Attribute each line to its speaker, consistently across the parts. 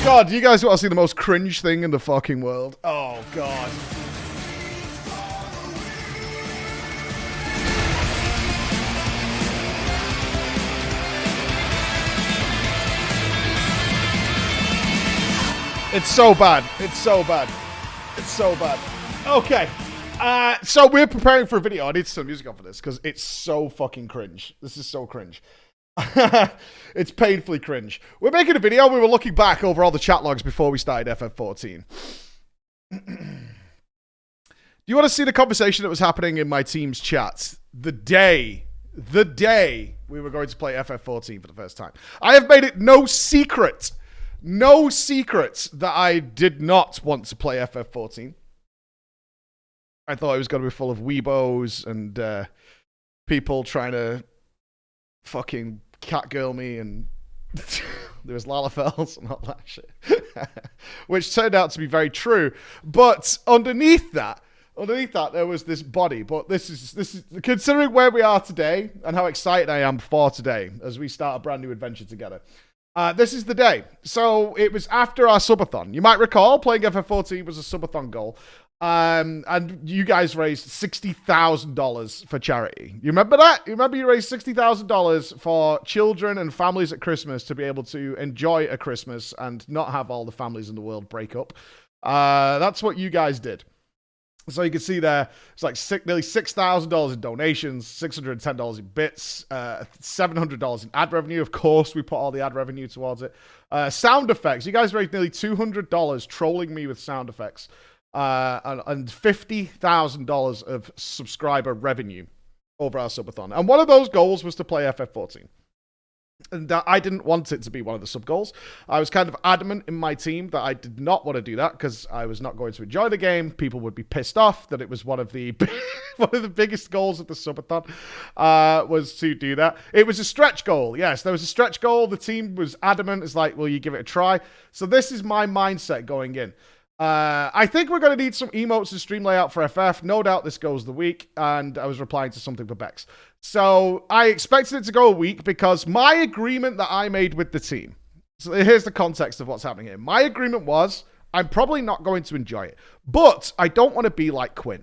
Speaker 1: God, you guys want to see the most cringe thing in the fucking world? Oh, God. It's so bad. It's so bad. It's so bad. Okay. So we're preparing for a video. I need some music on for this because it's so fucking cringe. This is so cringe. It's painfully cringe. We're making a video. We were looking back over all the chat logs before we started FF14. Do you want to see the conversation that was happening in my team's chats the day we were going to play FF14 for the first time? I have made it no secret that I did not want to play FF14. I thought it was going to be full of weebos and people trying to fucking catgirl me, and there was Lalafels and all that shit, which turned out to be very true. But underneath that, there was this body. But this is considering where we are today and how excited I am for today as we start a brand new adventure together. This is the day. So it was after our subathon. You might recall playing FF14 was a subathon goal. And you guys raised $60,000 for charity. You remember that? You remember you raised $60,000 for children and families at Christmas to be able to enjoy a Christmas and not have all the families in the world break up. That's what you guys did. So you can see there, it's like nearly $6,000 in donations, $610 in bits, $700 in ad revenue. Of course, we put all the ad revenue towards it. Sound effects. You guys raised nearly $200 trolling me with sound effects. And $50,000 of subscriber revenue over our subathon. And one of those goals was to play FF14. And I didn't want it to be one of the sub goals. I was kind of adamant in my team that I did not want to do that because I was not going to enjoy the game. People would be pissed off that it was one of the biggest goals of the subathon was to do that. It was a stretch goal. Yes, there was a stretch goal. The team was adamant. It's like, will you give it a try? So this is my mindset going in. I think we're going to need some emotes and stream layout for FF. No doubt this goes the week. And I was replying to something for Bex. So I expected it to go a week because my agreement that I made with the team. So here's the context of what's happening here. My agreement was I'm probably not going to enjoy it, but I don't want to be like Quinn.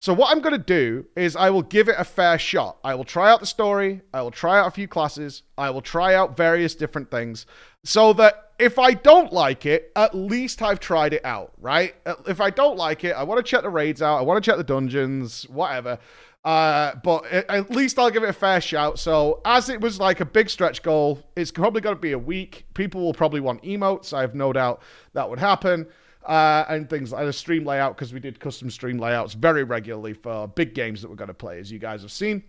Speaker 1: So what I'm going to do is I will give it a fair shot. I will try out the story. I will try out a few classes. I will try out various different things so that if I don't like it, at least I've tried it out, right? If I don't like it, I want to check the raids out. I want to check the dungeons, whatever. But at least I'll give it a fair shout. So as it was like a big stretch goal, it's probably going to be a week. People will probably want emotes. I have no doubt that would happen. And things like a stream layout, because we did custom stream layouts very regularly for big games that we're going to play, as you guys have seen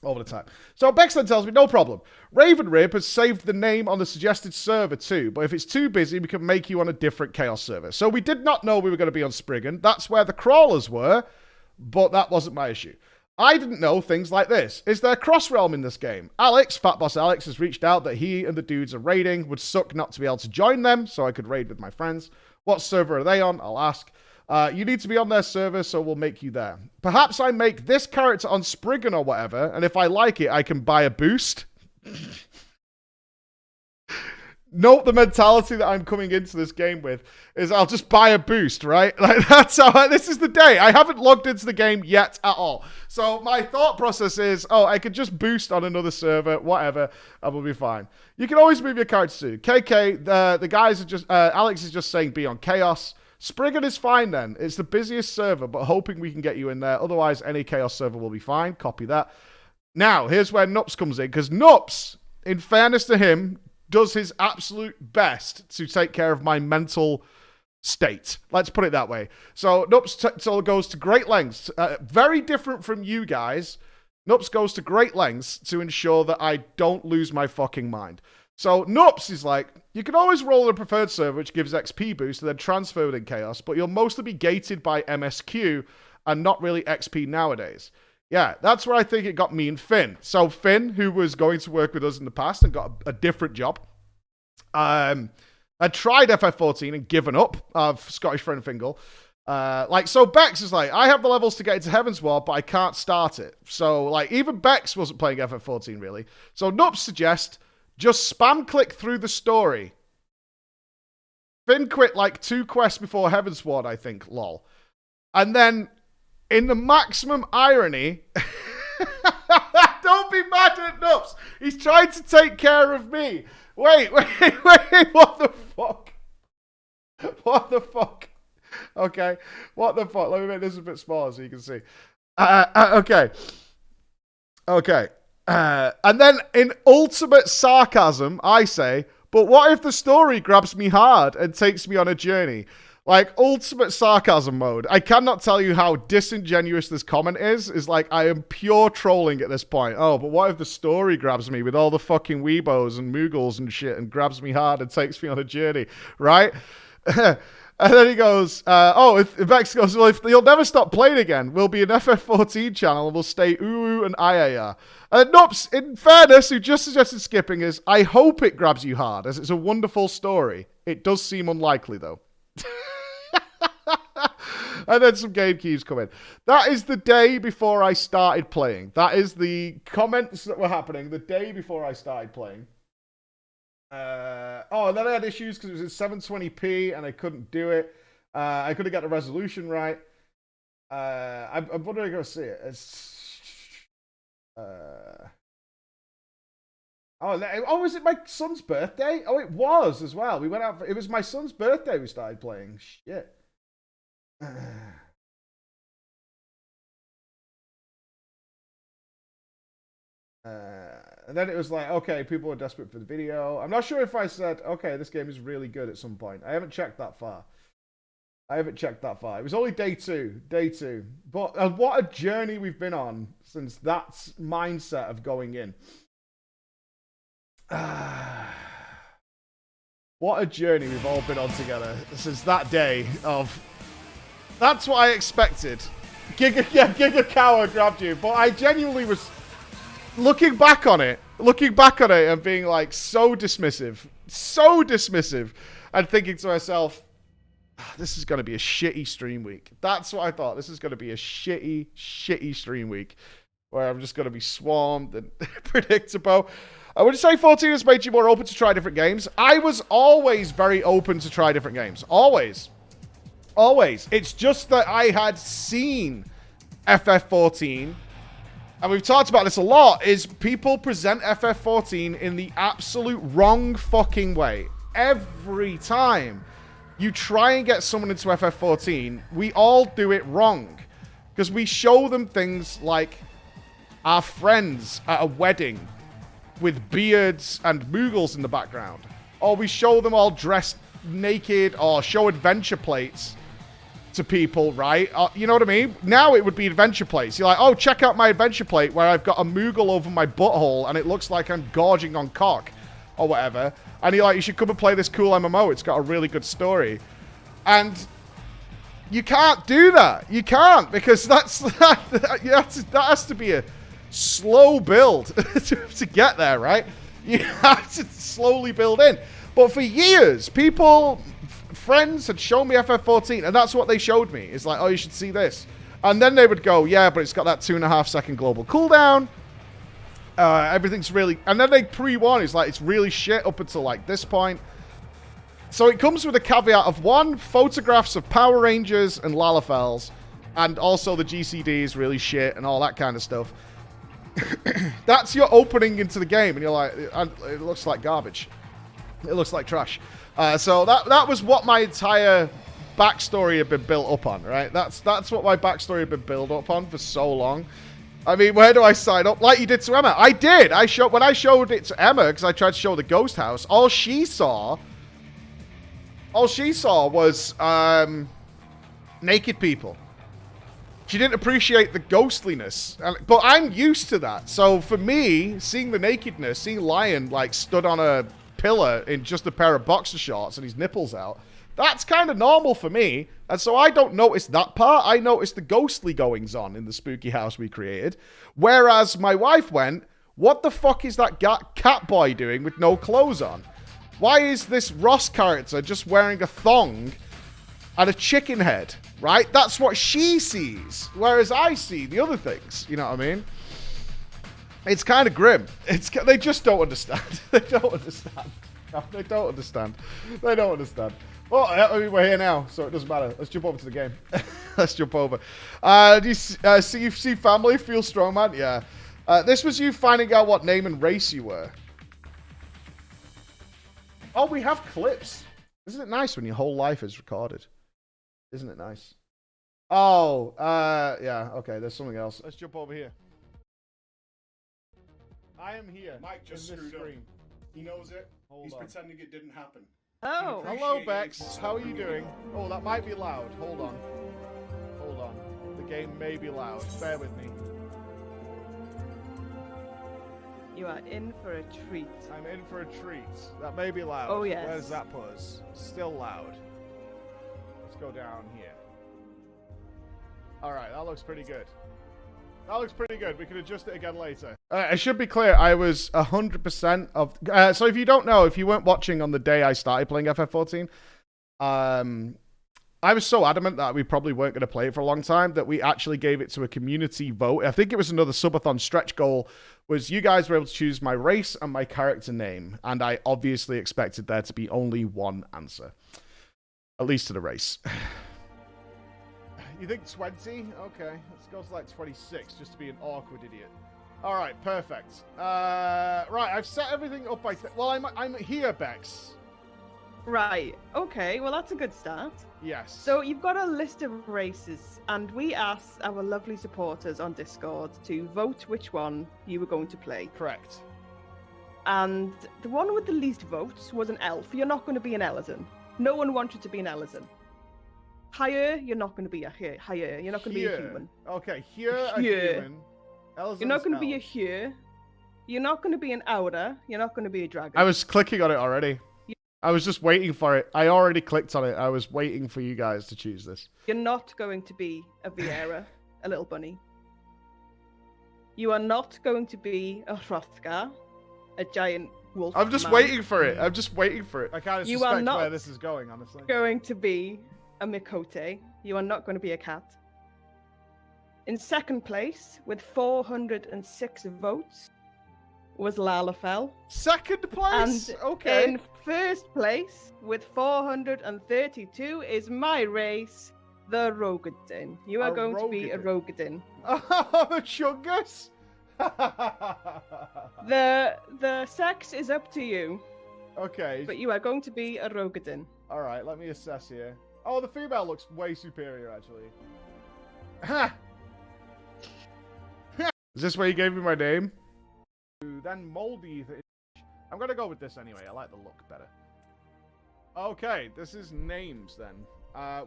Speaker 1: over the time. So Bex then tells me, no problem. Raven Rib has saved the name on the suggested server too, but if it's too busy, we can make you on a different Chaos server. So we did not know we were going to be on Spriggan. That's where the crawlers were, but that wasn't my issue. I didn't know things like this. Is there cross-realm in this game? Alex, Fat Boss Alex, has reached out that he and the dudes are raiding. Would suck not to be able to join them, so I could raid with my friends. What server are they on? I'll ask. You need to be on their server, so we'll make you there. Perhaps I make this character on Spriggan or whatever, and if I like it, I can buy a boost. Note the mentality that I'm coming into this game with is I'll just buy a boost, right? Like that's how this is the day. I haven't logged into the game yet at all. So my thought process is, oh, I could just boost on another server, whatever, and we'll be fine. You can always move your character to KK. The guys are just, Alex is just saying be on Chaos. Spriggan is fine then. It's the busiest server, but hoping we can get you in there. Otherwise, any Chaos server will be fine. Copy that. Now, here's where Nupss comes in, because Nupss, in fairness to him, does his absolute best to take care of my mental state. Let's put it that way. So Nupss goes to great lengths. Very different from you guys. Nupss goes to great lengths to ensure that I don't lose my fucking mind. So Nupss is like, you can always roll in a preferred server, which gives XP boost, and then transfer within Chaos, but you'll mostly be gated by MSQ and not really XP nowadays. Yeah, that's where I think it got me and Finn. So Finn, who was going to work with us in the past and got a different job, had tried FF14 and given up, Scottish friend Fingal. So Bex is like, I have the levels to get into Heaven's War, but I can't start it. So like even Bex wasn't playing FF14 really. So Nupss suggests just spam click through the story. Finn quit like 2 quests before Heavensward, I think, lol. And then, in the maximum irony, don't be mad at Nupps. He's trying to take care of me. Wait, what the fuck? What the fuck? Okay, what the fuck? Let me make this a bit smaller so you can see. Okay. And then in ultimate sarcasm, I say, but what if the story grabs me hard and takes me on a journey? Like, ultimate sarcasm mode. I cannot tell you how disingenuous this comment is. It's like, I am pure trolling at this point. Oh, but what if the story grabs me with all the fucking weebos and moogles and shit and grabs me hard and takes me on a journey, right? And then he goes, if Vex goes, well, if you'll never stop playing again, we'll be an FF14 channel and we'll stay ooh and IAR. And Nupps, in fairness, who just suggested skipping is, I hope it grabs you hard, as it's a wonderful story. It does seem unlikely, though. And then some game keys come in. That is the day before I started playing. That is the comments that were happening the day before I started playing. And then I had issues because it was in 720p and I couldn't do it. I couldn't get the resolution right. I'm wondering if I go see it. Was it my son's birthday? Oh, it was as well. We went out. It was my son's birthday we started playing. Shit. And then it was like, okay, people were desperate for the video. I'm not sure if I said, okay, this game is really good at some point. I haven't checked that far. It was only day two. But what a journey we've been on since that mindset of going in. What a journey we've all been on together since that day of... That's what I expected. Giga Cower grabbed you. But I genuinely was... Looking back on it and being like so dismissive, and thinking to myself, this is going to be a shitty stream week. That's what I thought. This is going to be a shitty stream week where I'm just going to be swarmed and predictable. I would say 14 has made you more open to try different games. I was always very open to try different games. Always. It's just that I had seen FF14. And we've talked about this a lot, is people present FF14 in the absolute wrong fucking way. Every time you try and get someone into FF14, we all do it wrong. Because we show them things like our friends at a wedding with beards and moogles in the background. Or we show them all dressed naked, or show adventure plates to people, right? You know what I mean? Now it would be adventure plates. You're like, oh, check out my adventure plate where I've got a moogle over my butthole and it looks like I'm gorging on cock or whatever. And you're like, you should come and play this cool MMO. It's got a really good story. And you can't do that. You can't, because that has to be a slow build to get there, right? You have to slowly build in. But for years, friends had shown me FF14, and that's what they showed me. It's like, oh, you should see this. And then they would go, yeah, but it's got that 2.5 second global cooldown. Everything's really... And then they pre-warn, it's like, it's really shit up until, like, this point. So it comes with a caveat of, 1, photographs of Power Rangers and Lalafels, and also the GCD is really shit and all that kind of stuff. That's your opening into the game, and you're like, it looks like garbage. It looks like trash. So that was what my entire backstory had been built up on, right? That's what my backstory had been built up on for so long. I mean, where do I sign up? Like you did to Emma. I did. When I showed it to Emma, because I tried to show the ghost house, all she saw was naked people. She didn't appreciate the ghostliness. But I'm used to that. So for me, seeing the nakedness, seeing Lion like stood on a pillar in just a pair of boxer shorts and his nipples out, that's kind of normal for me. And so I don't notice that part. I notice the ghostly goings on in the spooky house we created. Whereas my wife went, what the fuck is that cat boy doing with no clothes on? Why is this Ross character just wearing a thong and a chicken head, right? That's what she sees. Whereas I see the other things, you know what I mean? It's kind of grim. They just don't understand. They don't understand. No, they don't understand. They don't understand. Oh, we're here now, so it doesn't matter. Let's jump over to the game. Let's jump over. Do you see family? Feel strong, man? Yeah. This was you finding out what name and race you were. Oh, we have clips. Isn't it nice when your whole life is recorded? Isn't it nice? Oh, yeah. Okay, there's something else. Let's jump over here. I am here.
Speaker 2: Mike just screwed up. He knows it. He's pretending it didn't happen.
Speaker 3: Oh.
Speaker 1: Hello, Bex. How are you doing? Oh, that might be loud. Hold on. Hold on. The game may be loud. Bear with me.
Speaker 3: You are in for a treat.
Speaker 1: I'm in for a treat. That may be loud.
Speaker 3: Oh, yes.
Speaker 1: Where does that put us? Still loud. Let's go down here. Alright, that looks pretty good. That looks pretty good. We can adjust it again later. I should be clear, I was 100% of... so if you don't know, if you weren't watching on the day I started playing FF14, I was so adamant that we probably weren't going to play it for a long time that we actually gave it to a community vote. I think it was another subathon stretch goal, was you guys were able to choose my race and my character name, and I obviously expected there to be only one answer. At least to the race. You think 20? Okay, let's go to like 26, just to be an awkward idiot. All right, perfect. Right, I've set everything up. Well, I'm here, Bex.
Speaker 3: Right. Okay. Well, that's a good start.
Speaker 1: Yes.
Speaker 3: So you've got a list of races, and we asked our lovely supporters on Discord to vote which one you were going to play.
Speaker 1: Correct.
Speaker 3: And the one with the least votes was an elf. You're not going to be an Elizon. No one wanted to be an Elizon. Higher, you're not going to be a higher. You're not going to be a human.
Speaker 1: Okay, here a human.
Speaker 3: You're not going to be a here. You're not going to be an Aura. You're not going to be a dragon.
Speaker 1: I was clicking on it already. I was just waiting for it. I already clicked on it. I was waiting for you guys to choose this.
Speaker 3: You're not going to be a Viera, a little bunny. You are not going to be a Hrothgar, a giant wolf.
Speaker 1: I'm just waiting for it. I'm just waiting for it. I kind of suspect where this is going, honestly.
Speaker 3: Going to be a Mikote. You are not going to be a cat. In second place, with 406 votes, was Lalafell.
Speaker 1: Second place?
Speaker 3: And
Speaker 1: okay.
Speaker 3: In first place, with 432, is my race, the Rogadin. You are going to be a Rogadin.
Speaker 1: Oh, a Chungus?
Speaker 3: The sex is up to you.
Speaker 1: Okay.
Speaker 3: But you are going to be a Rogadin.
Speaker 1: Alright, let me assess here. Oh, the female looks way superior, actually. Ha! Is this where you gave me my name? Then moldy. I'm gonna go with this anyway. I like the look better. Okay, this is names then.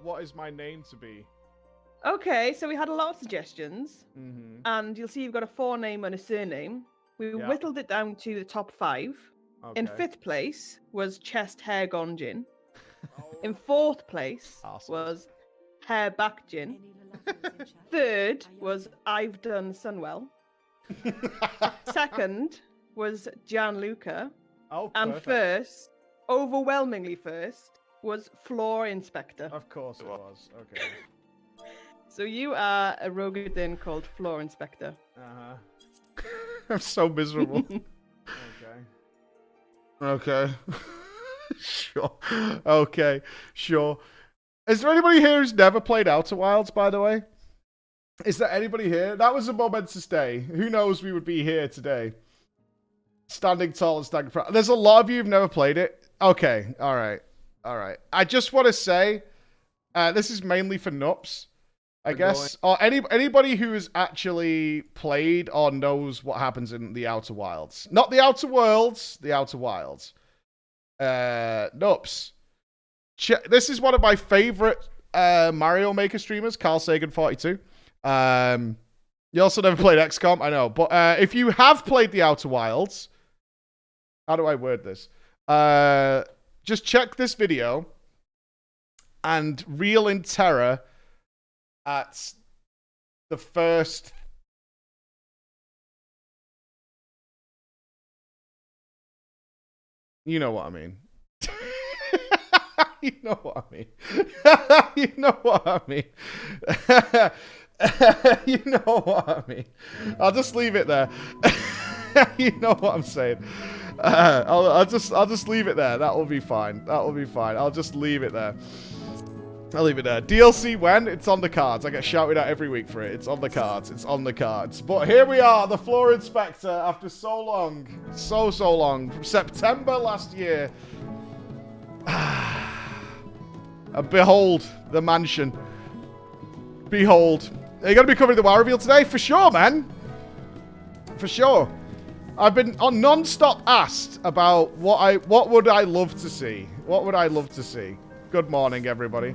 Speaker 1: What is my name to be?
Speaker 3: Okay, so we had a lot of suggestions.
Speaker 1: Mm-hmm.
Speaker 3: And you'll see you've got a forename and a surname. We whittled it down to the top 5. Okay. In 5th place was Chest Hair Gonjin. In 4th place was Hair Back Gin. 3rd was I've Done Sunwell. 2nd was Gianluca.
Speaker 1: Oh,
Speaker 3: and first, overwhelmingly first, was Floor Inspector.
Speaker 1: Of course it was. Okay.
Speaker 3: So you are a Rogadin called Floor Inspector.
Speaker 1: Uh-huh. I'm so miserable. Okay. Sure. Okay. Sure. Is there anybody here who's never played Outer Wilds, by the way? Is there anybody here? That was a moment to stay. Who knows we would be here today? Standing tall and standing proud. There's a lot of you who've never played it. Okay. All right. All right. I just want to say, this is mainly for Nupss, I guess. Or anybody who has actually played or knows what happens in the Outer Wilds. Not the Outer Worlds, the Outer Wilds. Nupss. This is one of my favorite Mario Maker streamers, Carl Sagan42. You also never played XCOM, I know. But if you have played the Outer Wilds, how do I word this? Just check this video and reel in terror at the first... You know what I mean. You know what I mean. You know what I mean. You know what I mean. I'll just leave it there. You know what I'm saying. I'll just leave it there. That will be fine. That will be fine. I'll just leave it there. I'll leave it there. DLC when? It's on the cards. I get shouted at every week for it. It's on the cards. It's on the cards. But here we are, the floor inspector, after so long. So long. From September last year. And behold, the mansion. Behold. Are you going to be covering the WoW reveal today? For sure, man. For sure. I've been on non-stop asked about what would I love to see. What would I love to see? Good morning, everybody.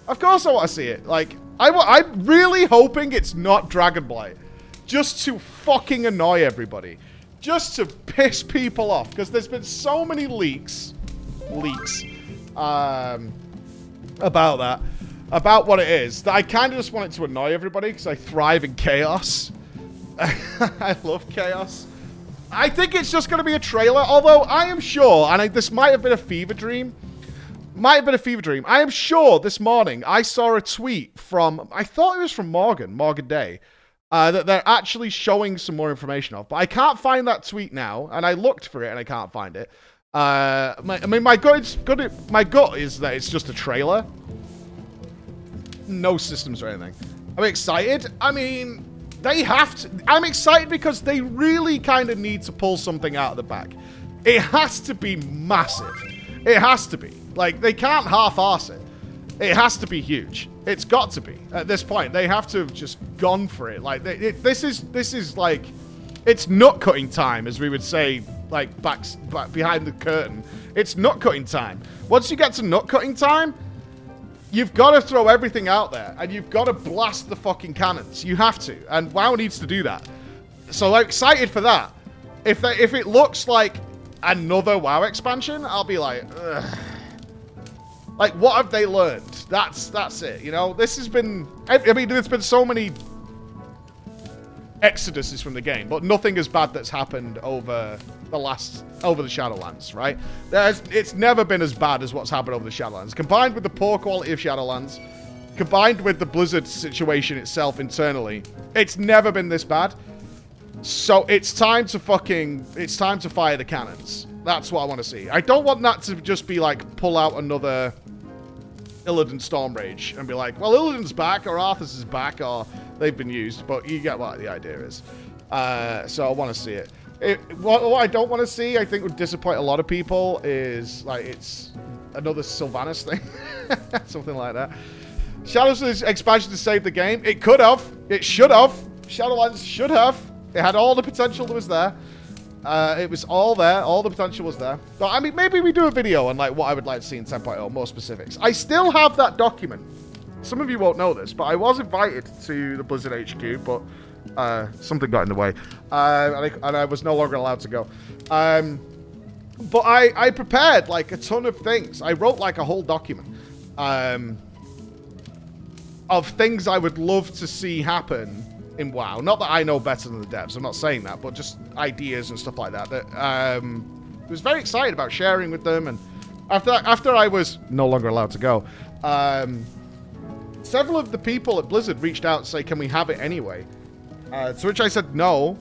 Speaker 1: Of course I want to see it. Like, I'm really hoping it's not Dragonblight. Just to fucking annoy everybody. Just to piss people off. Because there's been so many leaks. About that. About what it is. That I kind of just want it to annoy everybody. Because I thrive in chaos. I love chaos. I think it's just going to be a trailer. Although I am sure, and this might have been a fever dream. I am sure this morning I saw a tweet from, I thought it was from Morgan Day, that they're actually showing some more information of. But I can't find that tweet now, and I looked for it and I can't find it. My gut is that it's just a trailer. No systems or anything. I'm excited. I mean, they have to. I'm excited because they really kind of need to pull something out of the bag. It has to be massive. It has to be. Like, they can't half-arse it. It has to be huge. It's got to be. At this point, they have to have just gone for it. Like, this is like, it's nut-cutting time, as we would say, like, back behind the curtain. It's nut-cutting time. Once you get to nut-cutting time, you've got to throw everything out there, and you've got to blast the fucking cannons. You have to, and WoW needs to do that. So I'm excited for that. If it looks like another WoW expansion, I'll be like, ugh. Like, what have they learned? That's it, you know? This has been... I mean, there's been so many exoduses from the game, but nothing as bad that's happened over the Shadowlands, right? It's never been as bad as what's happened over the Shadowlands. Combined with the poor quality of Shadowlands, combined with the Blizzard situation itself internally, it's never been this bad. So it's time to fire the cannons. That's what I want to see. I don't want that to just be like, pull out another Illidan Stormrage and be like, well, Illidan's back, or Arthas is back, or they've been used, but you get what the idea is. So I want to see it. What I don't want to see, I think would disappoint a lot of people, is like, it's another Sylvanas thing. Something like that. Shadows' expansion to save the game. It could have. It should have. Shadowlands should have. It had all the potential that was there. It was all there. All the potential was there. But, I mean, maybe we do a video on, like, what I would like to see in 10.0, more specifics. I still have that document. Some of you won't know this, but I was invited to the Blizzard HQ, but something got in the way. And I was no longer allowed to go. But I prepared, like, a ton of things. I wrote, like, a whole document of things I would love to see happen in WoW. Not that I know better than the devs, I'm not saying that, but just ideas and stuff like that. That I was very excited about sharing with them, and after I was no longer allowed to go, several of the people at Blizzard reached out and say, can we have it anyway? To which I said no,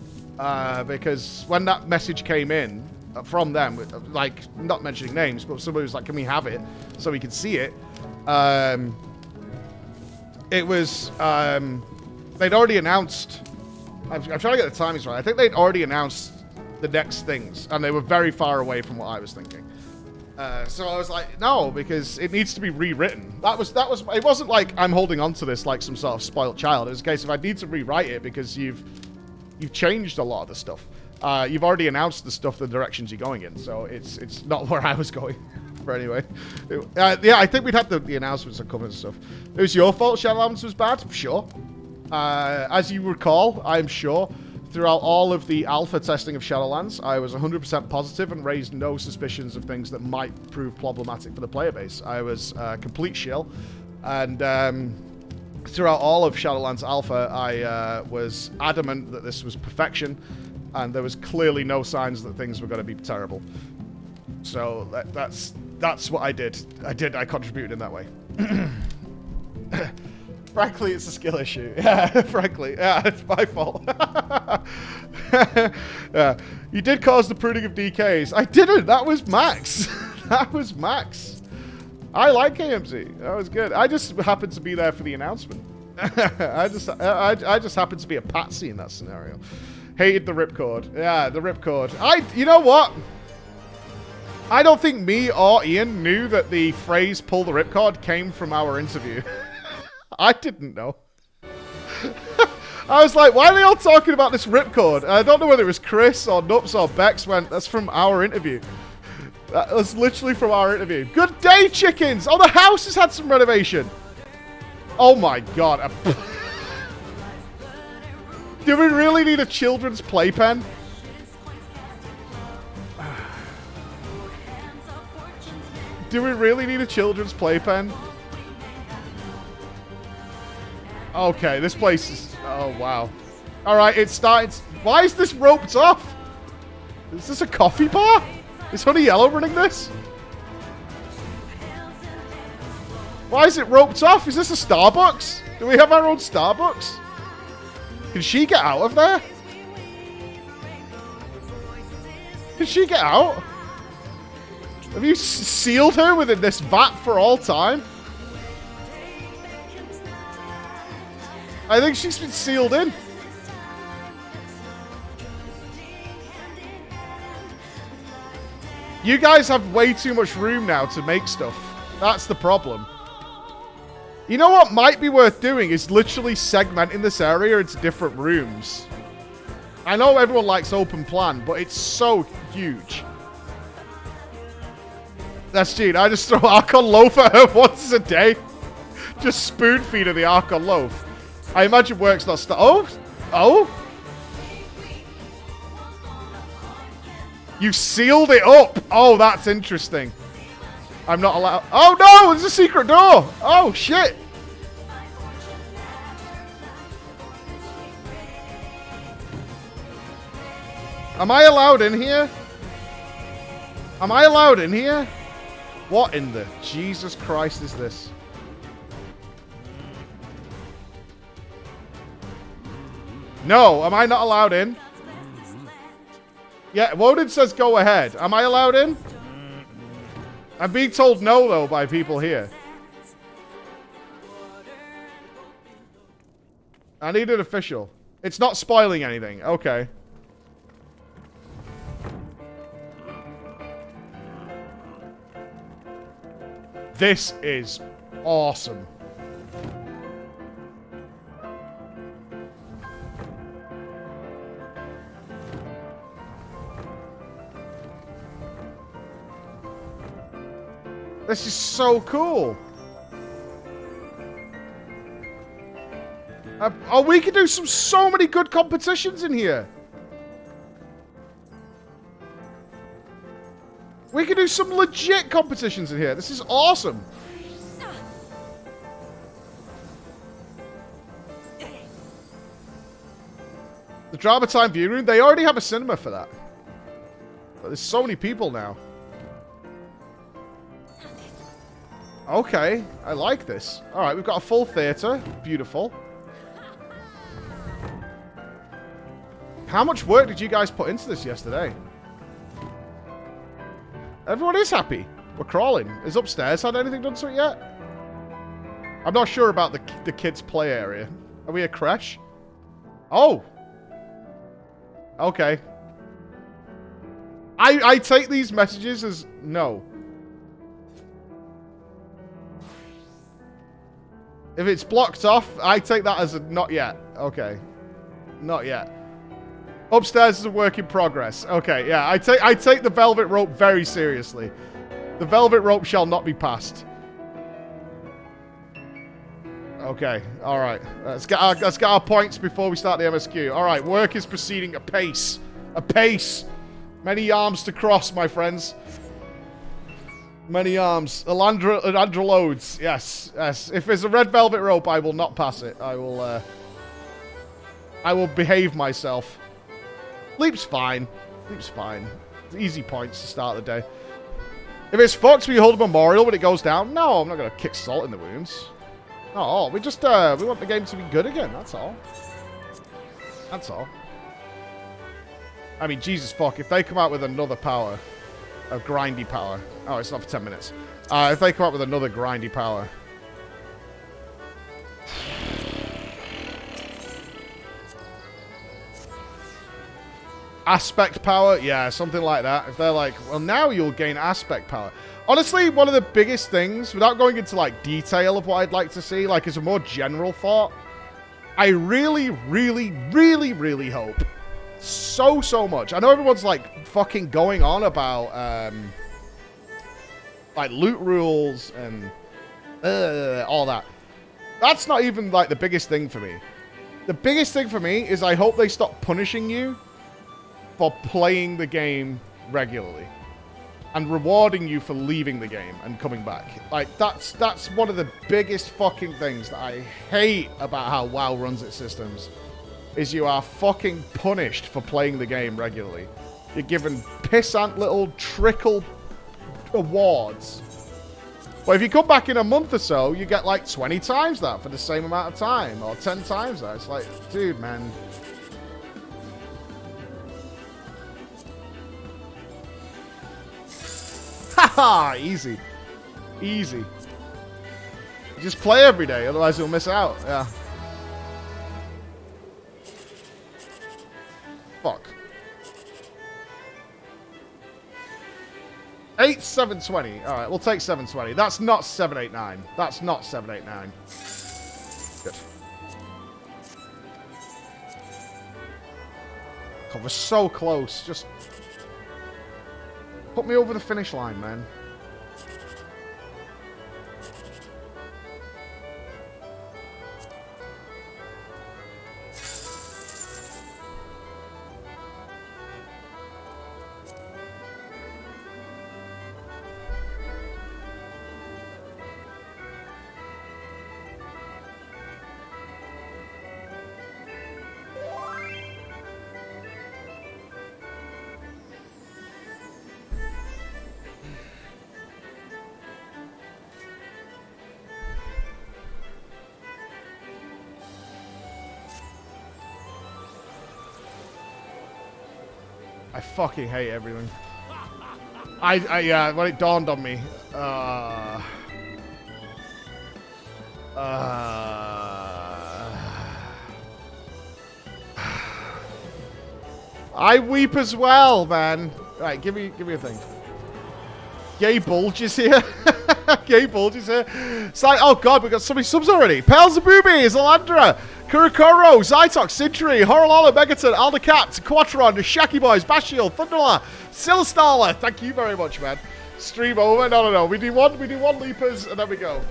Speaker 1: because when that message came in from them, like, not mentioning names, but somebody was like, can we have it so we could see it? It was... they'd already announced... I'm trying to get the timings right. I think they'd already announced the next things, and they were very far away from what I was thinking. So I was like, no, because it needs to be rewritten. That was. It wasn't like I'm holding on to this like some sort of spoiled child. It was a case of I need to rewrite it because you've changed a lot of the stuff. You've already announced the stuff, the directions you're going in. So it's not where I was going. But anyway, yeah, I think we'd had the announcements and covers and stuff. It was your fault Shadowlands was bad? Sure. As you recall, I'm sure, throughout all of the alpha testing of Shadowlands, I was 100% positive and raised no suspicions of things that might prove problematic for the player base. I was a complete shill, and throughout all of Shadowlands alpha, I was adamant that this was perfection, and there was clearly no signs that things were going to be terrible. So that's what I did. I contributed in that way. Frankly, it's a skill issue. Yeah, frankly. Yeah, it's my fault. Yeah. You did cause the pruning of DKs. I didn't. That was Max. That was Max. I like KMZ. That was good. I just happened to be there for the announcement. I just happened to be a patsy in that scenario. Hated the ripcord. Yeah, the ripcord. You know what? I don't think me or Ian knew that the phrase "pull the ripcord" came from our interview. I didn't know. I was like, why are they all talking about this ripcord? I don't know whether it was Chris or Nupps or Bex went, that's from our interview. That was literally from our interview. Good day, chickens! Oh, the house has had some renovation. Oh my god. Do we really need a children's playpen? Do we really need a children's playpen? Okay, this place is... Oh, wow. Alright, it's starting... Why is this roped off? Is this a coffee bar? Is Honey Yellow running this? Why is it roped off? Is this a Starbucks? Do we have our own Starbucks? Can she get out of there? Can she get out? Have you sealed her within this vat for all time? I think she's been sealed in. You guys have way too much room now to make stuff. That's the problem. You know what might be worth doing is literally segmenting this area into different rooms. I know everyone likes open plan, but it's so huge. That's cheating. I just throw Archon Loaf at her once a day. Just spoon feed her the Archon Loaf. I imagine work's not Oh? Oh? You sealed it up. Oh, that's interesting. I'm not allowed. Oh, no! There's a secret door. Oh, shit. Am I allowed in here? Am I allowed in here? What in the Jesus Christ is this? No, am I not allowed in? Yeah, Woden says go ahead. Am I allowed in? I'm being told no, though, by people here. I need an official. It's not spoiling anything. Okay. This is awesome. This is so cool. Oh, we can do so many good competitions in here. We can do some legit competitions in here. This is awesome. The Drama Time View Room, they already have a cinema for that. But there's so many people now. Okay, I like this. Alright, we've got a full theater. Beautiful. How much work did you guys put into this yesterday? Everyone is happy. We're crawling. Is upstairs had anything done to it yet? I'm not sure about the kids' play area. Are we a creche? Oh! Okay. I take these messages as no. If it's blocked off, I take that as a not yet. Okay. Not yet. Upstairs is a work in progress. Okay, yeah. I take the velvet rope very seriously. The velvet rope shall not be passed. Okay, alright. Let's get our points before we start the MSQ. Alright, work is proceeding apace. Apace. Many arms to cross, my friends. Many arms. Elandra loads. Yes, yes. If there's a red velvet rope, I will not pass it. I will behave myself. Leap's fine. Leap's fine. Easy points to start the day. If it's fucked, we hold a memorial when it goes down. No, I'm not going to kick salt in the wounds. No, we just, we want the game to be good again. That's all. That's all. I mean, Jesus fuck, if they come out with another power, a grindy power. Oh, it's not for 10 minutes. If they come out with another grindy power. Aspect power? Yeah, something like that. If they're like, well, now you'll gain aspect power. Honestly, one of the biggest things, without going into, like, detail of what I'd like to see, like, as a more general thought, I really, really, really, really hope so much. I know everyone's, like, fucking going on about, like, loot rules and all that. That's not even, like, the biggest thing for me. The biggest thing for me is I hope they stop punishing you for playing the game regularly and rewarding you for leaving the game and coming back. Like, that's one of the biggest fucking things that I hate about how WoW runs its systems, is you are fucking punished for playing the game regularly. You're given pissant little trickle awards. But if you come back in a month or so, you get like 20 times that for the same amount of time, or 10 times that. It's like, dude, man. Haha, easy. Easy. Just play every day, otherwise you'll miss out. Yeah. Fuck. 720. Alright, we'll take 720. That's not 789. That's not 789. Good. God, we're so close. Just put me over the finish line, man. I fucking hate everything. When it dawned on me. I weep as well, man. Right, give me a thing. Gay Bulge is here. Gay Bulge is here. It's like, oh god, we got so many subs already. Pals of Boobies, Alandra, Kurokoro, Zytox, Sintry, Horolola, Megaton, Aldercapt, Quatron, Shaky Boys, Bashiel, Thunderla, Silstarla. Thank you very much, man. Stream over. No. We do one leapers and then we go.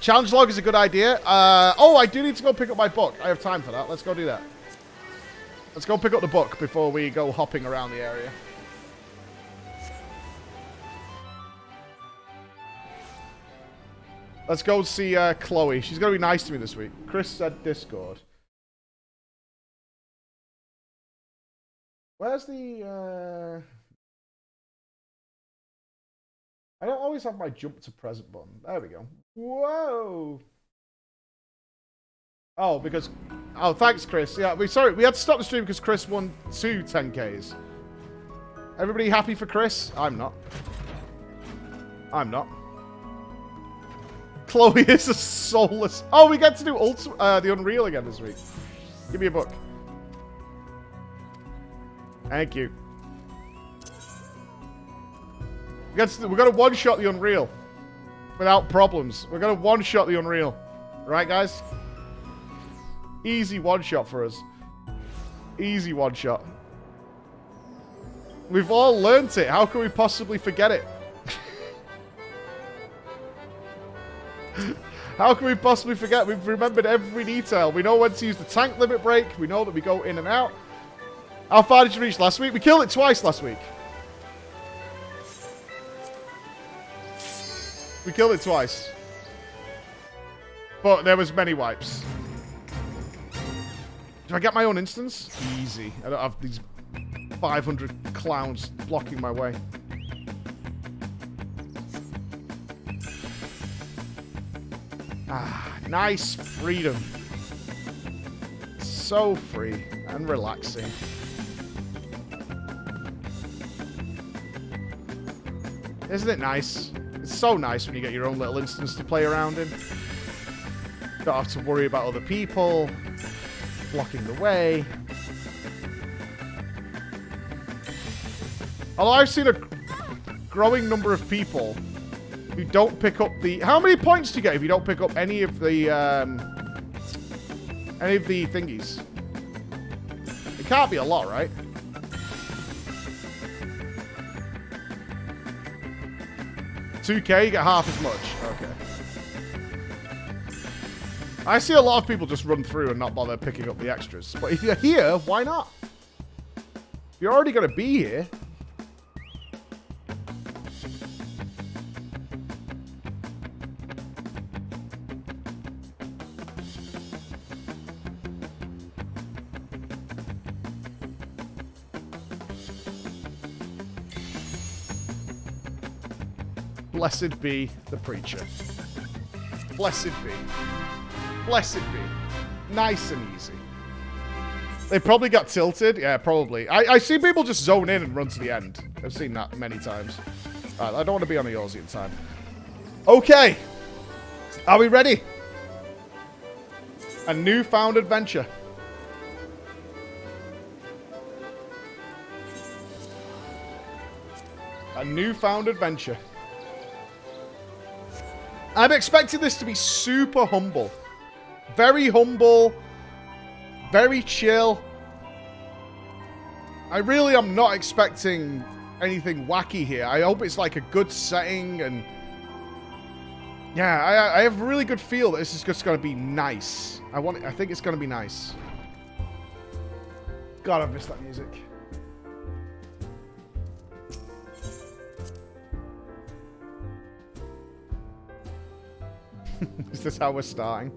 Speaker 1: Challenge log is a good idea. Oh, I do need to go pick up my book. I have time for that. Let's go do that. Let's go pick up the book before we go hopping around the area. Let's go see Chloe. She's going to be nice to me this week. Chris said Discord. Where's the... I don't always have my jump to present button. There we go. Whoa! Oh, because... Oh, thanks, Chris. Yeah, sorry, we had to stop the stream because Chris won 2 10Ks. Everybody happy for Chris? I'm not. I'm not. Chloe is a soulless... Oh, we get to do the Unreal again this week. Give me a book. Thank you. We're going to one-shot the Unreal. Without problems. We're going to one-shot the Unreal. Right, guys? Easy one-shot for us. Easy one-shot. We've all learnt it. How can we possibly forget it? How can we possibly forget? We've remembered every detail. We know when to use the tank limit break. We know that we go in and out. How far did you reach last week? We killed it twice last week. We killed it twice. But there was many wipes. Do I get my own instance? Easy. I don't have these 500 clowns blocking my way. Ah, nice freedom. So free and relaxing. Isn't it nice? It's so nice when you get your own little instance to play around in. Don't have to worry about other people blocking the way. Although I've seen a growing number of people who don't pick up the... How many points do you get if you don't pick up any of the thingies? It can't be a lot, right? $2K, you get half as much. Okay. I see a lot of people just run through and not bother picking up the extras. But if you're here, why not? You're already going to be here. Blessed be the preacher. Blessed be. Blessed be. Nice and easy. They probably got tilted. Yeah, probably. I see people just zone in and run to the end. I've seen that many times. Alright, I don't want to be on the Eorzean time. Okay. Are we ready? A newfound adventure. A newfound adventure. I'm expecting this to be super humble. Very humble. Very chill. I really am not expecting anything wacky here. I hope it's like a good setting and... Yeah, I have a really good feel that this is just going to be nice. I think it's going to be nice. God, I've missed that music. Is this how we're starting?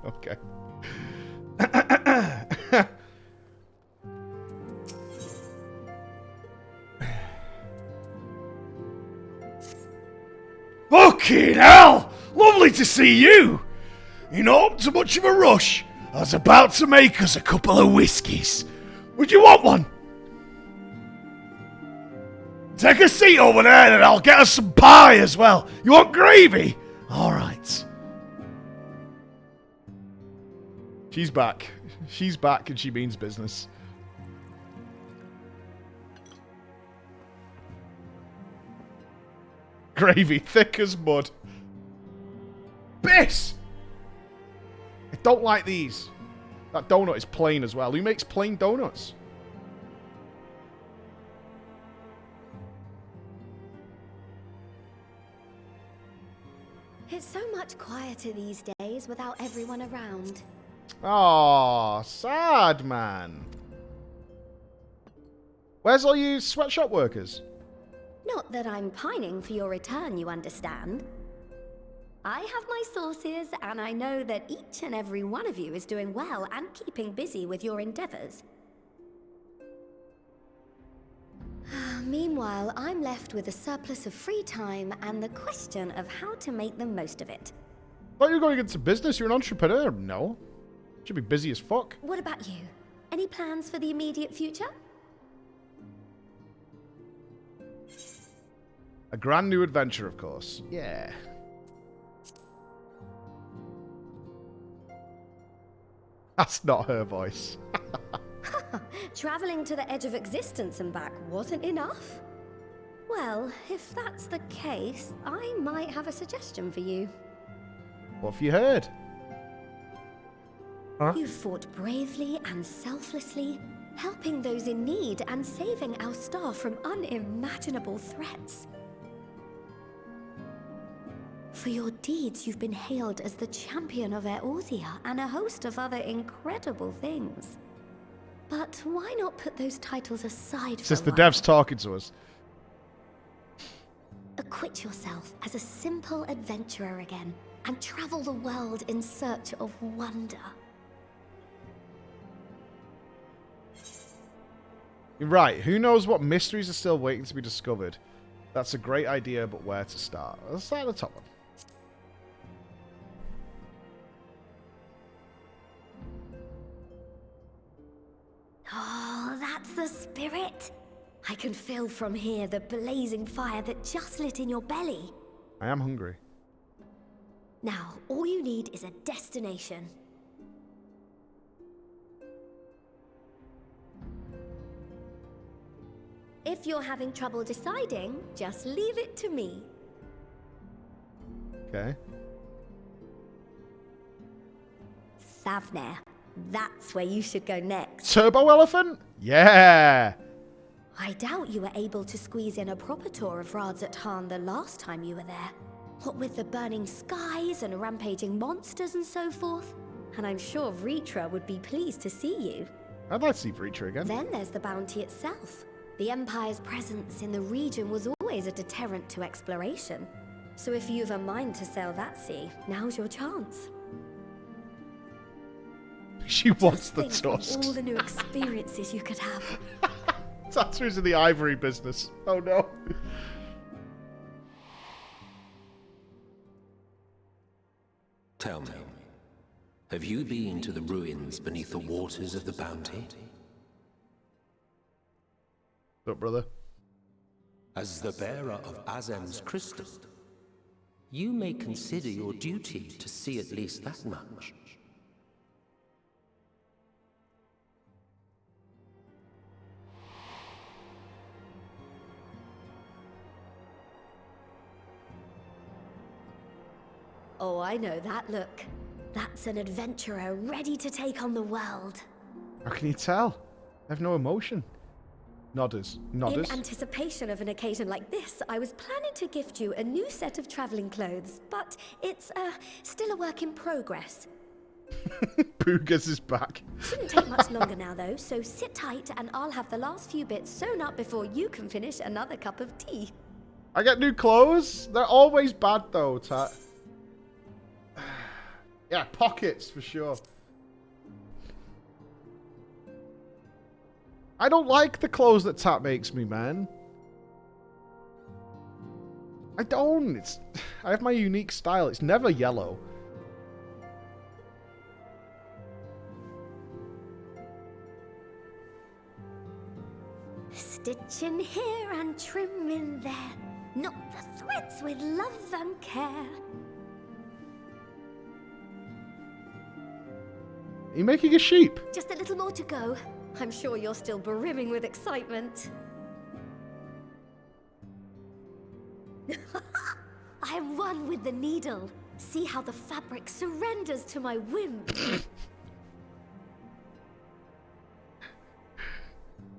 Speaker 1: Okay.
Speaker 2: Fucking hell! Lovely to see you! You're not up to much of a rush. I was about to make us a couple of whiskies. Would you want one? Take a seat over there and I'll get us some pie as well. You want gravy? Alright.
Speaker 1: She's back. She's back and she means business. Gravy, thick as mud. Biss! I don't like these. That donut is plain as well. Who makes plain donuts?
Speaker 4: It's so much quieter these days without everyone around.
Speaker 1: Aw, sad, man. Where's all you sweatshop workers?
Speaker 4: Not that I'm pining for your return, you understand. I have my sources, and I know that each and every one of you is doing well and keeping busy with your endeavors. Meanwhile, I'm left with a surplus of free time and the question of how to make the most of it.
Speaker 1: Thought you were going into business. You're an entrepreneur. No. Should be busy as fuck.
Speaker 4: What about you? Any plans for the immediate future?
Speaker 1: A grand new adventure, of course. Yeah. That's not her voice.
Speaker 4: Traveling to the edge of existence and back wasn't enough? Well, if that's the case, I might have a suggestion for you.
Speaker 1: What have you heard? Huh?
Speaker 4: You fought bravely and selflessly, helping those in need and saving our star from unimaginable threats. For your deeds, you've been hailed as the champion of Eorzea and a host of other incredible things. But why not put those titles aside for
Speaker 1: Since
Speaker 4: a
Speaker 1: the
Speaker 4: while?
Speaker 1: dev's talking to us.
Speaker 4: Acquit yourself as a simple adventurer again and travel the world in search of wonder.
Speaker 1: You're right. Who knows what mysteries are still waiting to be discovered? That's a great idea, but where to start? Let's start at the top one.
Speaker 4: Oh, that's the spirit. I can feel from here the blazing fire that just lit in your belly.
Speaker 1: I am hungry.
Speaker 4: Now, all you need is a destination. If you're having trouble deciding, just leave it to me.
Speaker 1: Okay.
Speaker 4: Thavner. That's where you should go next.
Speaker 1: Turbo elephant? Yeah.
Speaker 4: I doubt you were able to squeeze in a proper tour of Radzat the last time you were there. What with the burning skies and rampaging monsters and so forth. And I'm sure Vritra would be pleased to see you.
Speaker 1: I'd like to see Vritra again.
Speaker 4: Then there's the bounty itself. The Empire's presence in the region was always a deterrent to exploration. So if you've a mind to sail that sea, now's your chance.
Speaker 1: She wants the
Speaker 4: Think of
Speaker 1: tusks.
Speaker 4: all the new experiences you could have.
Speaker 1: Tatsu's in the ivory business. Oh no.
Speaker 5: Tell me, have you been to the ruins beneath the waters of the bounty?
Speaker 1: Look, brother.
Speaker 5: As the bearer of Azem's crystal, you may consider your duty to see at least that much.
Speaker 4: Oh, I know that look. That's an adventurer ready to take on the world.
Speaker 1: How can you tell? I have no emotion. Nodders. Nodders.
Speaker 4: In anticipation of an occasion like this, I was planning to gift you a new set of traveling clothes, but it's still a work in progress.
Speaker 1: Poogas is back.
Speaker 4: Shouldn't take much longer now, though, so sit tight and I'll have the last few bits sewn up before you can finish another cup of tea.
Speaker 1: I get new clothes? They're always bad, though, Tat. Yeah, pockets, for sure. I don't like the clothes that Tat makes me, man. I don't. I have my unique style. It's never yellow.
Speaker 4: Stitch in here and trim in there. Knot the threads with love and care.
Speaker 1: Are you making a sheep?
Speaker 4: Just a little more to go. I'm sure you're still brimming with excitement. I am one with the needle. See how the fabric surrenders to my whim.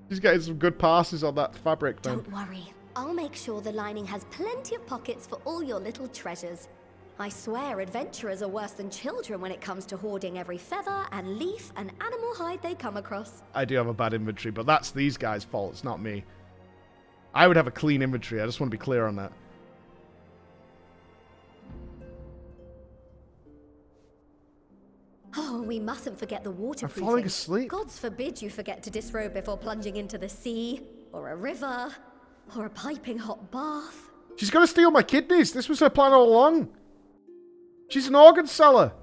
Speaker 1: She's getting some good passes on that fabric, man.
Speaker 4: Don't worry. I'll make sure the lining has plenty of pockets for all your little treasures. I swear adventurers are worse than children when it comes to hoarding every feather and leaf and animal hide they come across.
Speaker 1: I do have a bad inventory, but that's these guys' fault. It's not me. I would have a clean inventory. I just want to be clear on that.
Speaker 4: Oh, we mustn't forget the waterproofing.
Speaker 1: I'm falling asleep.
Speaker 4: Gods forbid you forget to disrobe before plunging into the sea, or a river, or a piping hot bath.
Speaker 1: She's going to steal my kidneys. This was her plan all along. She's an organ seller.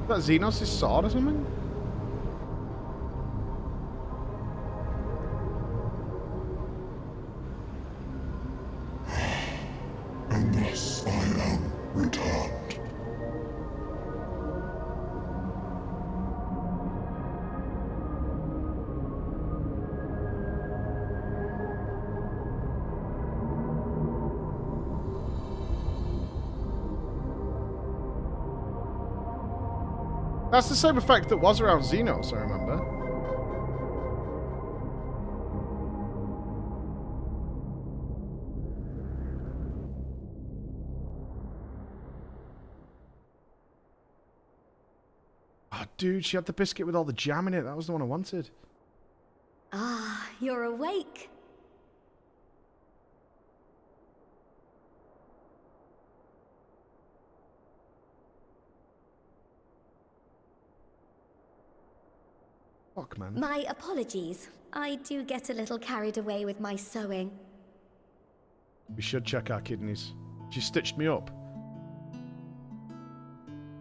Speaker 1: Is that Xenos' sword or something?
Speaker 6: And thus I am returned.
Speaker 1: That's the same effect that was around Xenos, I remember. Oh, dude, she had the biscuit with all the jam in it. That was the one I wanted.
Speaker 4: Ah, you're awake.
Speaker 1: Fuck, man.
Speaker 4: My apologies. I do get a little carried away with my sewing.
Speaker 1: We should check our kidneys. She stitched me up.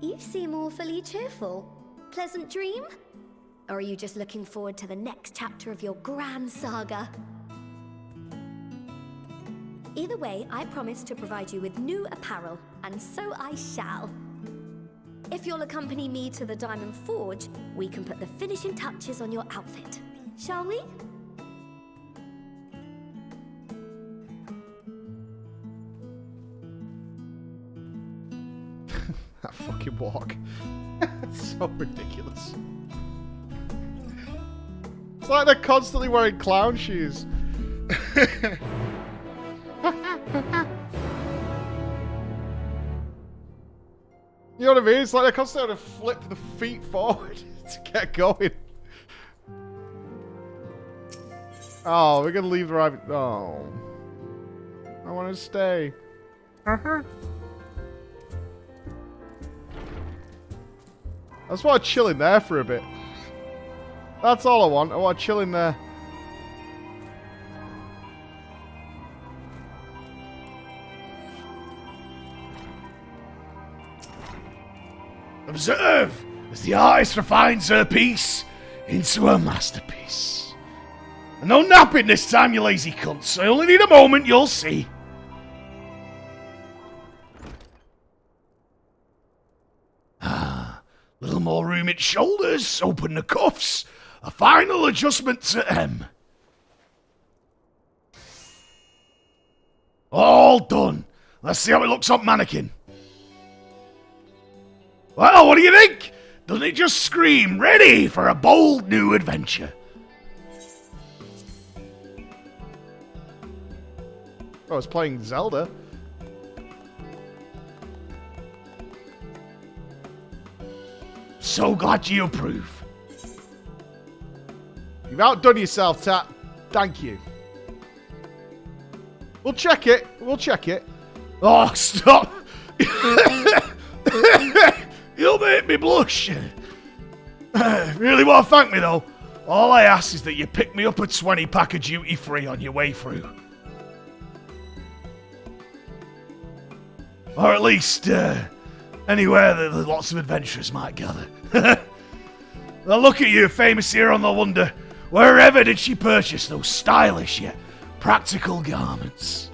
Speaker 4: You seem awfully cheerful. Pleasant dream? Or are you just looking forward to the next chapter of your grand saga? Either way, I promise to provide you with new apparel, and so I shall. If you'll accompany me to the Diamond Forge, we can put the finishing touches on your outfit. Shall we?
Speaker 1: That fucking walk. It's so ridiculous. It's like they're constantly wearing clown shoes. You know what I mean? It's like they're constantly having to flip the feet forward to get going. Oh, we're gonna leave the ride. Oh. I want to stay. I just want to chill in there for a bit. That's all I want. I want to chill in there.
Speaker 2: Observe as the artist refines her piece into a masterpiece. And no napping this time, you lazy cunts. I only need a moment, you'll see. Little more room at shoulders, open the cuffs. A final adjustment to M. All done. Let's see how it looks on mannequin. Well, what do you think? Doesn't it just scream ready for a bold new adventure?
Speaker 1: I was playing Zelda.
Speaker 2: So glad you approve.
Speaker 1: You've outdone yourself, Tat. Thank you. We'll check it. We'll check it.
Speaker 2: Oh, stop. You'll make me blush. Really want to thank me, though? All I ask is that you pick me up a 20-pack of duty-free on your way through. Or at least, anywhere that lots of adventurers might gather. Now look at you, famous hero, and they'll wonder, wherever did she purchase those stylish yet practical garments?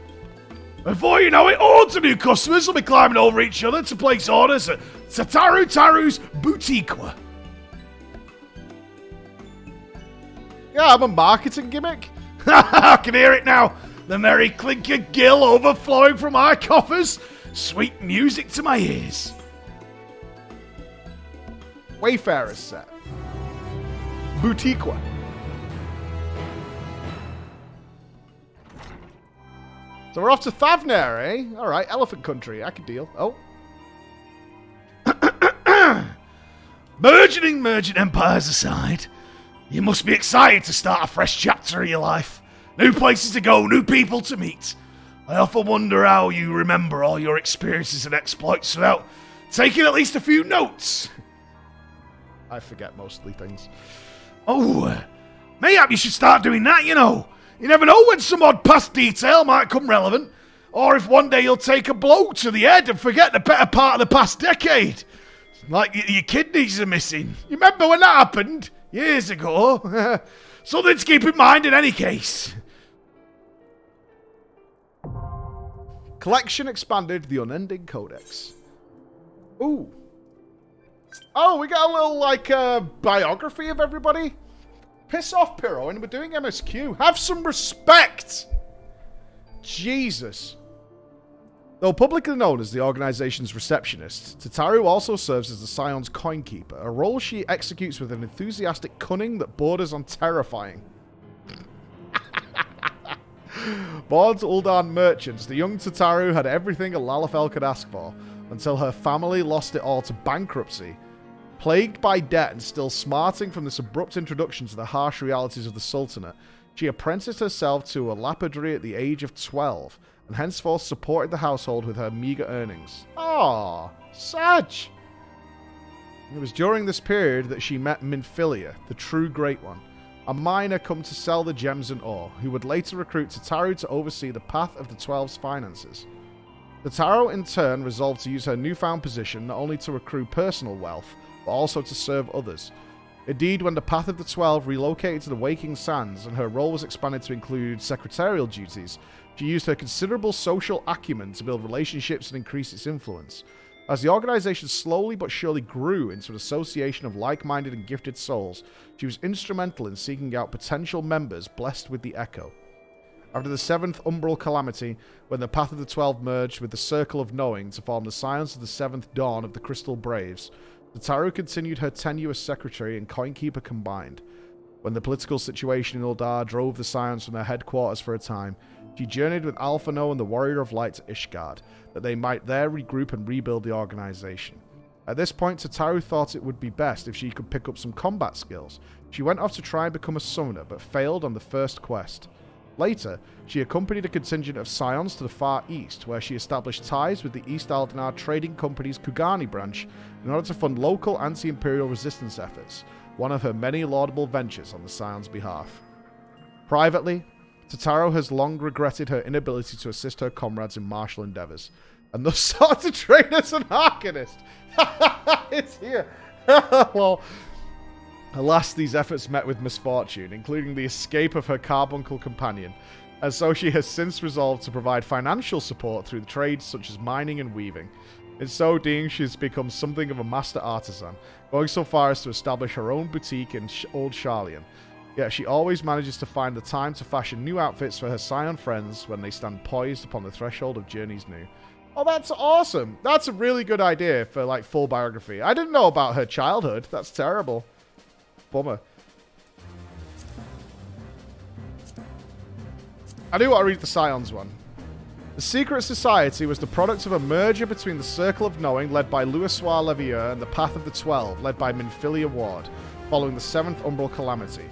Speaker 2: Before you know it, hordes of new customers will be climbing over each other to place orders at Taru's Boutique.
Speaker 1: Yeah, I'm a marketing gimmick.
Speaker 2: I can hear it now. The merry clink of gill overflowing from my coffers. Sweet music to my ears.
Speaker 1: Wayfarer's set. Boutique. So we're off to Thavner, eh? Alright, elephant country. I can deal. Oh.
Speaker 2: Burgeoning merchant empires aside, you must be excited to start a fresh chapter of your life. New places to go, new people to meet. I often wonder how you remember all your experiences and exploits without taking at least a few notes.
Speaker 1: I forget mostly things.
Speaker 2: Oh, mayhap you should start doing that, you know. You never know when some odd past detail might come relevant, or if one day you'll take a blow to the head and forget the better part of the past decade. Like your kidneys are missing. You remember when that happened? Years ago. Something to keep in mind in any case.
Speaker 1: Collection expanded, the unending codex. Ooh. Oh, we got a little, like, biography of everybody. Piss off, Pyro, and we're doing MSQ. Have some respect! Jesus. Though publicly known as the organization's receptionist, Tataru also serves as the Scion's coin keeper, a role she executes with an enthusiastic cunning that borders on terrifying. Born to Uldan merchants, the young Tataru had everything a Lalafell could ask for, until her family lost it all to bankruptcy. Plagued by debt and still smarting from this abrupt introduction to the harsh realities of the Sultanate, she apprenticed herself to a lapidary at the age of 12, and henceforth supported the household with her meager earnings. Aww, Saj! It was during this period that she met Minfilia, the true Great One, a miner come to sell the gems and ore, who would later recruit Tataru to oversee the Path of the 12's finances. Tataru, in turn, resolved to use her newfound position not only to accrue personal wealth, but also to serve others. Indeed, when the Path of the 12 relocated to the Waking Sands and her role was expanded to include secretarial duties, she used her considerable social acumen to build relationships and increase its influence. As the organization slowly but surely grew into an association of like-minded and gifted souls, she was instrumental in seeking out potential members blessed with the Echo. After the 7th Umbral Calamity, when the Path of the 12 merged with the Circle of Knowing to form the Scions of the 7th Dawn of the Crystal Braves, Tataru continued her tenure as secretary and coinkeeper combined. When the political situation in Uldar drove the Scions from their headquarters for a time, she journeyed with Alphino and the Warrior of Light to Ishgard, that they might there regroup and rebuild the organization. At this point, Tataru thought it would be best if she could pick up some combat skills. She went off to try and become a summoner, but failed on the first quest. Later, she accompanied a contingent of Scions to the Far East, where she established ties with the East Aldenar Trading Company's Kugani branch in order to fund local anti-imperial resistance efforts, one of her many laudable ventures on the Scions' behalf. Privately, Tataru has long regretted her inability to assist her comrades in martial endeavors, and thus sought to train as an Arcanist. It's here. Well, alas, these efforts met with misfortune, including the escape of her carbuncle companion, and so she has since resolved to provide financial support through trades such as mining and weaving. In so doing, she has become something of a master artisan, going so far as to establish her own boutique in Old Sharlayan. Yet she always manages to find the time to fashion new outfits for her Scion friends when they stand poised upon the threshold of journeys new. Oh, that's awesome. That's a really good idea for, like, full biography. I didn't know about her childhood. That's terrible. Bummer. I do want to read the Scions one. The Secret Society was the product of a merger between the Circle of Knowing, led by Louisoix Levieux, and the Path of the 12, led by Minfilia Ward, following the 7th Umbral Calamity.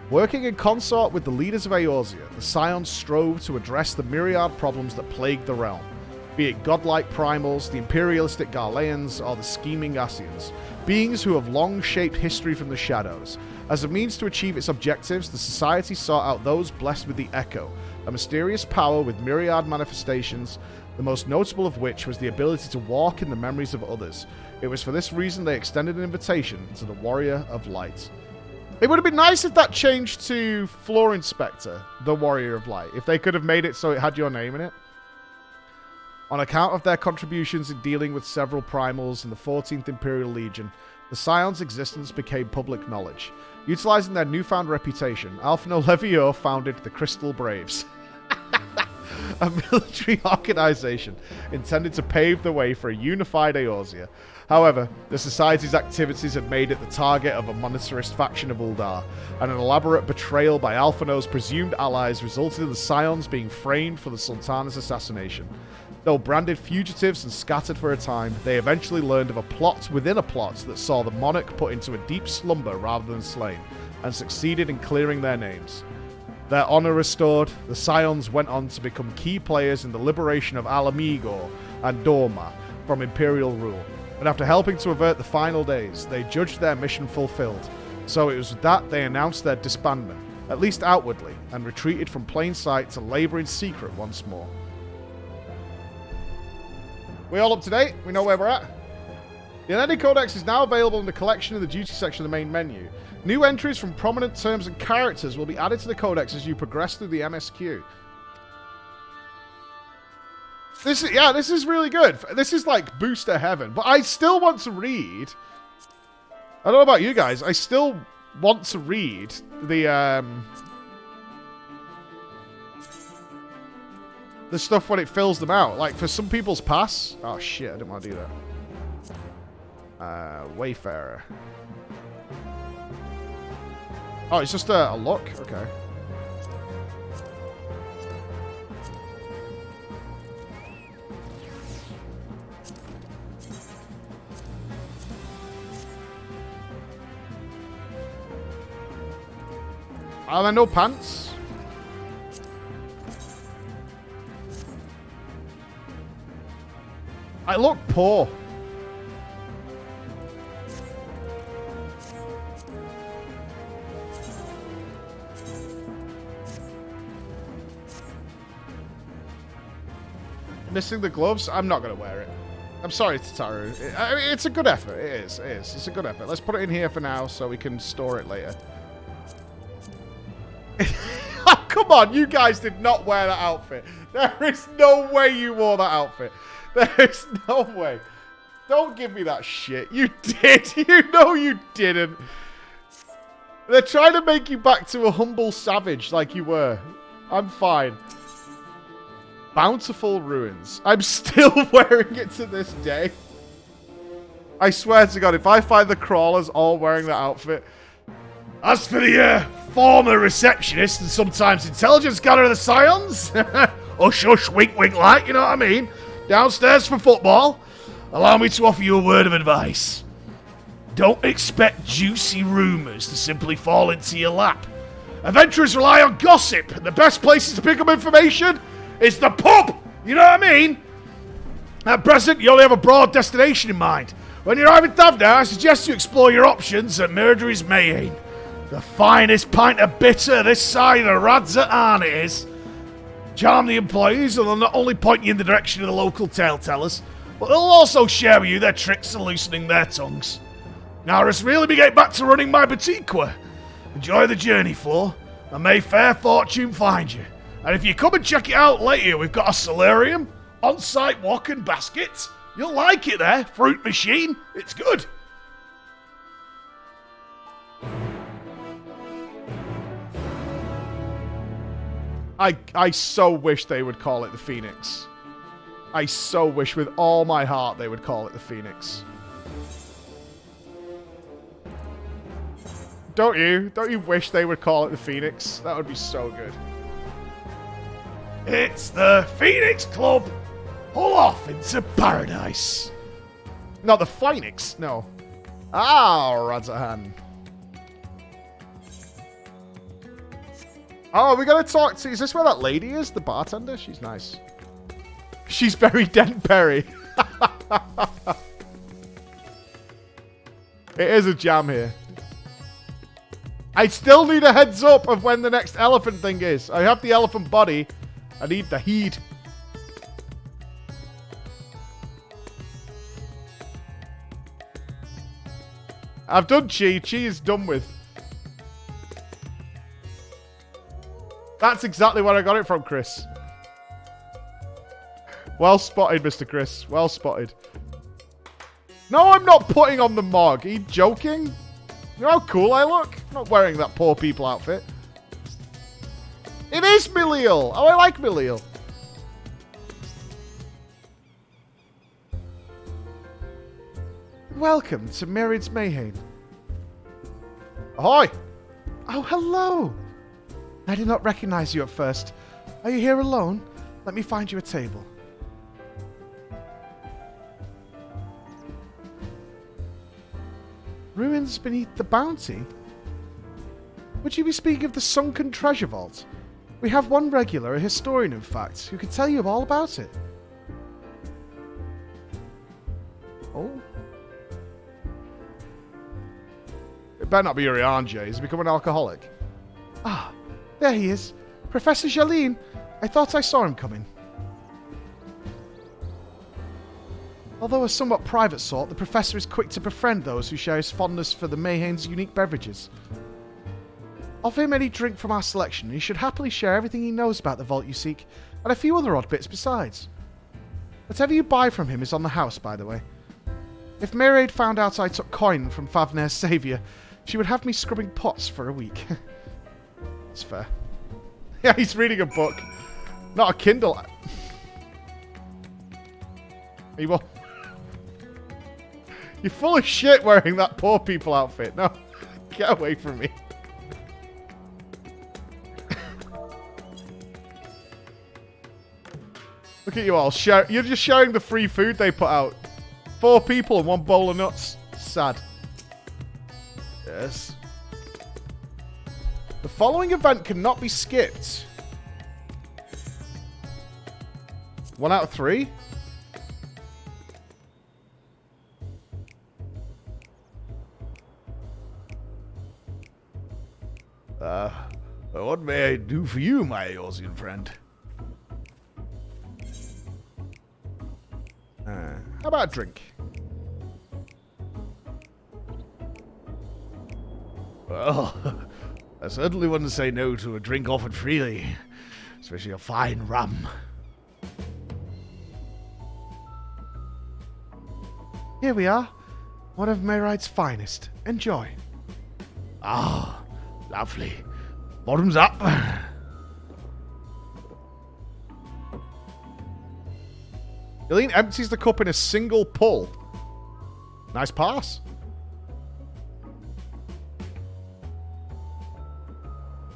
Speaker 1: Working in consort with the leaders of Eorzea, the Scions strove to address the myriad problems that plagued the realm, be it godlike primals, the imperialistic Garleans, or the scheming Ascians, beings who have long shaped history from the shadows. As a means to achieve its objectives, the Society sought out those blessed with the Echo, a mysterious power with myriad manifestations, the most notable of which was the ability to walk in the memories of others. It was for this reason they extended an invitation to the Warrior of Light. It would have been nice if that changed to Floor Inspector, the Warrior of Light, if they could have made it so it had your name in it. On account of their contributions in dealing with several primals in the 14th Imperial Legion, the Scions' existence became public knowledge. Utilizing their newfound reputation, Alphino Levieux founded the Crystal Braves, a military organization intended to pave the way for a unified Eorzea. However, the Society's activities had made it the target of a monetarist faction of Uldar, and an elaborate betrayal by Alphino's presumed allies resulted in the Scions being framed for the Sultana's assassination. Though branded fugitives and scattered for a time, they eventually learned of a plot within a plot that saw the monarch put into a deep slumber rather than slain, and succeeded in clearing their names. Their honor restored, the Scions went on to become key players in the liberation of Alamigor and Dorma from Imperial rule, and after helping to avert the final days, they judged their mission fulfilled. So it was with that they announced their disbandment, at least outwardly, and retreated from plain sight to labor in secret once more. We all up to date? We know where we're at? The Unending Codex is now available in the collection in the duty section of the main menu. New entries from prominent terms and characters will be added to the Codex as you progress through the MSQ. This is really good. This is like booster heaven, but I still want to read. I don't know about you guys. I still want to read the stuff when it fills them out. Like for some people's pass. Oh shit, I didn't want to do that. Wayfarer. Oh, it's just a look? Okay. Are there no pants? I look poor. Missing the gloves? I'm not going to wear it. I'm sorry, Tataru. I mean, it's a good effort. It is. It is. It's a good effort. Let's put it in here for now so we can store it later. Oh, come on. You guys did not wear that outfit. There is no way you wore that outfit. There is no way. Don't give me that shit. You did. You know you didn't. They're trying to make you back to a humble savage like you were. I'm fine. Bountiful ruins. I'm still wearing it to this day. I swear to God, if I find the crawlers all wearing that outfit.
Speaker 2: As for the former receptionist and sometimes intelligence gatherer of the Scions, hush hush, wink wink like, you know what I mean? Downstairs for football. Allow me to offer you a word of advice. Don't expect juicy rumours to simply fall into your lap. Adventurers rely on gossip, and the best places to pick up information is the pub! You know what I mean? At present, you only have a broad destination in mind. When you arrive in Thavna, I suggest you explore your options at Murderer's Mayhem. The finest pint of bitter this side of the Radza Arn it is. Charm the employees, and they'll not only point you in the direction of the local tale tellers, but they'll also share with you their tricks of loosening their tongues. Now, let's really be getting back to running my boutique. Enjoy the journey, Flo, and may fair fortune find you. And if you come and check it out later, we've got a solarium, on-site walking basket. You'll like it there. Fruit machine. It's good.
Speaker 1: I so wish they would call it the Phoenix. I so wish with all my heart they would call it the Phoenix. Don't you? Don't you wish they would call it the Phoenix? That would be so good.
Speaker 2: It's the Phoenix Club. Pull off into paradise.
Speaker 1: Not the Phoenix, no. Ah, Radzahan. Oh, we gotta talk to... Is this where that lady is? The bartender? She's nice. She's very Dent Perry. It is a jam here. I still need a heads up of when the next elephant thing is. I have the elephant body. I need the heat. I've done Chi. Chi is done with. That's exactly where I got it from, Chris. Well spotted, Mr. Chris. Well spotted. No, I'm not putting on the Mog. Are you joking? You know how cool I look? I'm not wearing that poor people outfit. It is Miliel. Oh, I like Miliel. Welcome to Murderer's Mayhem. Ahoy! Oh, hello. I did not recognize you at first. Are you here alone? Let me find you a table. Ruins beneath the bounty? Would you be speaking of the sunken treasure vault? We have one regular, a historian in fact, who can tell you all about it. Oh? It better not be Urianja. He's become an alcoholic. Ah, there he is. Professor Jalene. I thought I saw him coming. Although a somewhat private sort, the professor is quick to befriend those who share his fondness for the Mayhem's unique beverages. Offer him any drink from our selection, and he should happily share everything he knows about the vault you seek, and a few other odd bits besides. Whatever you buy from him is on the house, by the way. If Miraid found out I took coin from Favner's saviour, she would have me scrubbing pots for a week. That's fair. Yeah, he's reading a book. Not a Kindle. You're full of shit wearing that poor people outfit. No, get away from me. Look at you all. You're just sharing the free food they put out. 4 people and 1 bowl of nuts. Sad. Yes. The following event cannot be skipped. 1 out of 3?
Speaker 2: What may I do for you, my Eorzean friend?
Speaker 1: How about a drink?
Speaker 2: Well, I certainly wouldn't say no to a drink offered freely, especially a fine rum.
Speaker 1: Here we are. One of Mayrite's finest. Enjoy.
Speaker 2: Ah, lovely. Bottoms up.
Speaker 1: Eileen empties the cup in a single pull. Nice pass.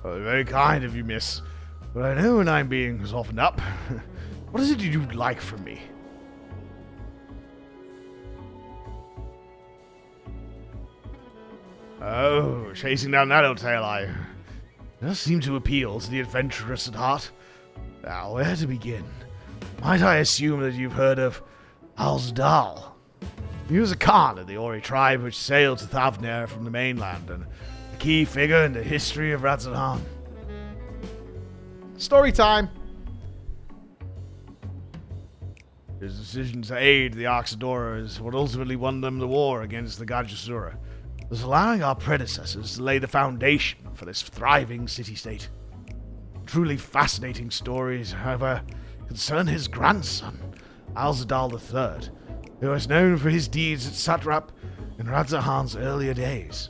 Speaker 2: Well, very kind of you, miss. But I know when I'm being softened up. What is it you'd like from me? Oh, chasing down that old tale, it does seem to appeal to the adventurous at heart. Now, where to begin? Might I assume that you've heard of Alzdal? He was a Khan of the Ori tribe which sailed to Thavner from the mainland, and a key figure in the history of Radzahan.
Speaker 1: Story time.
Speaker 2: His decision to aid the Oxidora is what ultimately won them the war against the Gajasura, thus allowing our predecessors to lay the foundation for this thriving city-state. Truly fascinating stories, however, concern his grandson, Alzdal III, who was known for his deeds at Satrap in Radzahan's earlier days.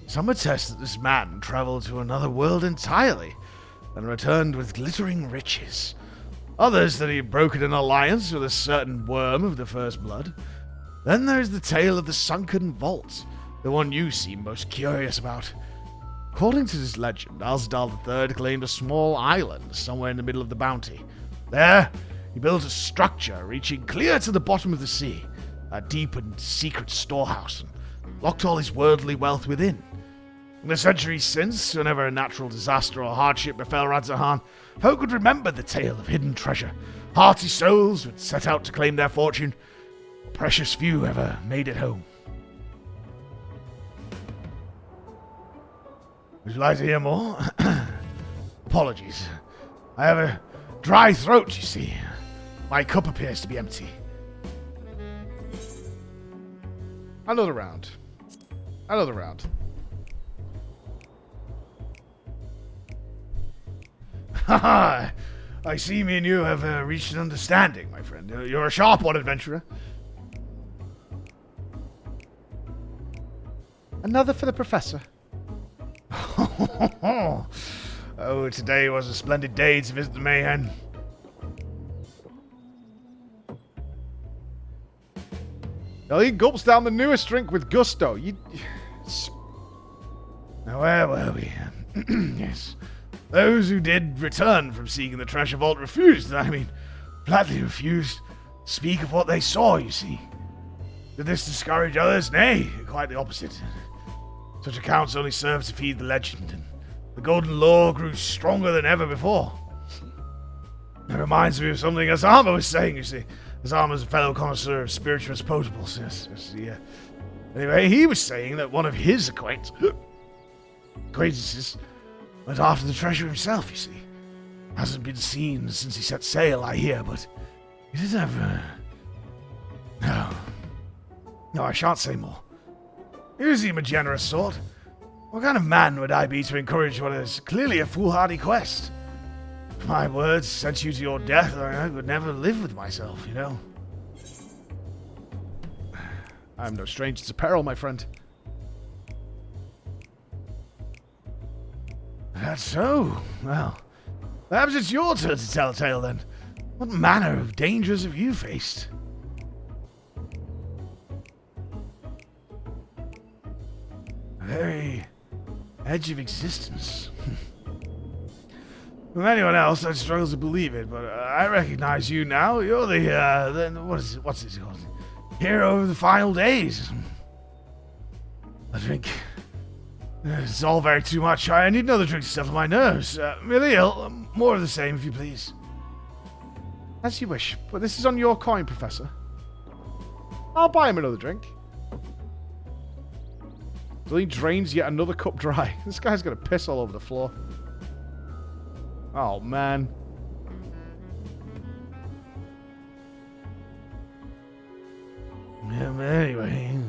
Speaker 2: Some attest that this man traveled to another world entirely and returned with glittering riches. Others that he had broken an alliance with a certain worm of the First Blood. Then there is the tale of the sunken vault, the one you seem most curious about. According to this legend, Alzdal III claimed a small island somewhere in the middle of the bounty. There, he built a structure reaching clear to the bottom of the sea, a deep and secret storehouse, and locked all his worldly wealth within. In the centuries since, whenever a natural disaster or hardship befell Radzahan, folk would remember the tale of hidden treasure. Hearty souls would set out to claim their fortune. Precious few ever made it home. Would you like to hear more? Apologies. I have a dry throat, you see. My cup appears to be empty.
Speaker 1: Another round. Another round.
Speaker 2: Haha! I see me and you have reached an understanding, my friend. You're a sharp one, adventurer.
Speaker 1: Another for the professor.
Speaker 2: Oh, today was a splendid day to visit the Mayhem.
Speaker 1: Well, he gulps down the newest drink with gusto.
Speaker 2: Now, where were we? Yes. Those who did return from seeking the treasure vault refused, flatly refused, to speak of what they saw, you see. Did this discourage others? Nay, quite the opposite. Such accounts only served to feed the legend, and the golden lore grew stronger than ever before. It reminds me of something Azama was saying, you see. Azama's a fellow connoisseur of spirituous potables. Yes. Anyway, he was saying that one of his acquaintances went after the treasure himself, you see. Hasn't been seen since he set sail, I hear, but he did have... No, I shan't say more. You seem a generous sort. What kind of man would I be to encourage what is clearly a foolhardy quest? If my words sent you to your death, I would never live with myself, you know.
Speaker 1: I'm no stranger to peril, my friend.
Speaker 2: That's so. Well, perhaps it's your turn to tell a tale then. What manner of dangers have you faced? The very edge of existence. From anyone else, I'd struggle to believe it, but I recognize you now. You're what's it called? Hero of the final days. A drink. It's all very too much. I need another drink to settle my nerves. Miliel, more of the same, if you please.
Speaker 1: As you wish, but this is on your coin, Professor. I'll buy him another drink. So he drains yet another cup dry. This guy's gonna piss all over the floor. Oh, man.
Speaker 2: Anyway,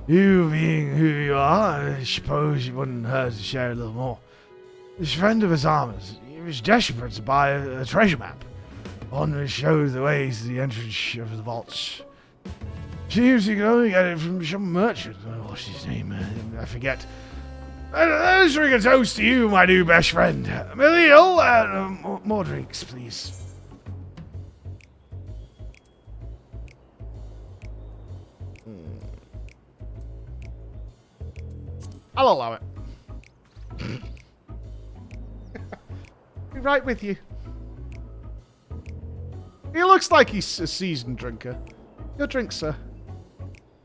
Speaker 2: you being who you are, I suppose it wouldn't hurt to share a little more. This friend of Azama's, he was desperate to buy a treasure map, one which showed the way to the entrance of the vaults. Seems you could only get it from some merchant. What's his name? I forget. Let us drink a toast to you, my new best friend. Millie, more drinks, please.
Speaker 1: I'll allow it. Be right with you. He looks like he's a seasoned drinker. Your drink, sir.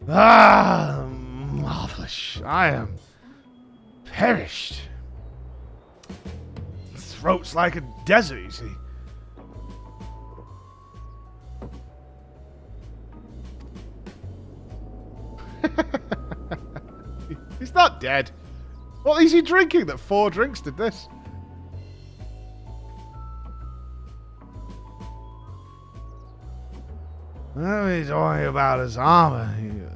Speaker 2: Ah, marvelous. I am perished. Throat's like a desert, you see.
Speaker 1: He's not dead. What is he drinking that 4 drinks did this?
Speaker 2: Well, he's talking about his armor. You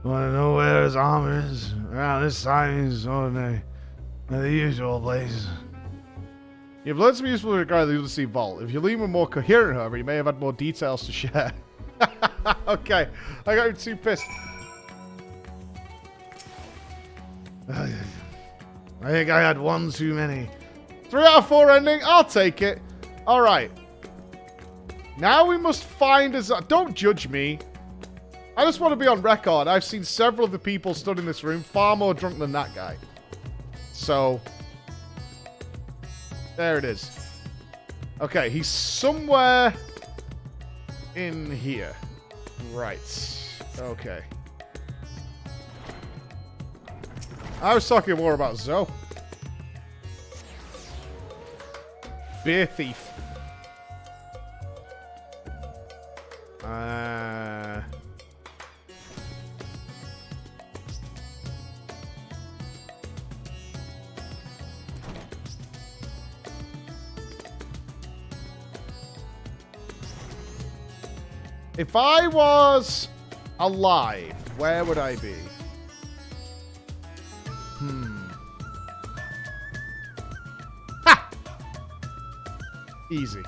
Speaker 2: want to know where his armor is? Around this time, he's ordinary. The usual places.
Speaker 1: You've learned some useful regarding the Ulysses Vault. If your lead were more coherent, however, you may have had more details to share. Okay, I got him too pissed.
Speaker 2: I think I had one too many.
Speaker 1: 3 out of 4 ending. I'll take it. All right. Now we must find us. Don't judge me. I just want to be on record. I've seen several of the people stood in this room far more drunk than that guy. So, there it is. Okay, he's somewhere in here. Right. Okay. I was talking more about Zoe. Beer thief. If I was alive, where would I be? Ha! Easy.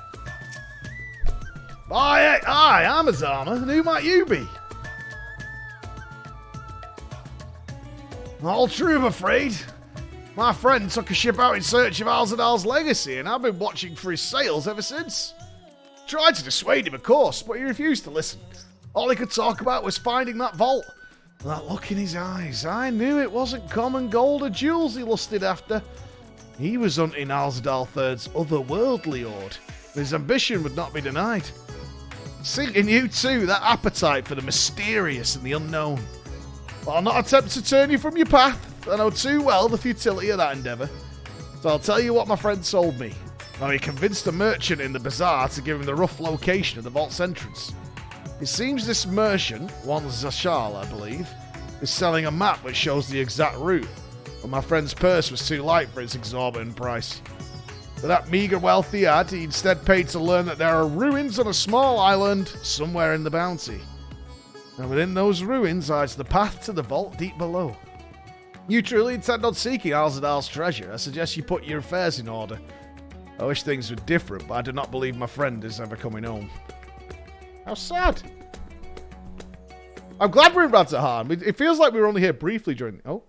Speaker 2: Hi, I'm Azama, and who might you be? All true, I'm afraid. My friend took a ship out in search of Alzadal's legacy, and I've been watching for his sails ever since. Tried to dissuade him, of course, but he refused to listen. All he could talk about was finding that vault. That look in his eyes, I knew it wasn't common gold or jewels he lusted after. He was hunting Alzadal III's otherworldly hoard. His ambition would not be denied. See in you too, that appetite for the mysterious and the unknown. But I'll not attempt to turn you from your path. I know too well the futility of that endeavour. So I'll tell you what my friend told me. How he convinced a merchant in the bazaar to give him the rough location of the vault's entrance. It seems this merchant, one Zashal I believe, is selling a map which shows the exact route, but my friend's purse was too light for its exorbitant price. For that meagre wealth he had, he instead paid to learn that there are ruins on a small island somewhere in the bounty. And within those ruins lies the path to the vault deep below. You truly intend on seeking Alzadal's treasure. I suggest you put your affairs in order. I wish things were different, but I do not believe my friend is ever coming home.
Speaker 1: How sad. I'm glad we're in Radzahan. It feels like we were only here briefly during... Oh.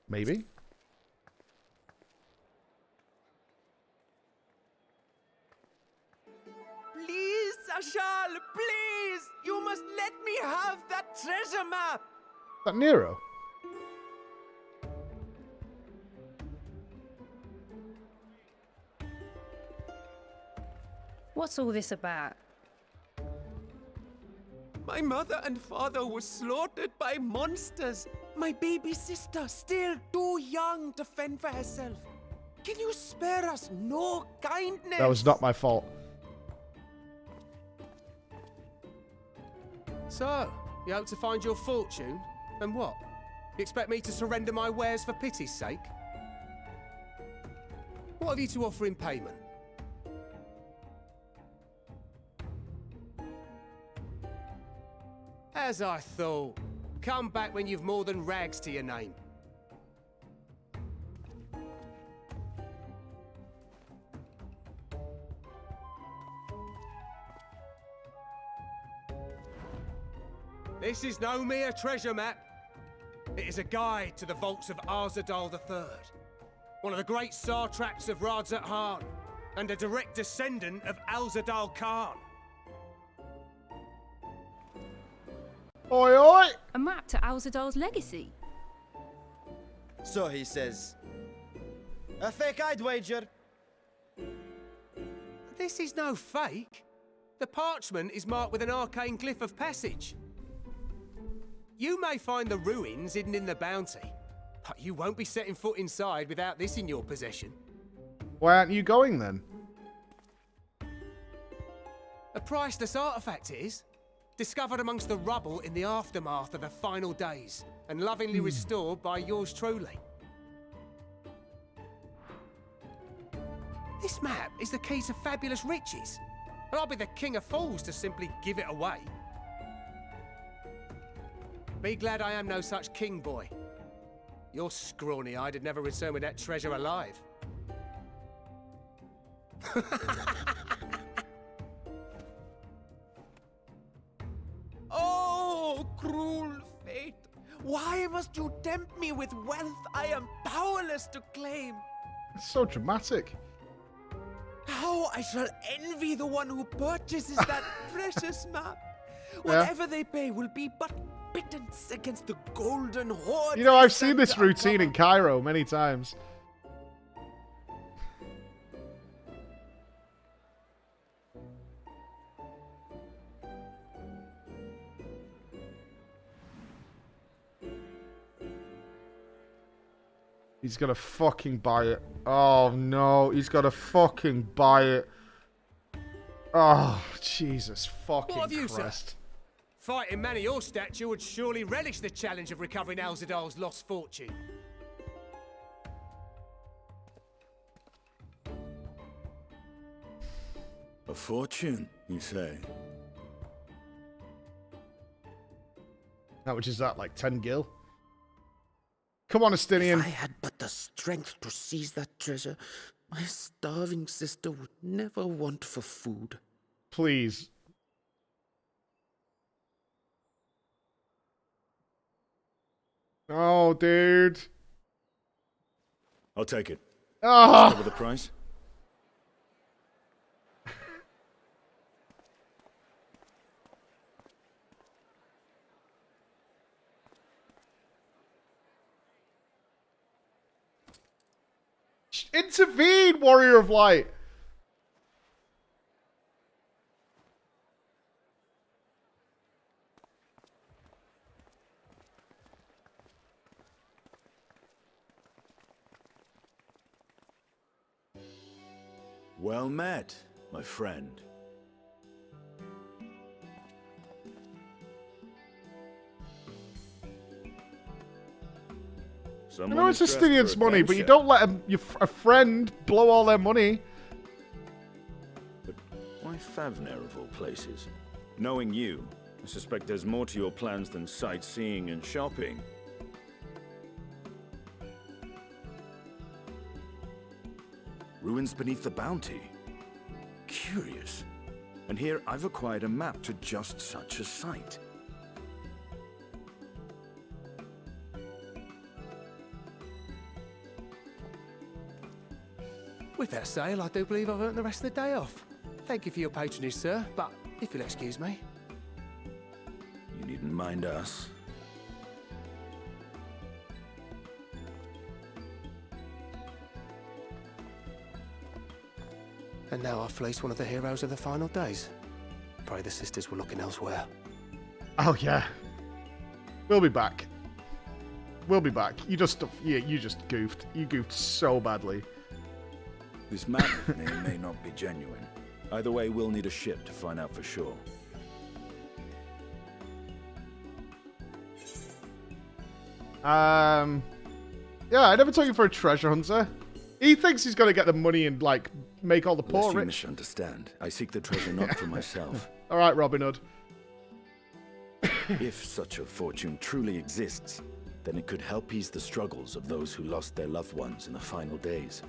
Speaker 1: Maybe.
Speaker 7: Please, Zashal, please! You must let me have that treasure map!
Speaker 1: Is that Nero?
Speaker 8: What's all this about?
Speaker 7: My mother and father were slaughtered by monsters. My baby sister, still too young to fend for herself. Can you spare us no kindness?
Speaker 1: That was not my fault.
Speaker 7: So, you hope to find your fortune? And what? You expect me to surrender my wares for pity's sake? What have you to offer in payment? As I thought. Come back when you've more than rags to your name. This is no mere treasure map. It is a guide to the vaults of Arzadal III, one of the great satraps of Radzat Han, and a direct descendant of Alzadal Khan.
Speaker 1: Oi, oi!
Speaker 8: A map to Alzadal's legacy.
Speaker 9: So he says. A fake, I'd wager.
Speaker 7: This is no fake. The parchment is marked with an arcane glyph of passage. You may find the ruins hidden in the bounty, but you won't be setting foot inside without this in your possession.
Speaker 1: Why aren't you going then?
Speaker 7: A priceless artifact it is, discovered amongst the rubble in the aftermath of the final days, and lovingly restored by yours truly. This map is the key to fabulous riches, and I'll be the king of fools to simply give it away. Be glad I am no such king, boy. Your scrawny-eyed had never returned with that treasure alive. Oh, cruel fate! Why must you tempt me with wealth I am powerless to claim?
Speaker 1: It's so dramatic.
Speaker 7: How I shall envy the one who purchases that precious map. Whatever they pay will be but pittance against the golden hoard.
Speaker 1: You know, I've seen this routine in Cairo many times. He's gonna fucking buy it. Oh no, he's gonna fucking buy it. Oh, Jesus fucking
Speaker 7: What have you,
Speaker 1: Christ.
Speaker 7: sir? Fighting man of your stature would surely relish the challenge of recovering Alzadal's lost fortune.
Speaker 6: A fortune, you say?
Speaker 1: How much is that, like 10 gil? Come on, Astinian.
Speaker 5: If I had but the strength to seize that treasure, my starving sister would never want for food.
Speaker 1: Please. Oh, dude.
Speaker 6: I'll take it.
Speaker 1: Oh.
Speaker 6: Cover the price?
Speaker 1: Intervene, Warrior of Light.
Speaker 6: Well met, my friend.
Speaker 1: I know it's Astinian's money, but you don't let a friend blow all their money.
Speaker 6: But why Favner of all places? Knowing you, I suspect there's more to your plans than sightseeing and shopping. Ruins beneath the bounty. Curious. And here I've acquired a map to just such a site.
Speaker 7: With that sale, I do believe I've earned the rest of the day off. Thank you for your patronage, sir, but if you'll excuse me.
Speaker 6: You needn't mind us.
Speaker 7: And now I've fleeced one of the heroes of the final days. Pray the sisters were looking elsewhere.
Speaker 1: Oh yeah. We'll be back. We'll be back. You just goofed. You goofed so badly.
Speaker 6: This map may not be genuine. Either way, we'll need a ship to find out for sure.
Speaker 1: Yeah, I never took him for a treasure hunter. He thinks he's gonna get the money and like make all the poor
Speaker 6: Lest you
Speaker 1: rich.
Speaker 6: misunderstand. I seek the treasure not for myself.
Speaker 1: All right, Robin Hood.
Speaker 6: If such a fortune truly exists, then it could help ease the struggles of those who lost their loved ones in the final days.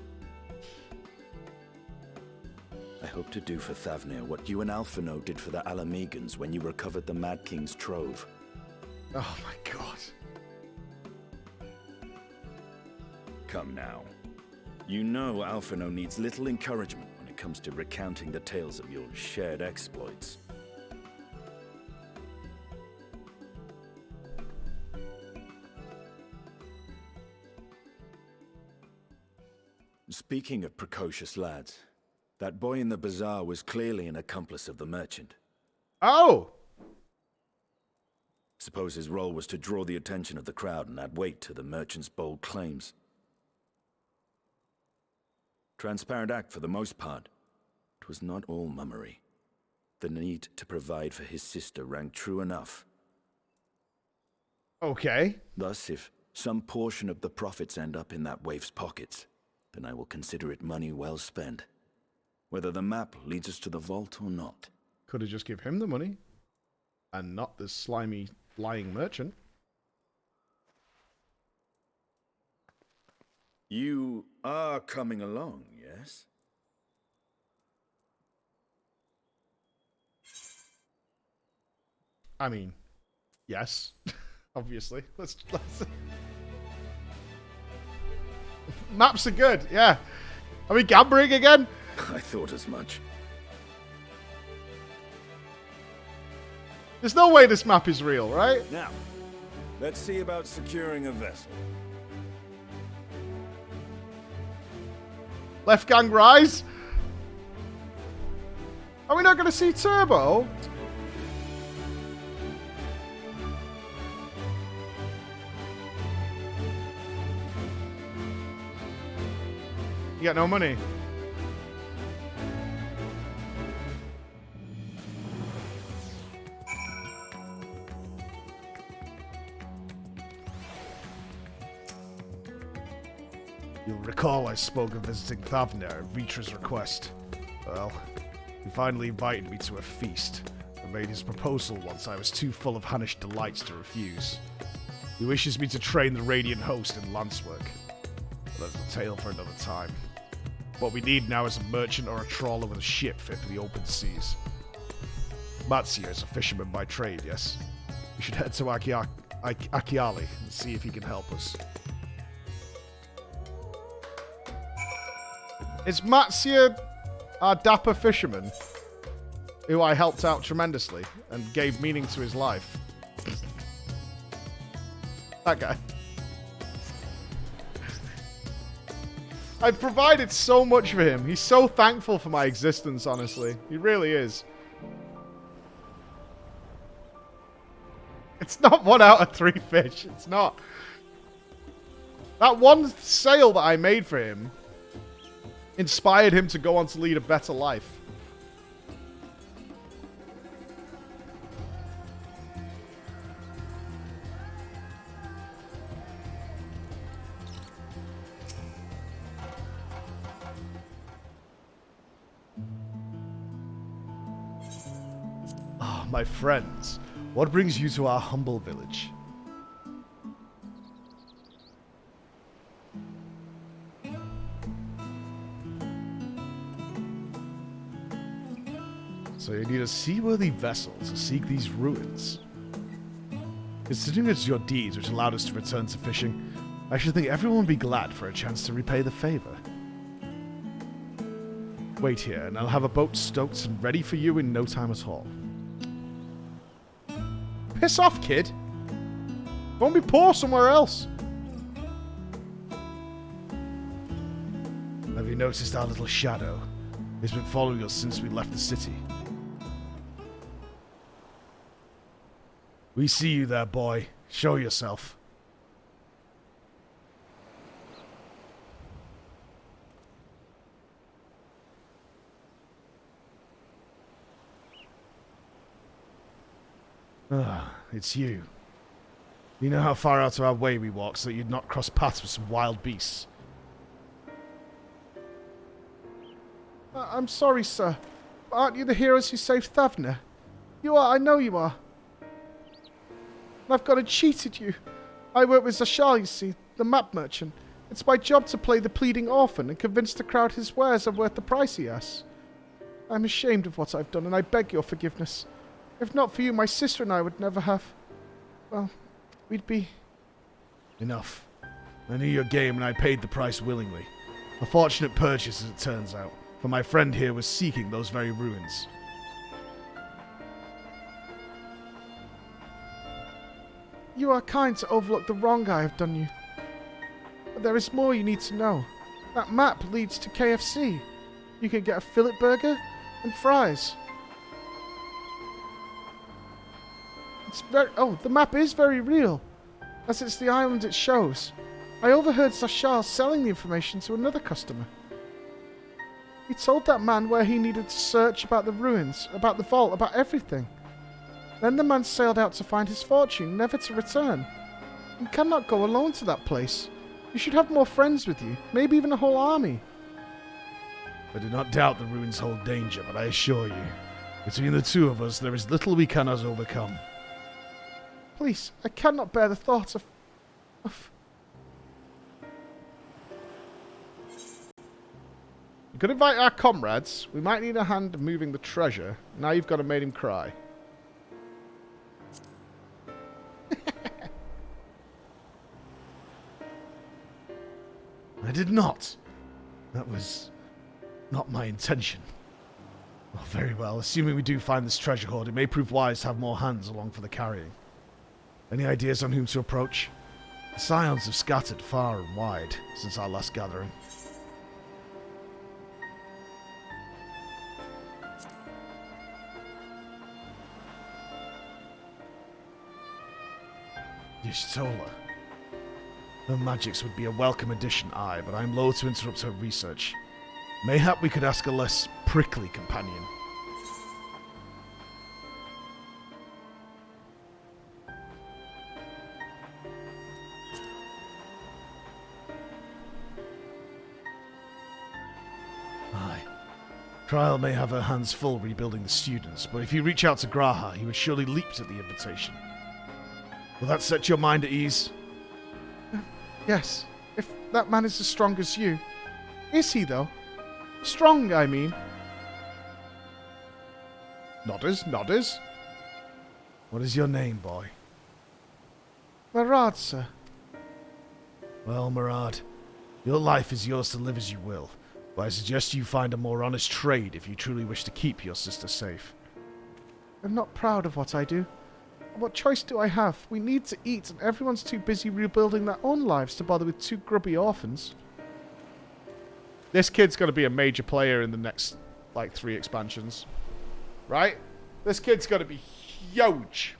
Speaker 6: I hope to do for Thavnir what you and Alphino did for the Alamegans when you recovered the Mad King's trove.
Speaker 1: Oh my god.
Speaker 6: Come now. You know Alphino needs little encouragement when it comes to recounting the tales of your shared exploits. Speaking of precocious lads, that boy in the bazaar was clearly an accomplice of the merchant.
Speaker 1: Oh!
Speaker 6: Suppose his role was to draw the attention of the crowd and add weight to the merchant's bold claims. Transparent act for the most part. It was not all mummery. The need to provide for his sister rang true enough.
Speaker 1: Okay.
Speaker 6: Thus, if some portion of the profits end up in that waif's pockets, then I will consider it money well spent. Whether the map leads us to the vault or not.
Speaker 1: Could have just give him the money. And not this slimy, lying merchant.
Speaker 6: You are coming along, yes?
Speaker 1: I mean, yes. Obviously. Let's... Maps are good, yeah. Are we gambling again?
Speaker 6: I thought as much.
Speaker 1: There's no way this map is real, right?
Speaker 6: Now, let's see about securing a vessel.
Speaker 1: Left gang rise? Are we not going to see Turbo? You got no money. You'll recall I spoke of visiting Thavnir at Vitra's request. Well, he finally invited me to a feast, and made his proposal once I was too full of Hannish delights to refuse. He wishes me to train the Radiant Host in lance work. But that's a tale for another time. What we need now is a merchant or a trawler with a ship fit for the open seas. Matsia is a fisherman by trade, yes? We should head to Akiali and see if he can help us. Is Matsia our dapper fisherman who I helped out tremendously and gave meaning to his life? That guy. I've provided so much for him. He's so thankful for my existence, honestly. He really is. It's not 1 out of 3 fish. It's not. That one sail that I made for him inspired him to go on to lead a better life. Ah, my friends, what brings you to our humble village? So you need a seaworthy vessel to seek these ruins. Considering it's your deeds which allowed us to return to fishing, I should think everyone would be glad for a chance to repay the favor. Wait here, and I'll have a boat stoked and ready for you in no time at all. Piss off, kid! Won't be poor somewhere else. Have you noticed our little shadow? He's been following us since we left the city. We see you there, boy. Show yourself. Ah, it's you. You know how far out of our way we walked so that you'd not cross paths with some wild beasts. I'm sorry, sir. But aren't you the heroes who saved Thavnir? You are, I know you are. I've gone and cheated you. I work with Zashal, you see, the map merchant. It's my job to play the pleading orphan and convince the crowd his wares are worth the price he asks. I'm ashamed of what I've done, and I beg your forgiveness. If not for you, my sister and I would never have... Well, we'd be...
Speaker 2: Enough. I knew your game, and I paid the price willingly. A fortunate purchase, as it turns out, for my friend here was seeking those very ruins.
Speaker 1: You are kind to overlook the wrong I have done you. But there is more you need to know. That map leads to KFC. You can get a fillet burger and fries. The map is very real, as it's the island it shows. I overheard Zashal selling the information to another customer. He told that man where he needed to search about the ruins, about the vault, about everything. Then the man sailed out to find his fortune, never to return. You cannot go alone to that place. You should have more friends with you, maybe even a whole army.
Speaker 2: I do not doubt the ruins hold danger, but I assure you, between the two of us, there is little we cannot overcome.
Speaker 1: Please, I cannot bear the thought of... We could invite our comrades. We might need a hand moving the treasure. Now you've got to make him cry.
Speaker 2: I did not. That was not my intention. Well, very well. Assuming we do find this treasure hoard, it may prove wise to have more hands along for the carrying. Any ideas on whom to approach? The scions have scattered far and wide since our last gathering. Y'shtola. Her magics would be a welcome addition, aye, but I am loath to interrupt her research. Mayhap we could ask a less prickly companion. Aye. Trial may have her hands full rebuilding the students, but if you reach out to Graha, he would surely leap at the invitation. Will that set your mind at ease?
Speaker 1: Yes, if that man is as strong as you. Is he, though? Strong, I mean.
Speaker 2: Nodders. What is your name, boy?
Speaker 1: Murad, sir.
Speaker 2: Well, Murad, your life is yours to live as you will, but I suggest you find a more honest trade if you truly wish to keep your sister safe.
Speaker 1: I'm not proud of what I do. What choice do I have? We need to eat, and everyone's too busy rebuilding their own lives to bother with two grubby orphans. This kid's going to be a major player in the next, 3 expansions. Right? This kid's going to be huge.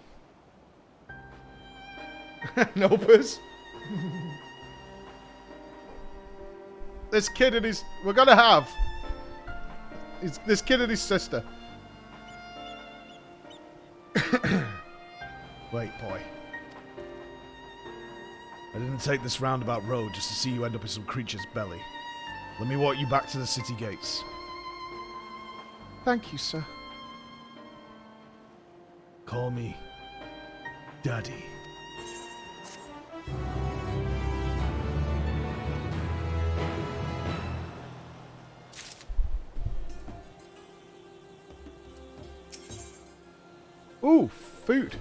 Speaker 1: Nopers. This kid and his... We're going to have... This kid and his sister.
Speaker 2: Wait, boy. I didn't take this roundabout road just to see you end up in some creature's belly. Let me walk you back to the city gates.
Speaker 1: Thank you, sir.
Speaker 2: Call me Daddy.
Speaker 1: Ooh, food.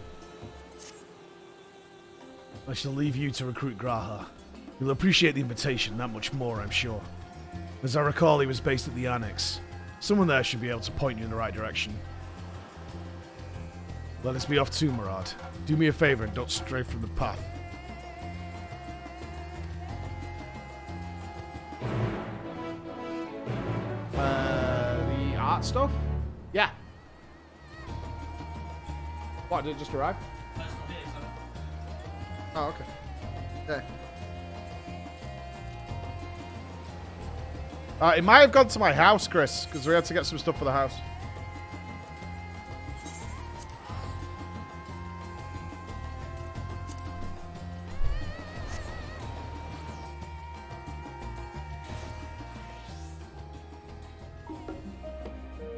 Speaker 2: I shall leave you to recruit Graha. He'll appreciate the invitation, that much more, I'm sure. As I recall, he was based at the Annex. Someone there should be able to point you in the right direction. Let us be off too, Murad. Do me a favor and don't stray from the path.
Speaker 1: The art stuff? Yeah. What, did it just arrive? Oh, okay. Okay. It might have gone to my house, Chris, because we had to get some stuff for the house.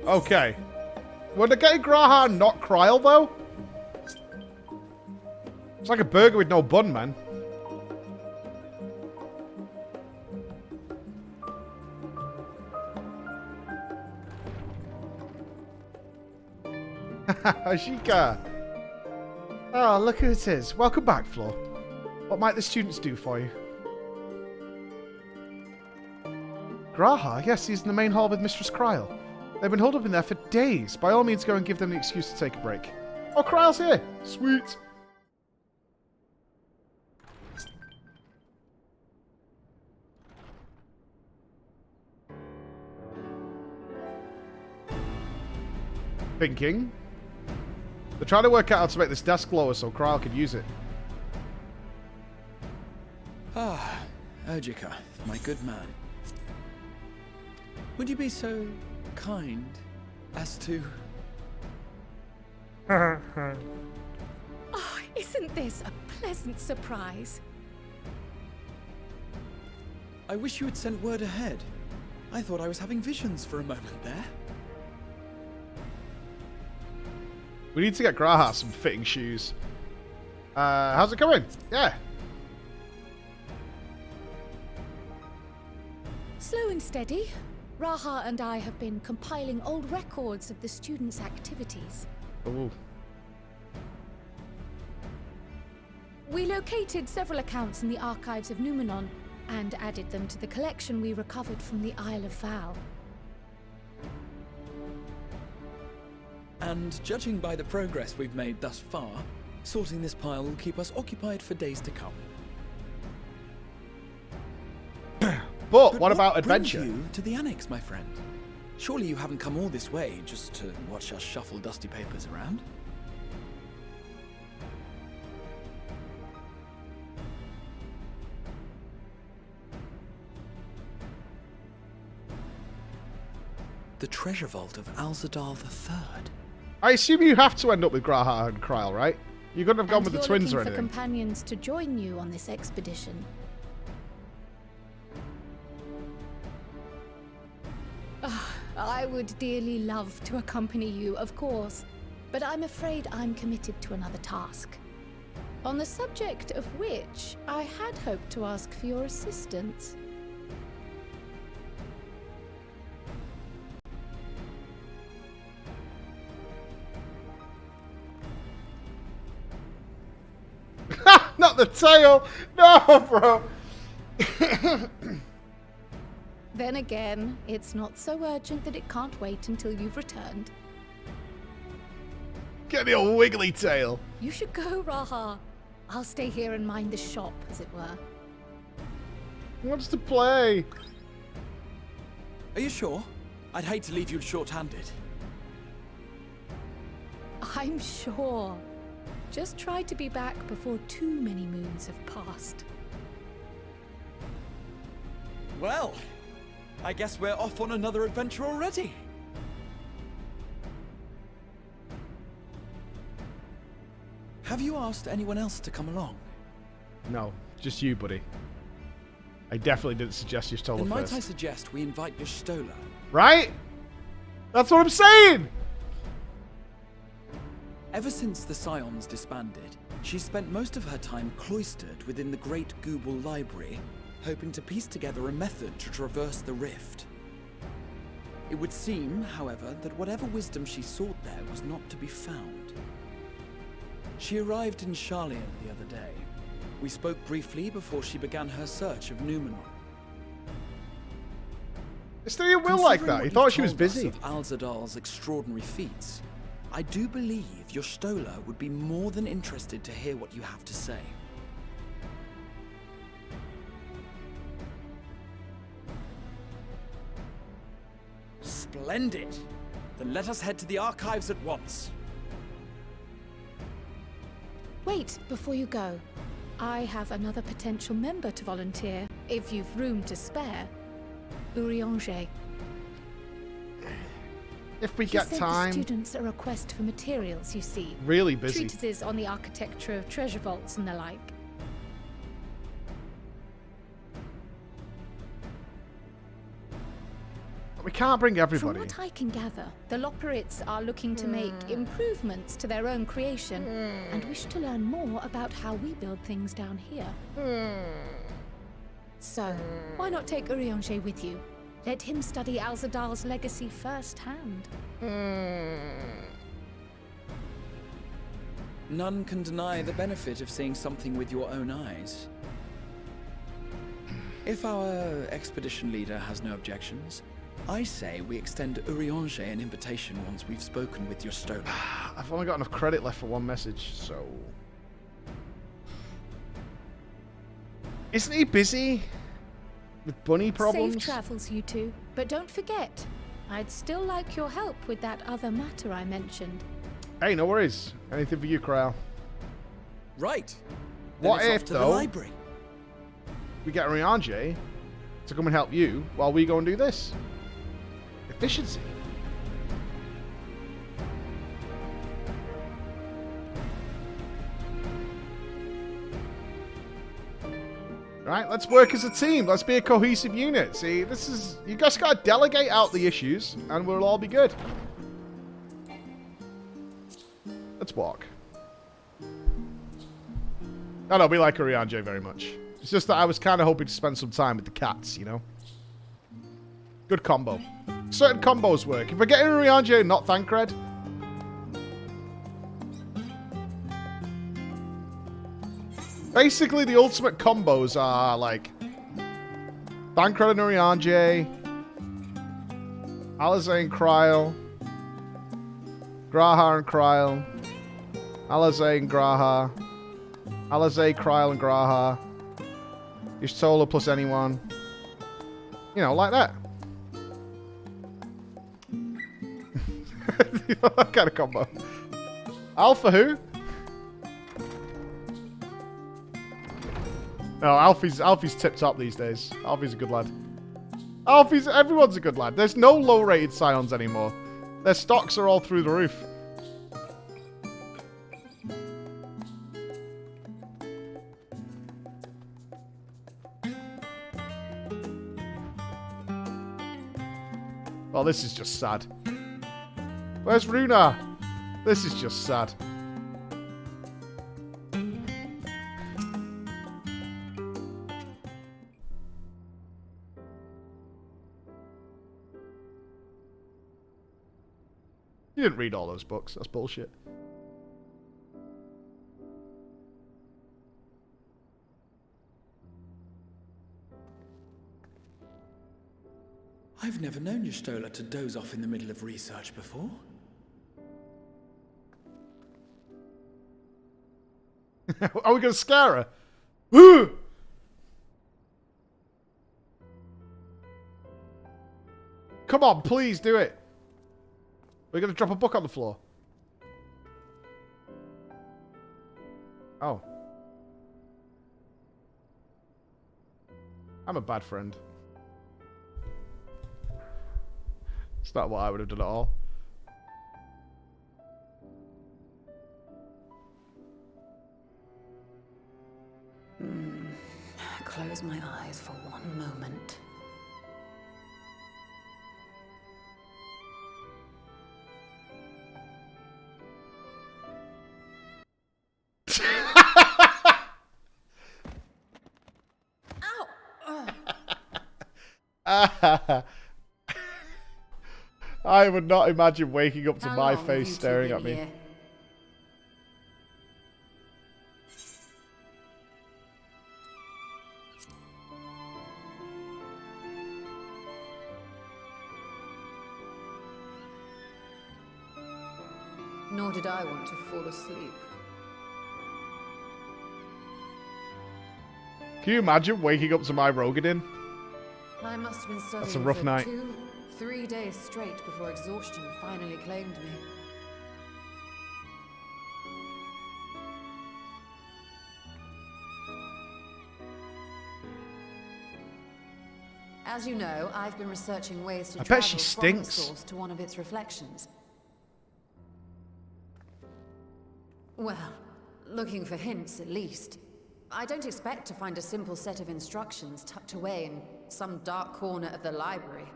Speaker 1: Okay. Would the gay Graha not Kryl, though? It's like a burger with no bun, man. Ashika. Oh, look who it is. Welcome back, Flo. What might the students do for you? Graha? Yes, he's in the main hall with Mistress Kryl. They've been holed up in there for days. By all means, go and give them the excuse to take a break. Oh, Kryl's here. Sweet. Thinking. They're trying to work out how to make this desk lower so Kryl could use it.
Speaker 6: Ah, Ojika, my good man. Would you be so kind as to...
Speaker 10: Oh, isn't this a pleasant surprise?
Speaker 6: I wish you had sent word ahead. I thought I was having visions for a moment there.
Speaker 1: We need to get Graha some fitting shoes. How's it going? Yeah.
Speaker 10: Slow and steady. Raha and I have been compiling old records of the students' activities.
Speaker 1: Ooh.
Speaker 10: We located several accounts in the archives of Numenon and added them to the collection we recovered from the Isle of Val.
Speaker 6: And judging by the progress we've made thus far, sorting this pile will keep us occupied for days to come.
Speaker 1: But what about adventure?
Speaker 6: Brings you to the annex, my friend? Surely you haven't come all this way just to watch us shuffle dusty papers around? The treasure vault of Alzadal III.
Speaker 1: I assume you have to end up with Graha and Kryl, right? You couldn't have gone with the twins or
Speaker 10: anything.
Speaker 1: anything.
Speaker 10: For companions to join you on this expedition. I would dearly love to accompany you, of course, but I'm afraid I'm committed to another task. On the subject of which I had hoped to ask for your assistance.
Speaker 1: Not the tail! No, bro!
Speaker 10: Then again, it's not so urgent that it can't wait until you've returned.
Speaker 1: Get the old wiggly tail.
Speaker 10: You should go, Raha. I'll stay here and mind the shop, as it were.
Speaker 1: He wants to play.
Speaker 6: Are you sure? I'd hate to leave you short-handed.
Speaker 10: I'm sure. Just try to be back before too many moons have passed.
Speaker 6: Well, I guess we're off on another adventure already. Have you asked anyone else to come along?
Speaker 1: No, just you, buddy. I definitely didn't suggest you stole
Speaker 6: Then
Speaker 1: first.
Speaker 6: might I suggest we invite Stola?
Speaker 1: Right? That's what I'm saying!
Speaker 6: Ever since the Scions disbanded, she's spent most of her time cloistered within the Great Gooble Library, hoping to piece together a method to traverse the rift. It would seem, however, that whatever wisdom she sought there was not to be found. She arrived in Charlian the other day. We spoke briefly before she began her search of Numenon.
Speaker 1: Still, you will like that. He thought she was busy.
Speaker 6: Of Alzadal's extraordinary feats, I do believe your Stola would be more than interested to hear what you have to say. Splendid! Then let us head to the archives at once.
Speaker 10: Wait, before you go. I have another potential member to volunteer, if you've room to spare. Urianger.
Speaker 1: If we get time.
Speaker 10: The students a request for materials, you see.
Speaker 1: Really busy.
Speaker 10: Treatises on the architecture of treasure vaults and the like.
Speaker 1: We can't bring everybody.
Speaker 10: From what I can gather, the Loporrits are looking to make improvements to their own creation and wish to learn more about how we build things down here. So, why not take Urianger with you? Let him study Alzadal's legacy firsthand.
Speaker 6: None can deny the benefit of seeing something with your own eyes. If our expedition leader has no objections, I say we extend Urianger an invitation once we've spoken with your stoner.
Speaker 1: I've only got enough credit left for one message, so... Isn't he busy? With bunny problems?
Speaker 10: Safe travels, you two. But don't forget, I'd still like your help with that other matter I mentioned.
Speaker 1: Hey, no worries. Anything for you, Cryle.
Speaker 6: Right.
Speaker 1: What
Speaker 6: then it's
Speaker 1: if,
Speaker 6: off to the
Speaker 1: though,
Speaker 6: library.
Speaker 1: we get Urianger to come and help you while we go and do this? Efficiency. Right, let's work as a team. Let's be a cohesive unit. See, this is... You guys gotta delegate out the issues, and we'll all be good. Let's walk. I know, we like Urianger very much. It's just that I was kind of hoping to spend some time with the cats, you know? Good combo. Certain combos work. If we're getting Urianger and not Thancred... Basically, the ultimate combos are, like... Thancred and Urianger... Alizé and Cryle... G'raha and Cryle... Alizé and G'raha... Alizé, Cryle and G'raha... Y'shtola plus anyone... You know, like that. That kind of combo. Alpha who? No, Alfie's tip top these days. Alfie's a good lad. Everyone's a good lad. There's no low-rated scions anymore. Their stocks are all through the roof. Well, this is just sad. Where's Runa? This is just sad. You didn't read all those books. That's bullshit.
Speaker 6: I've never known Y'shtola to doze off in the middle of research before.
Speaker 1: Are we going to scare her? Woo! Come on, please do it. We're going to drop a book on the floor. Oh. I'm a bad friend. It's not what I would have done at all.
Speaker 11: Close my eyes for one moment.
Speaker 1: I would not imagine waking up to my face staring at me.
Speaker 11: Nor did I want to fall asleep.
Speaker 1: Can you imagine waking up to my Rogadin?
Speaker 11: I must have been studying
Speaker 1: That's a rough
Speaker 11: for
Speaker 1: night.
Speaker 11: 2-3 days straight before exhaustion finally claimed me. As you know, I've been researching ways to
Speaker 1: I bet
Speaker 11: travel
Speaker 1: she
Speaker 11: from the
Speaker 1: stinks.
Speaker 11: source to one of its reflections. Well, looking for hints at least. I don't expect to find a simple set of instructions tucked away in some dark corner of the library.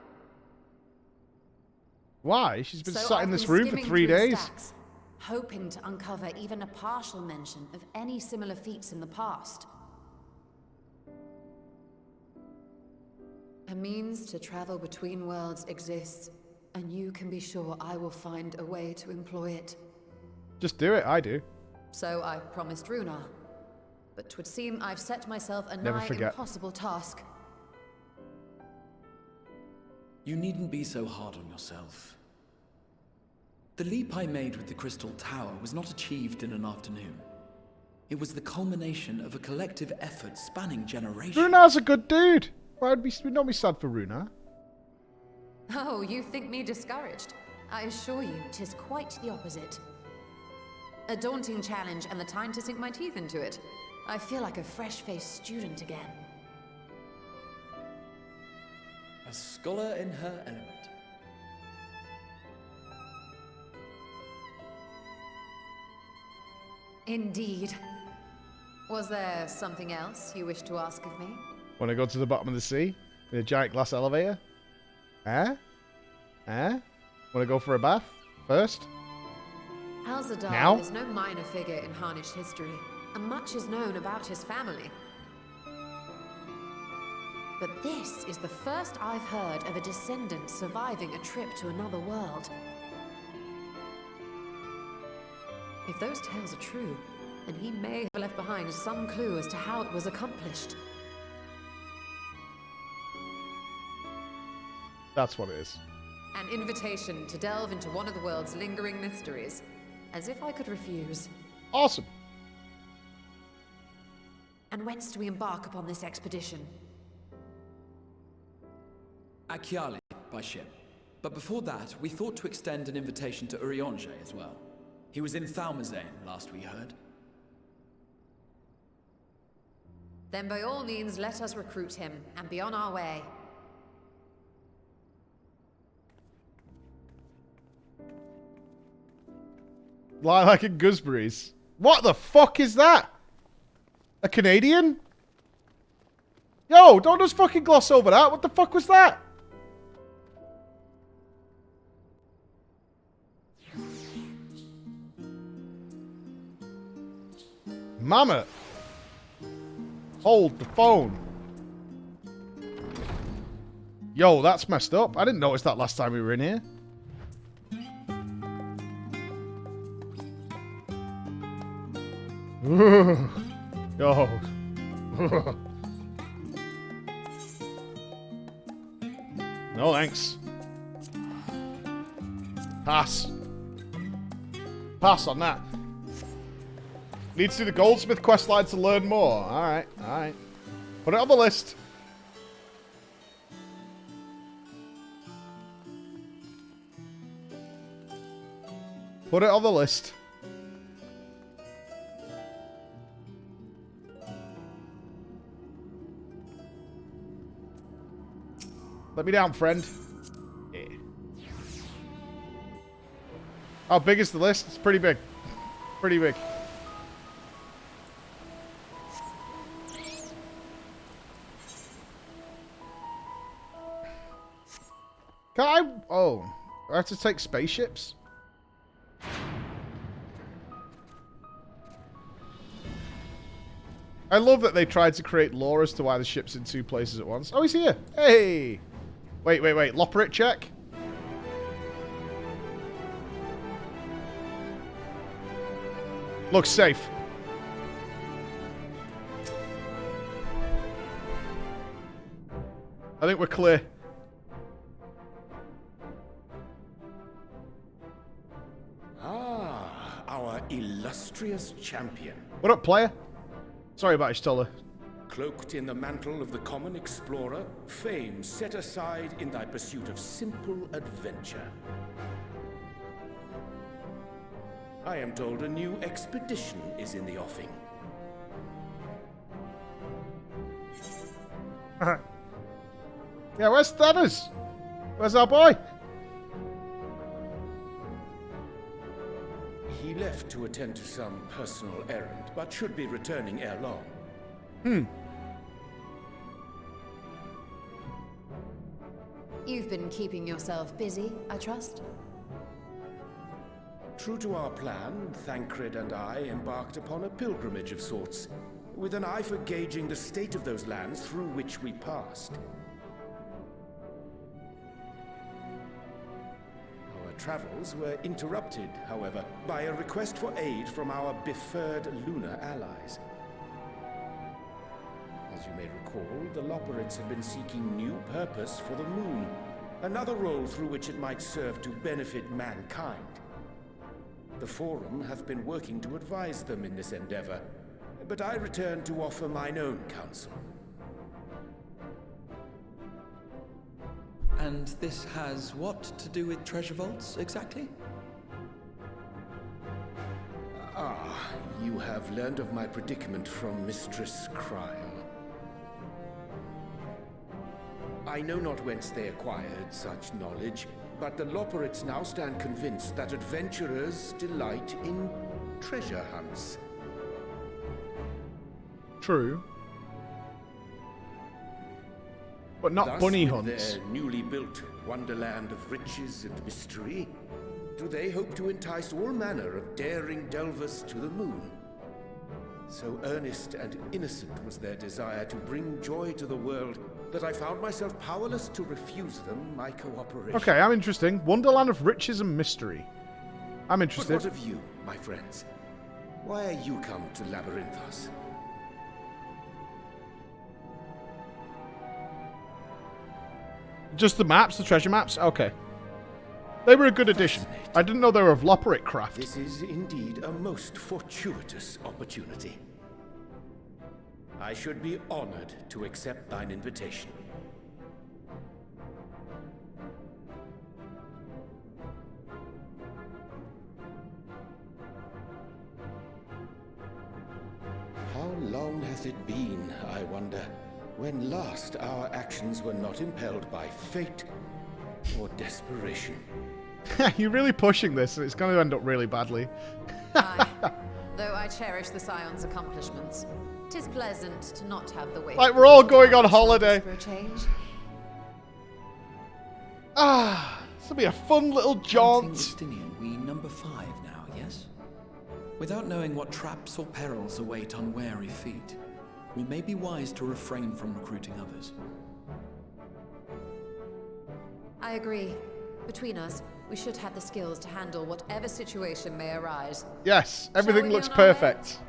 Speaker 1: Why? She's been sat in
Speaker 11: I've
Speaker 1: this
Speaker 11: been
Speaker 1: room for
Speaker 11: skimming
Speaker 1: 3
Speaker 11: through
Speaker 1: days.
Speaker 11: stacks, hoping to uncover even a partial mention of any similar feats in the past. A means to travel between worlds exists, and you can be sure I will find a way to employ it.
Speaker 1: Just do it, I do.
Speaker 11: So I promised Runa. But 'twould seem I've set myself a
Speaker 1: Never
Speaker 11: nigh
Speaker 1: forget.
Speaker 11: impossible task.
Speaker 6: You needn't be so hard on yourself. The leap I made with the Crystal Tower was not achieved in an afternoon. It was the culmination of a collective effort spanning generations.
Speaker 1: Runa's a good dude. Why would we not be sad for Runa?
Speaker 11: Oh, you think me discouraged? I assure you, 'tis quite the opposite. A daunting challenge and the time to sink my teeth into it. I feel like a fresh-faced student again.
Speaker 6: A scholar in her element.
Speaker 11: Indeed. Was there something else you wish to ask of me?
Speaker 1: Want to go to the bottom of the sea with a giant glass elevator? Eh? Want to go for a bath first?
Speaker 11: Alzadal
Speaker 1: Now?
Speaker 11: is no minor figure in Harnish history, and much is known about his family. But this is the first I've heard of a descendant surviving a trip to another world. If those tales are true, then he may have left behind some clue as to how it was accomplished.
Speaker 1: That's what it is.
Speaker 11: An invitation to delve into one of the world's lingering mysteries. As if I could refuse.
Speaker 1: Awesome.
Speaker 11: And whence do we embark upon this expedition?
Speaker 6: Akyali, by ship. But before that, we thought to extend an invitation to Urianger as well. He was in Thalmazane, last we heard.
Speaker 11: Then by all means, let us recruit him, and be on our way.
Speaker 1: Lilac and gooseberries. What the fuck is that? A Canadian? Yo, don't just fucking gloss over that. What the fuck was that? Mama. Hold the phone. Yo, that's messed up. I didn't notice that last time we were in here. Yo. No thanks. Pass. Pass on that. Need to do the Goldsmith questline to learn more. Alright, alright. Put it on the list. Put it on the list. Let me down, friend. Yeah. How big is the list? It's pretty big. Pretty big. Can I... Oh. Do I have to take spaceships? I love that they tried to create lore as to why the ship's in two places at once. Oh, he's here. Hey! Wait. Loperate check. Looks safe. I think we're clear.
Speaker 12: Ah, our illustrious champion.
Speaker 1: What up, player? Sorry about Ishtola.
Speaker 12: Cloaked in the mantle of the common explorer, fame set aside in thy pursuit of simple adventure. I am told a new expedition is in the offing.
Speaker 1: Yeah, where's Thanos? Where's our boy?
Speaker 12: He left to attend to some personal errand, but should be returning ere long.
Speaker 11: You've been keeping yourself busy, I trust?
Speaker 12: True to our plan, Thancred and I embarked upon a pilgrimage of sorts, with an eye for gauging the state of those lands through which we passed. Our travels were interrupted, however, by a request for aid from our befurred lunar allies. As you may recall, the Loporrits had been seeking new purpose for the moon, another role through which it might serve to benefit mankind. The Forum hath been working to advise them in this endeavor, but I return to offer mine own counsel.
Speaker 6: And this has what to do with treasure vaults, exactly?
Speaker 12: Ah, you have learned of my predicament from Mistress Cryle. I know not whence they acquired such knowledge, but the Loporrits now stand convinced that adventurers delight in treasure hunts.
Speaker 1: True. But not
Speaker 12: Thus,
Speaker 1: bunny
Speaker 12: with
Speaker 1: hunts.
Speaker 12: their newly built wonderland of riches and mystery, do they hope to entice all manner of daring delvers to the moon. So earnest and innocent was their desire to bring joy to the world that I found myself powerless to refuse them my cooperation.
Speaker 1: Okay, I'm interesting. Wonderland of riches and mystery. I'm interested.
Speaker 12: But what of you, my friends? Why are you come to Labyrinthos?
Speaker 1: Just the maps, the treasure maps? Okay. They were a good addition. I didn't know they were of Loporrit craft.
Speaker 12: This is indeed a most fortuitous opportunity. I should be honored to accept thine invitation. How long hath it been, I wonder, when last our actions were not impelled by fate or desperation?
Speaker 1: You're really pushing this, and it's going to end up really badly.
Speaker 11: Aye. Though I cherish the Scion's accomplishments, 'tis pleasant to not have the weight.
Speaker 1: Like we're all going on holiday.
Speaker 11: For a change.
Speaker 1: Ah, this will be a fun little jaunt.
Speaker 6: Justinian, we number 5 now, yes? Without knowing what traps or perils await unwary feet, we may be wise to refrain from recruiting others.
Speaker 11: I agree. Between us, we should have the skills to handle whatever situation may arise.
Speaker 1: Yes, everything
Speaker 11: we
Speaker 1: looks
Speaker 11: be on our way?
Speaker 1: perfect.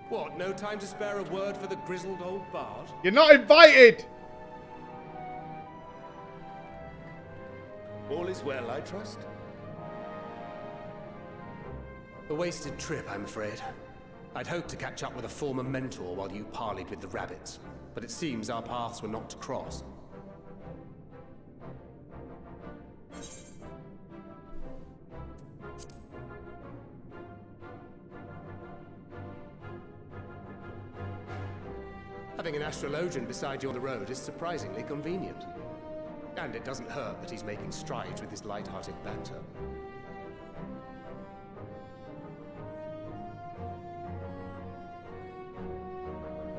Speaker 7: What, no time to spare a word for the grizzled old bard?
Speaker 1: You're not invited!
Speaker 12: All is well, I trust?
Speaker 7: A wasted trip, I'm afraid. I'd hoped to catch up with a former mentor while you parleyed with the rabbits, but it seems our paths were not to cross. Having an astrologian beside you on the road is surprisingly convenient. And it doesn't hurt that he's making strides with his light-hearted banter.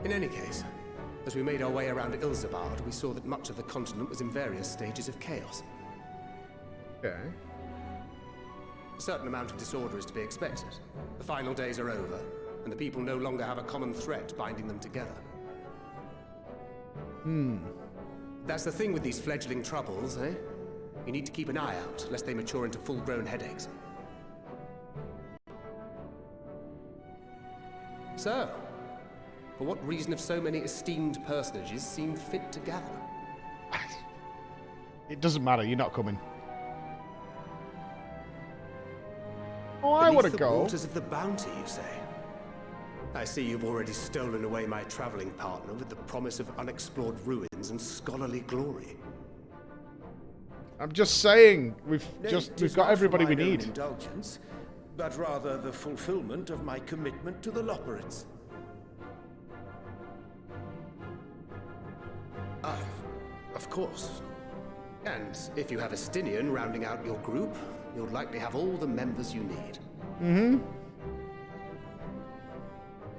Speaker 7: In any case, as we made our way around Ilzabard, we saw that much of the continent was in various stages of chaos.
Speaker 1: Okay.
Speaker 7: A certain amount of disorder is to be expected. The final days are over, and the people no longer have a common threat binding them together. That's the thing with these fledgling troubles, eh? You need to keep an eye out, lest they mature into full-grown headaches. So, for what reason have so many esteemed personages seen fit to gather?
Speaker 1: It doesn't matter, you're not coming. Oh, I
Speaker 7: Beneath
Speaker 1: want to
Speaker 7: the
Speaker 1: go.
Speaker 7: waters of the bounty, you say? I see you've already stolen away my traveling partner with the promise of unexplored ruins and scholarly glory.
Speaker 1: I'm just saying, we've
Speaker 12: Nay,
Speaker 1: got
Speaker 12: 'tis not for
Speaker 1: everybody we
Speaker 12: mine own
Speaker 1: need.
Speaker 12: indulgence, but rather the fulfillment of my commitment to the Loporrits.
Speaker 7: Of course. And if you have a Stinian rounding out your group, you'll likely have all the members you need.
Speaker 1: Mm-hmm.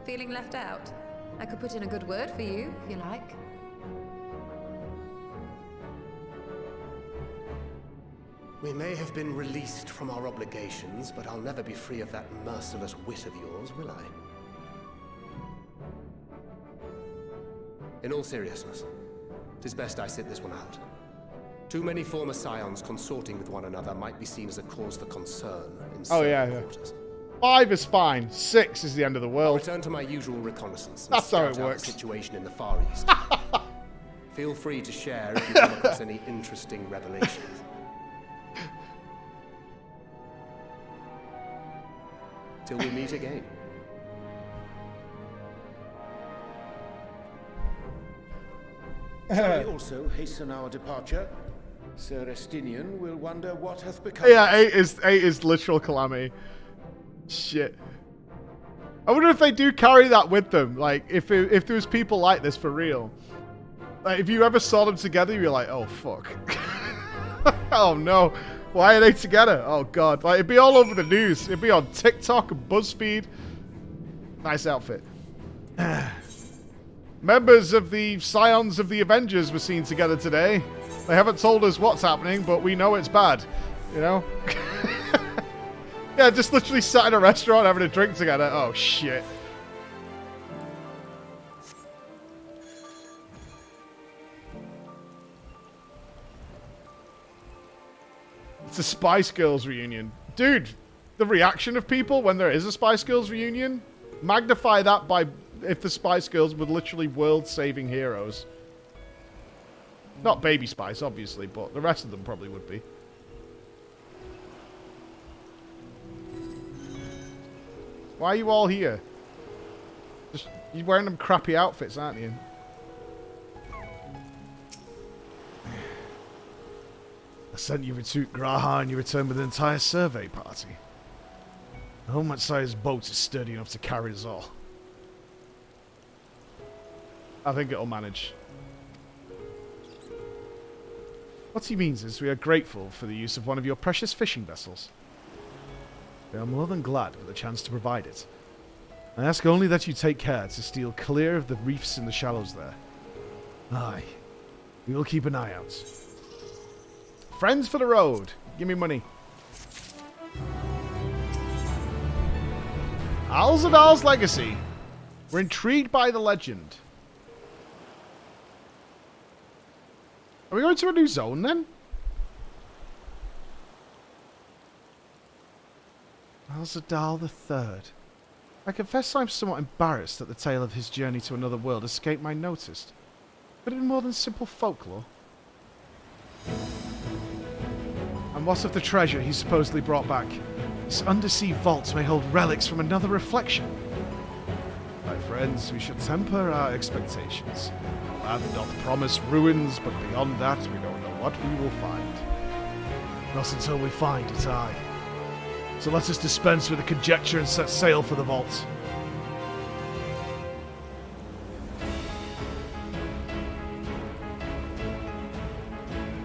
Speaker 11: Feeling left out? I could put in a good word for you, if you like.
Speaker 7: We may have been released from our obligations, but I'll never be free of that merciless wit of yours, will I? In all seriousness, 'tis best I sit this one out. Too many former scions consorting with one another might be seen as a cause for concern in certain quarters.
Speaker 1: 5 is fine. 6 is the end of the world.
Speaker 7: I'll return to my usual reconnaissance.
Speaker 1: That's how it
Speaker 7: scout out
Speaker 1: works.
Speaker 7: the situation in the Far East. Feel free to share if you come across any interesting revelations. Till we meet again.
Speaker 12: Shall we also hasten our departure? Sir Estinian will wonder what hath become.
Speaker 1: Yeah, 8 is literal calamity. Shit. I wonder if they do carry that with them. Like, if there was people like this for real. Like, if you ever saw them together, you're like, oh, fuck. Oh, no. Why are they together? Oh, God. Like, it'd be all over the news. It'd be on TikTok and BuzzFeed. Nice outfit. Members of the Scions of the Avengers were seen together today. They haven't told us what's happening, but we know it's bad. You know? Yeah, just literally sat in a restaurant having a drink together. Oh, shit. It's a Spice Girls reunion. Dude, the reaction of people when there is a Spice Girls reunion, magnify that by if the Spice Girls were literally world-saving heroes. Not Baby Spice, obviously, but the rest of them probably would be. Why are you all here? Just, you're wearing them crappy outfits, aren't you? I sent you to Graha and you returned with an entire survey party. The Homeward-sized boat is sturdy enough to carry us all. I think it'll manage. What he means is we are grateful for the use of one of your precious fishing vessels. We are more than glad for the chance to provide it. I ask only that you take care to steer clear of the reefs in the shallows there. Aye. We will keep an eye out. Friends for the road. Give me money. Alzadal's legacy. We're intrigued by the legend. Are we going to a new zone then? Alzadal III. I confess I'm somewhat embarrassed that the tale of his journey to another world escaped my notice. Could it be more than simple folklore? And what of the treasure he supposedly brought back? This undersea vault may hold relics from another reflection. My friends, we should temper our expectations. Land doth promise ruins, but beyond that we don't know what we will find. Not until we find it, aye. So let us dispense with the conjecture and set sail for the vault.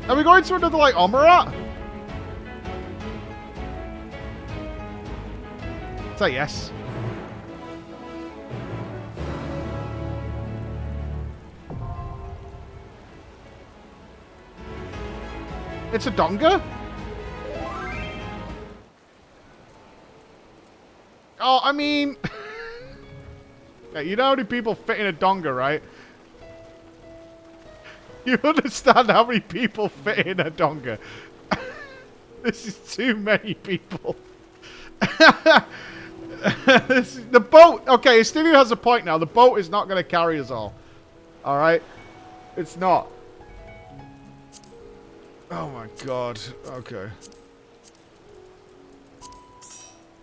Speaker 1: Are we going to another, like, Omerat? Say yes. It's a donga? Oh, I mean... yeah, you know how many people fit in a donga, right? You understand how many people fit in a donga. This is too many people. The boat... Okay, Stevie has a point now. The boat is not going to carry us all. Alright? It's not. Oh my god. Okay.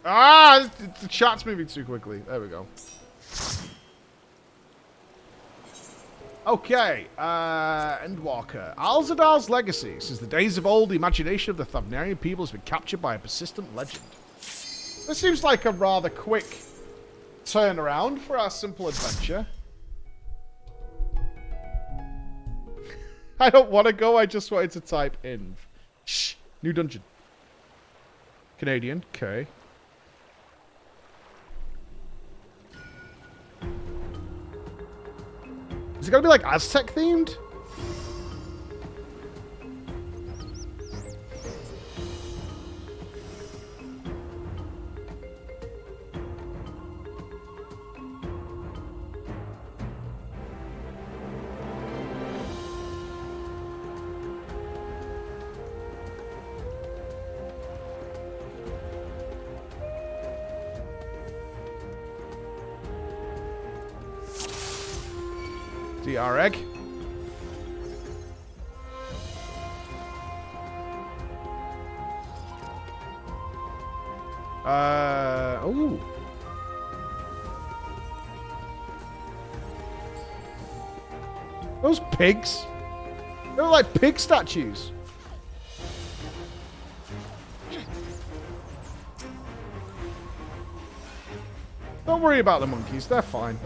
Speaker 1: Ah! The chat's moving too quickly. There we go. Okay. Endwalker. Alzadal's legacy. Since the days of old, the imagination of the Thavnarian people has been captured by a persistent legend. This seems like a rather quick turnaround for our simple adventure. I don't want to go, I just wanted to type in. Shh. New dungeon. Canadian. Okay. Is it going to be like Aztec themed? See our egg. Ooh. Those pigs. They're like pig statues. Don't worry about the monkeys. They're fine.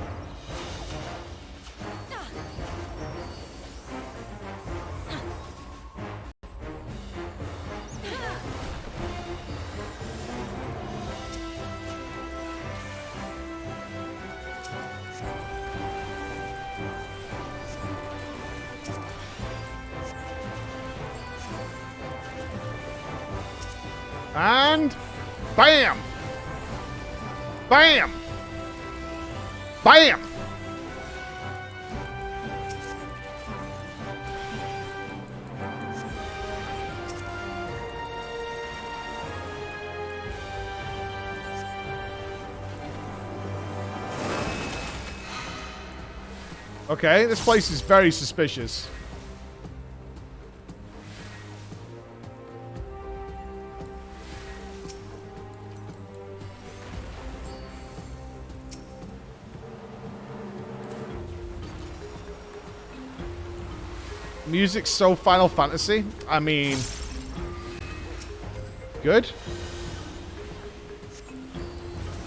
Speaker 1: And bam! Bam! Bam! Okay, this place is very suspicious. Music's so Final Fantasy. I mean, good.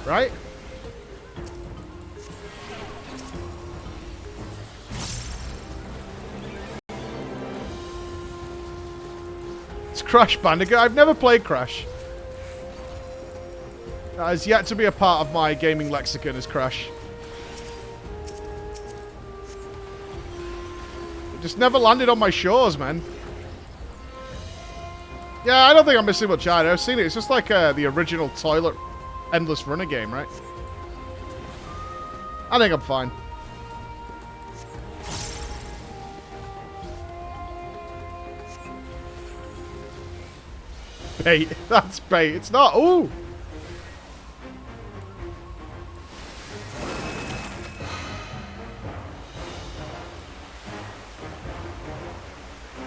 Speaker 1: Right? It's Crash Bandicoot. I've never played Crash. That has yet to be a part of my gaming lexicon as Crash. Just never landed on my shores, man. Yeah, I don't think I'm missing much either. I've seen it. It's just like the original toilet endless runner game, right? I think I'm fine. Bait. That's bait. It's not. Ooh.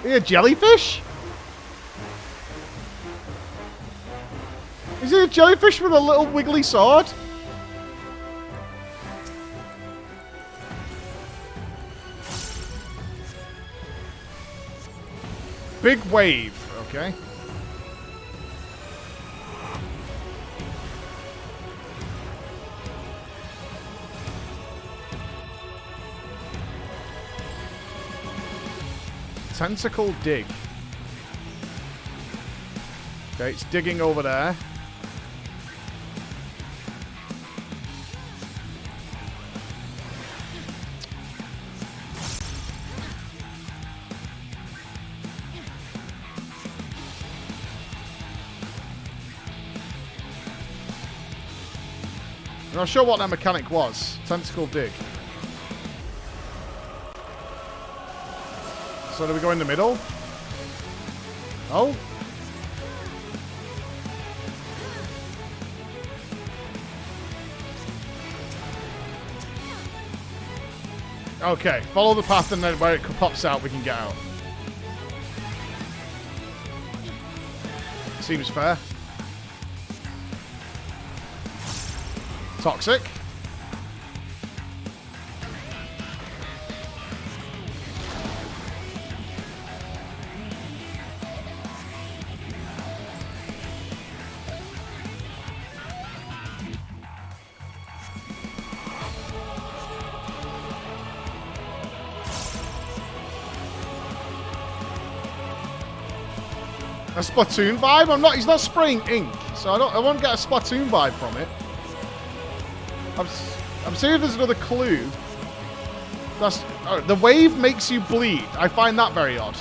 Speaker 1: Is he a jellyfish? Is he a jellyfish with a little wiggly sword? Big wave, okay. Tentacle dig. Okay, it's digging over there. I'm not sure what that mechanic was. Tentacle dig. So do we go in the middle? Oh. Okay, follow the path and then where it pops out we can get out. Seems fair. Toxic. A Splatoon vibe? He's not spraying ink, so I won't get a Splatoon vibe from it. I'm seeing if there's another clue. That's the wave makes you bleed. I find that very odd.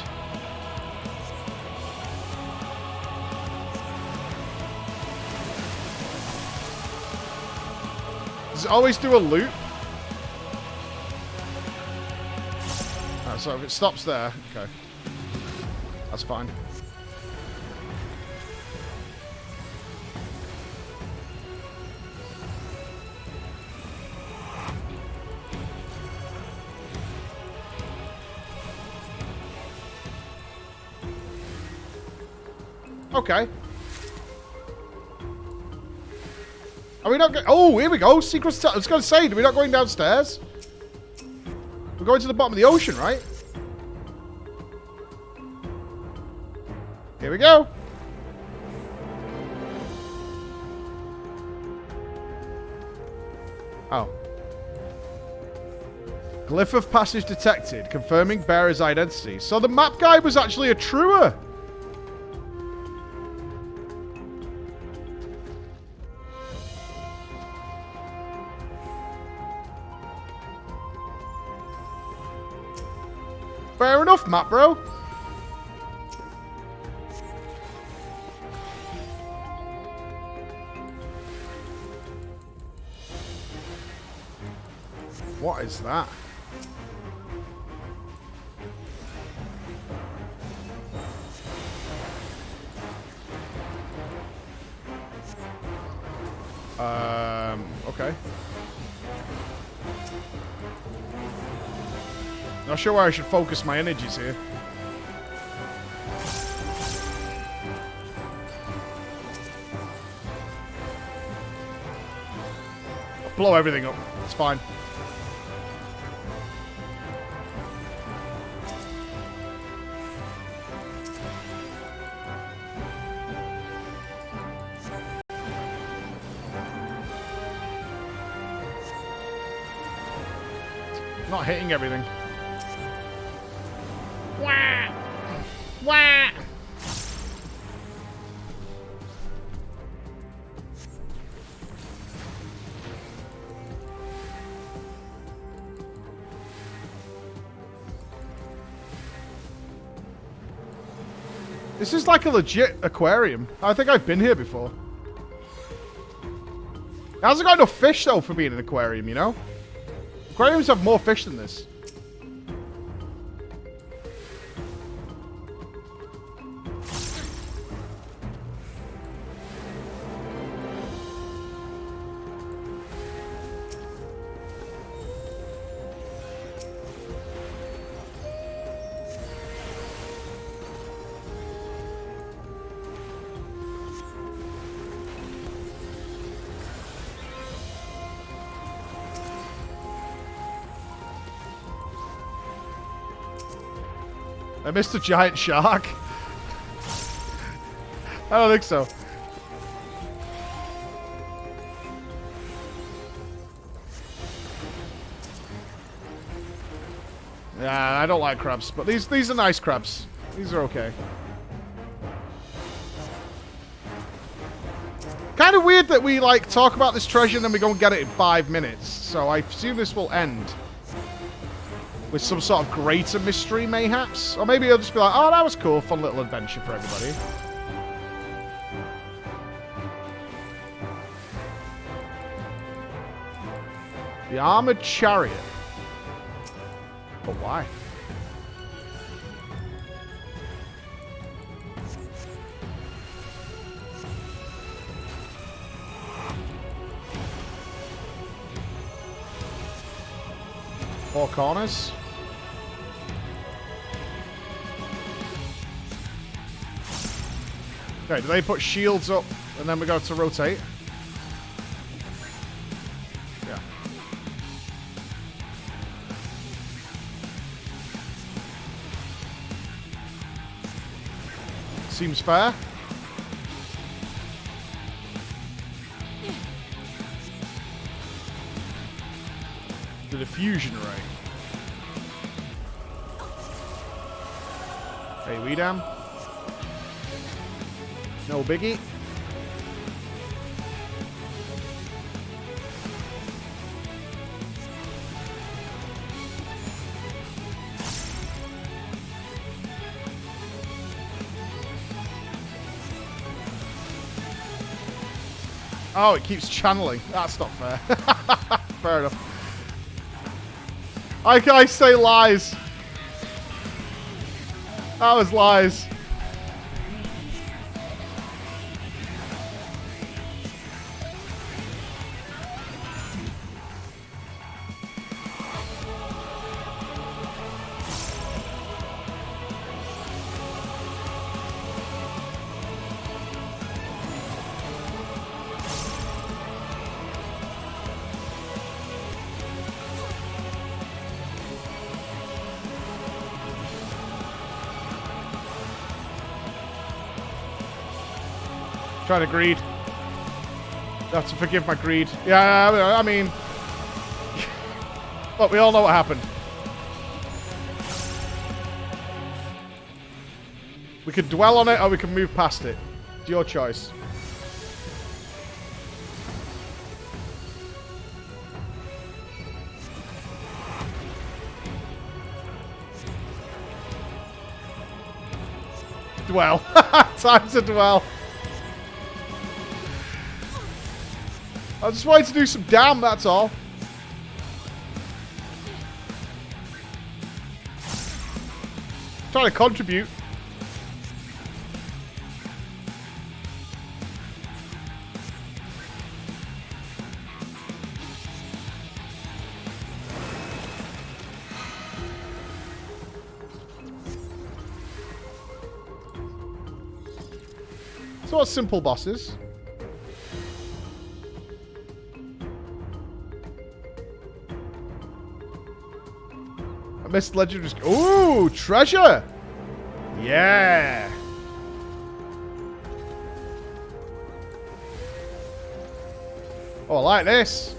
Speaker 1: Does it always do a loop? Right, so if it stops there, okay. That's fine. Okay. Are we not going... Oh, here we go. Secret... I was going to say, are we not going downstairs? We're going to the bottom of the ocean, right? Here we go. Oh. Glyph of passage detected, confirming bearer's identity. So the map guy was actually a truer. Fair enough, map bro. What is that? Okay. Not sure where I should focus my energies here. I'll blow everything up. It's fine. Not hitting everything. Wah! Wah! This is like a legit aquarium. I think I've been here before. It hasn't got enough fish though for being an aquarium, you know? Aquariums have more fish than this. I missed a giant shark. I don't think so. Yeah, I don't like crabs, but these are nice crabs. These are okay. Kind of weird that we like talk about this treasure and then we go and get it in 5 minutes. So I assume this will end with some sort of greater mystery, mayhaps? Or maybe it'll just be like, oh, that was cool. Fun little adventure for everybody. The Armored Chariot. But why? Four corners. Okay, do they put shields up and then we go to rotate? Yeah. Seems fair. The diffusion ray. Hey, we damn. No biggie. Oh, it keeps channeling. That's not fair. Fair enough. I say lies. That was lies. Trying to greed. You have to forgive my greed. Yeah, I mean... Look, we all know what happened. We can dwell on it or we can move past it. It's your choice. Dwell. Time to dwell. I just wanted to do some damn, that's all. Trying to contribute. So what simple bosses? I missed legendary. Ooh, treasure! Yeah! Oh, I like this.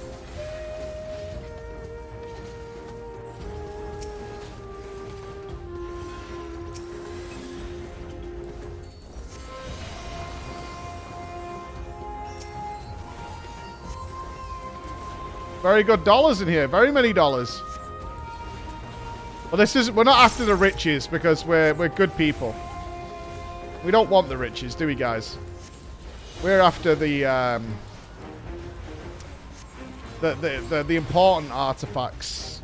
Speaker 1: Very good dollars in here. Very many dollars. Well, this is... We're not after the riches because we're good people. We don't want the riches, do we, guys? We're after the important artifacts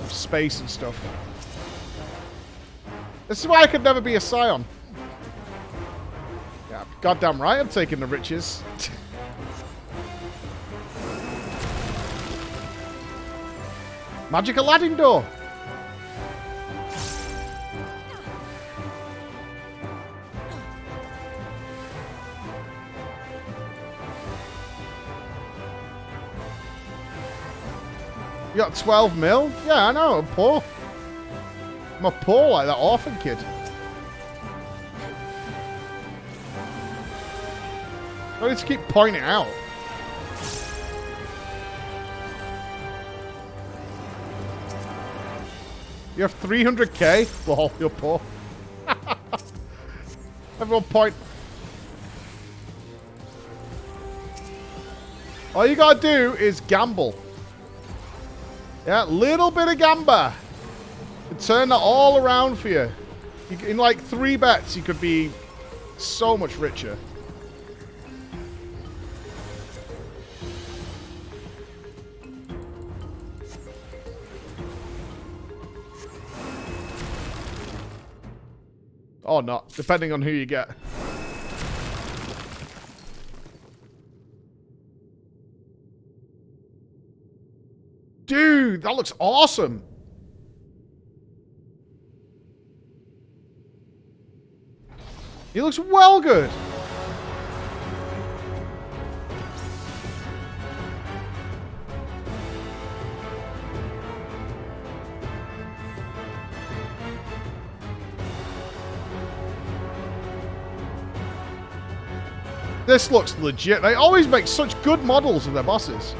Speaker 1: of space and stuff. This is why I could never be a scion. Yeah, goddamn right I'm taking the riches. Magic Aladdin door. You got 12 mil? Yeah, I know. I'm poor. I'm poor like that orphan kid. I need to keep pointing it out. You have 300k? Lol, you're poor. Everyone point. All you gotta do is gamble. Yeah, little bit of gamba. And turn that all around for you. In like 3 bets, you could be so much richer. Or not, depending on who you get. Dude, that looks awesome. He looks well good. This looks legit. They always make such good models of their bosses.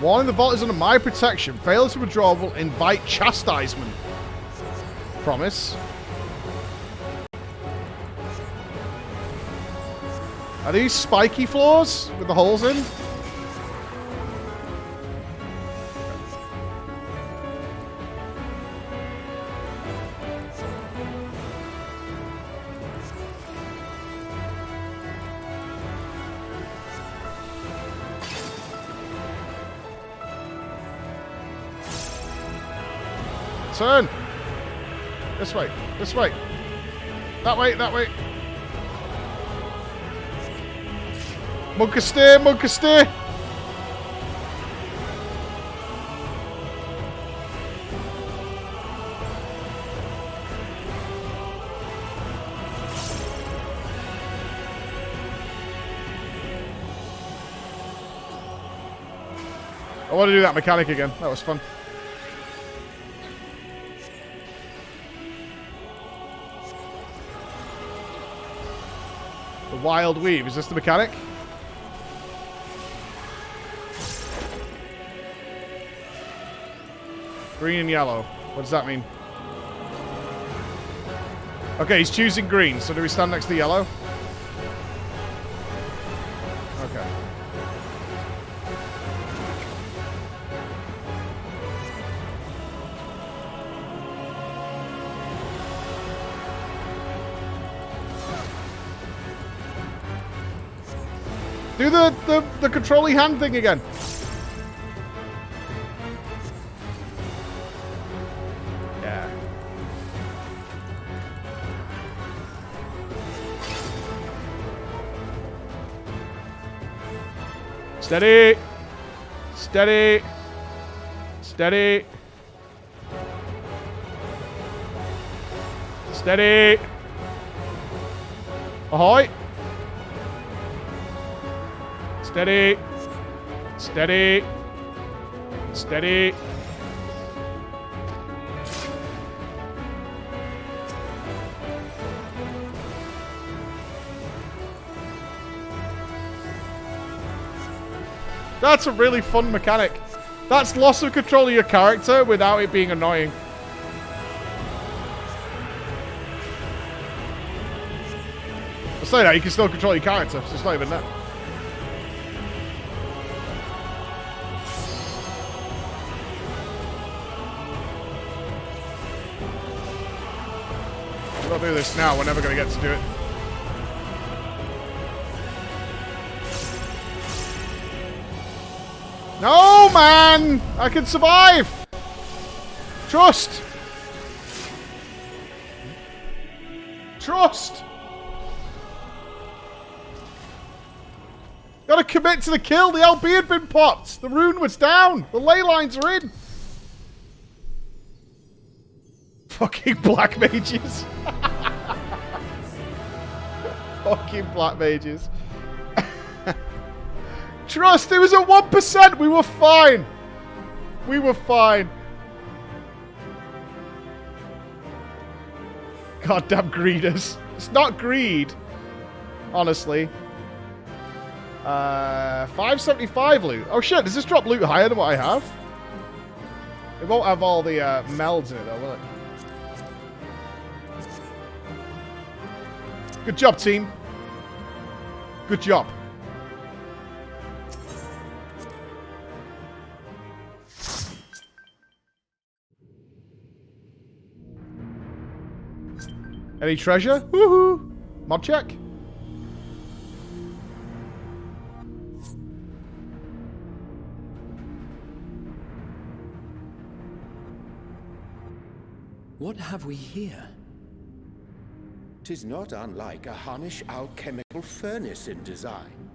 Speaker 1: Warning, the vault is under my protection. Failure to withdraw will invite chastisement. Promise. Are these spiky floors with the holes in? Turn! This way, this way. That way, that way. Munka steer, Munka steer! I want to do that mechanic again. That was fun. wild weave. Is this the mechanic? Green and yellow. What does that mean? Okay, he's choosing green, so do we stand next to yellow? Okay. Do the controlling hand thing again. Yeah. Steady. Steady. Steady. Steady. Ahoy. Steady. Steady. Steady. That's a really fun mechanic. That's loss of control of your character without it being annoying. I say that, you can still control your character, so it's not even that. We'll do this now, we're never going to get to do it. No, man! I can survive! Trust! Trust! Gotta commit to the kill! The LB had been popped! The rune was down! The ley lines are in! Fucking black mages! Fucking black mages. Trust, it was at 1%. We were fine. We were fine. Goddamn greeders. It's not greed. Honestly. 575 loot. Oh shit, does this drop loot higher than what I have? It won't have all the melds in it though, will it? Good job, team. Good job. Any treasure? Woohoo! Mod check.
Speaker 6: What have we here?
Speaker 12: 'Tis not unlike a Hunnish alchemical furnace in design.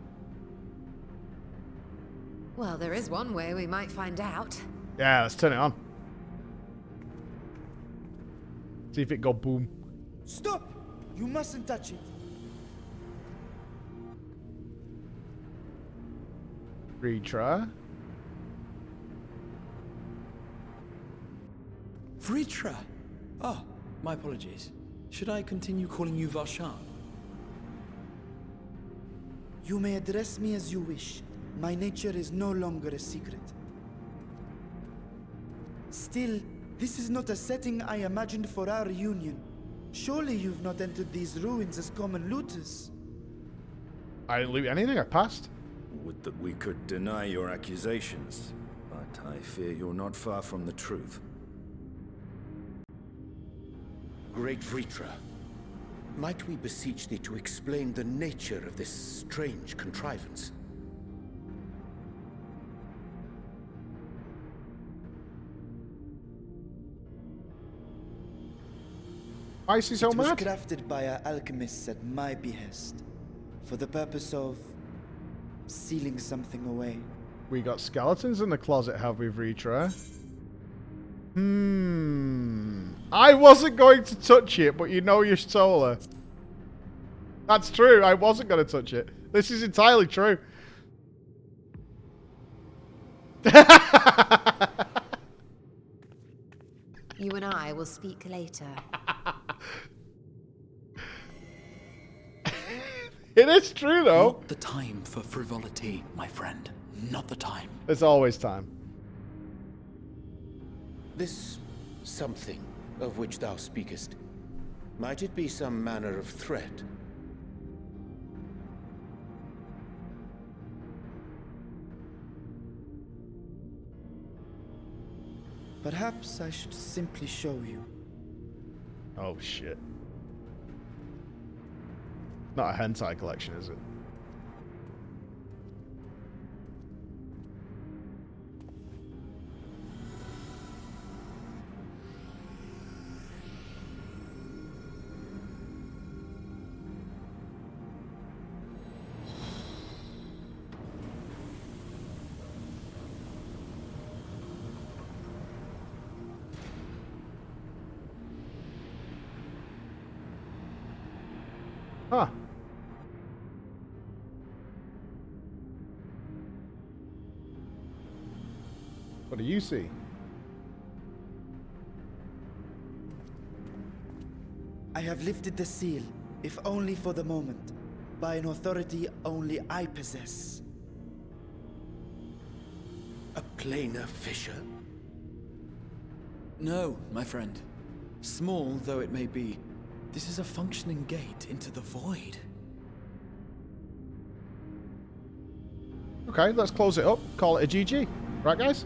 Speaker 11: Well, there is one way we might find out.
Speaker 1: Yeah, let's turn it on. See if it go boom.
Speaker 9: Stop! You mustn't touch it.
Speaker 1: Retry.
Speaker 6: Vritra! Oh, my apologies. Should I continue calling you Varshan?
Speaker 9: You may address me as you wish. My nature is no longer a secret. Still, this is not a setting I imagined for our reunion. Surely you've not entered these ruins as common looters.
Speaker 1: I didn't loot anything, I passed.
Speaker 13: Would that we could deny your accusations, but I fear you're not far from the truth.
Speaker 12: Great Vritra, might we beseech thee to explain the nature of this strange contrivance?
Speaker 1: Why is he so mad?
Speaker 9: It was crafted by our alchemists at my behest, for the purpose of sealing something away.
Speaker 1: We got skeletons in the closet, have we, Vritra? I wasn't going to touch it, but you know you're solar. That's true, I wasn't going to touch it. This is entirely true.
Speaker 11: You and I will speak later.
Speaker 1: It is true, though.
Speaker 6: Not the time for frivolity, my friend. Not the time.
Speaker 1: There's always time.
Speaker 12: This something of which thou speakest, might it be some manner of threat?
Speaker 9: Perhaps I should simply show you.
Speaker 1: Oh, shit. Not a hentai collection, is it? Huh. What do you see?
Speaker 9: I have lifted the seal, if only for the moment, by an authority only I possess.
Speaker 12: A planar fissure?
Speaker 6: No, my friend. Small though it may be, this is a functioning gate into the void.
Speaker 1: Okay, let's close it up. Call it a GG. Right, guys?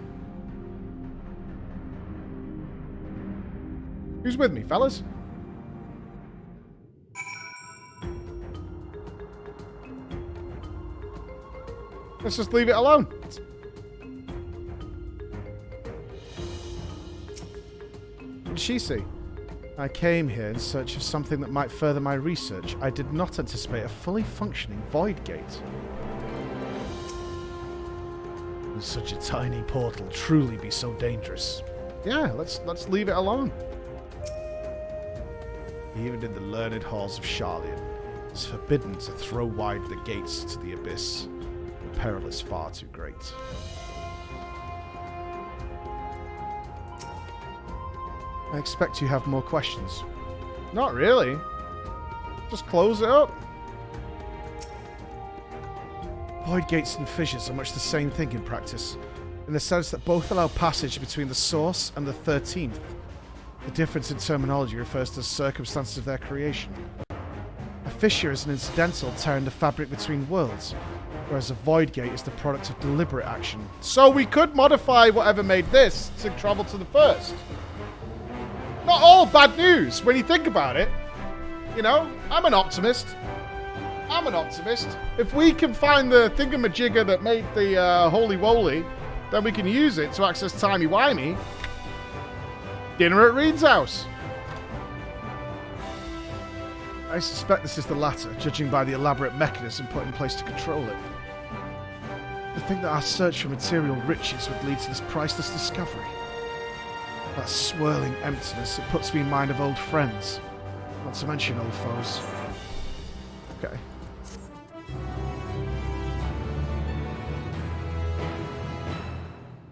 Speaker 1: Who's with me, fellas? Let's just leave it alone. What did she see? I came here in search of something that might further my research. I did not anticipate a fully functioning void gate. Would such a tiny portal truly be so dangerous? Yeah, let's leave it alone. Even in the learned halls of Charlian, it's forbidden to throw wide the gates to the abyss. The peril is far too great. I expect you have more questions. Not really. Just close it up. Void gates and fissures are much the same thing in practice, in the sense that both allow passage between the source and the 13th. The difference in terminology refers to the circumstances of their creation. A fissure is an incidental tear in the fabric between worlds, whereas a void gate is the product of deliberate action. So we could modify whatever made this to travel to the first. Not all bad news when you think about it. You know, I'm an optimist. I'm an optimist. If we can find the thingamajigger that made the Holy Woly, then we can use it to access timey-wimey. Dinner at Reed's house. I suspect this is the latter, judging by the elaborate mechanism put in place to control it. To think that our search for material riches would lead to this priceless discovery. That swirling emptiness, it puts me in mind of old friends. Not to mention old foes. Okay.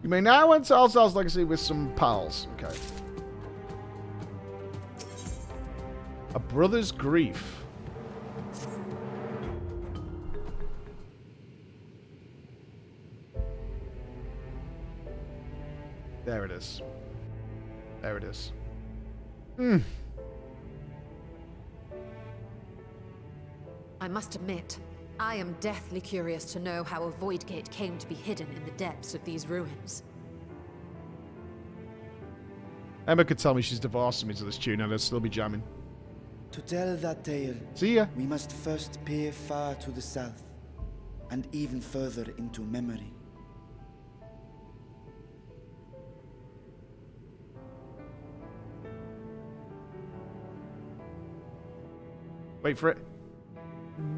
Speaker 1: You may now enter Alzal's legacy with some pals. Okay. A brother's grief. There it is. There it is.
Speaker 11: I must admit, I am deathly curious to know how a void gate came to be hidden in the depths of these ruins.
Speaker 1: Emma could tell me she's divorcing me to this tune and I'd still be jamming.
Speaker 9: To tell that tale,
Speaker 1: see ya.
Speaker 9: We must first peer far to the south, and even further into memory.
Speaker 1: Wait for it.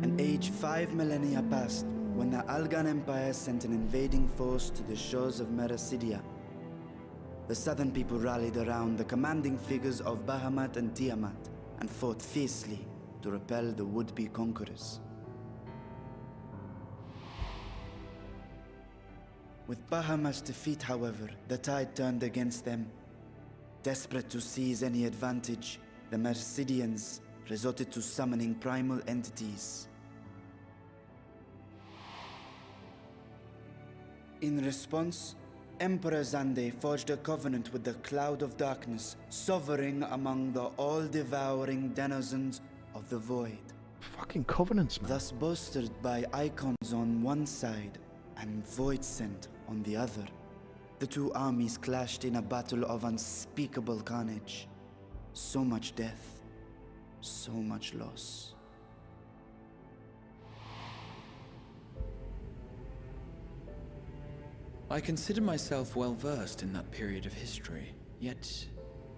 Speaker 9: An age 5 millennia passed when the Algan Empire sent an invading force to the shores of Merasidia. The southern people rallied around the commanding figures of Bahamut and Tiamat and fought fiercely to repel the would-be conquerors. With Bahamut's defeat, however, the tide turned against them. Desperate to seize any advantage, the Mercidians resorted to summoning primal entities. In response, Emperor Zande forged a covenant with the Cloud of Darkness, sovereign among the all-devouring denizens of the Void.
Speaker 1: Fucking covenants, man.
Speaker 9: Thus bolstered by icons on one side and Void Scent on the other, the two armies clashed in a battle of unspeakable carnage. So much death, so much loss.
Speaker 6: I consider myself well versed in that period of history, yet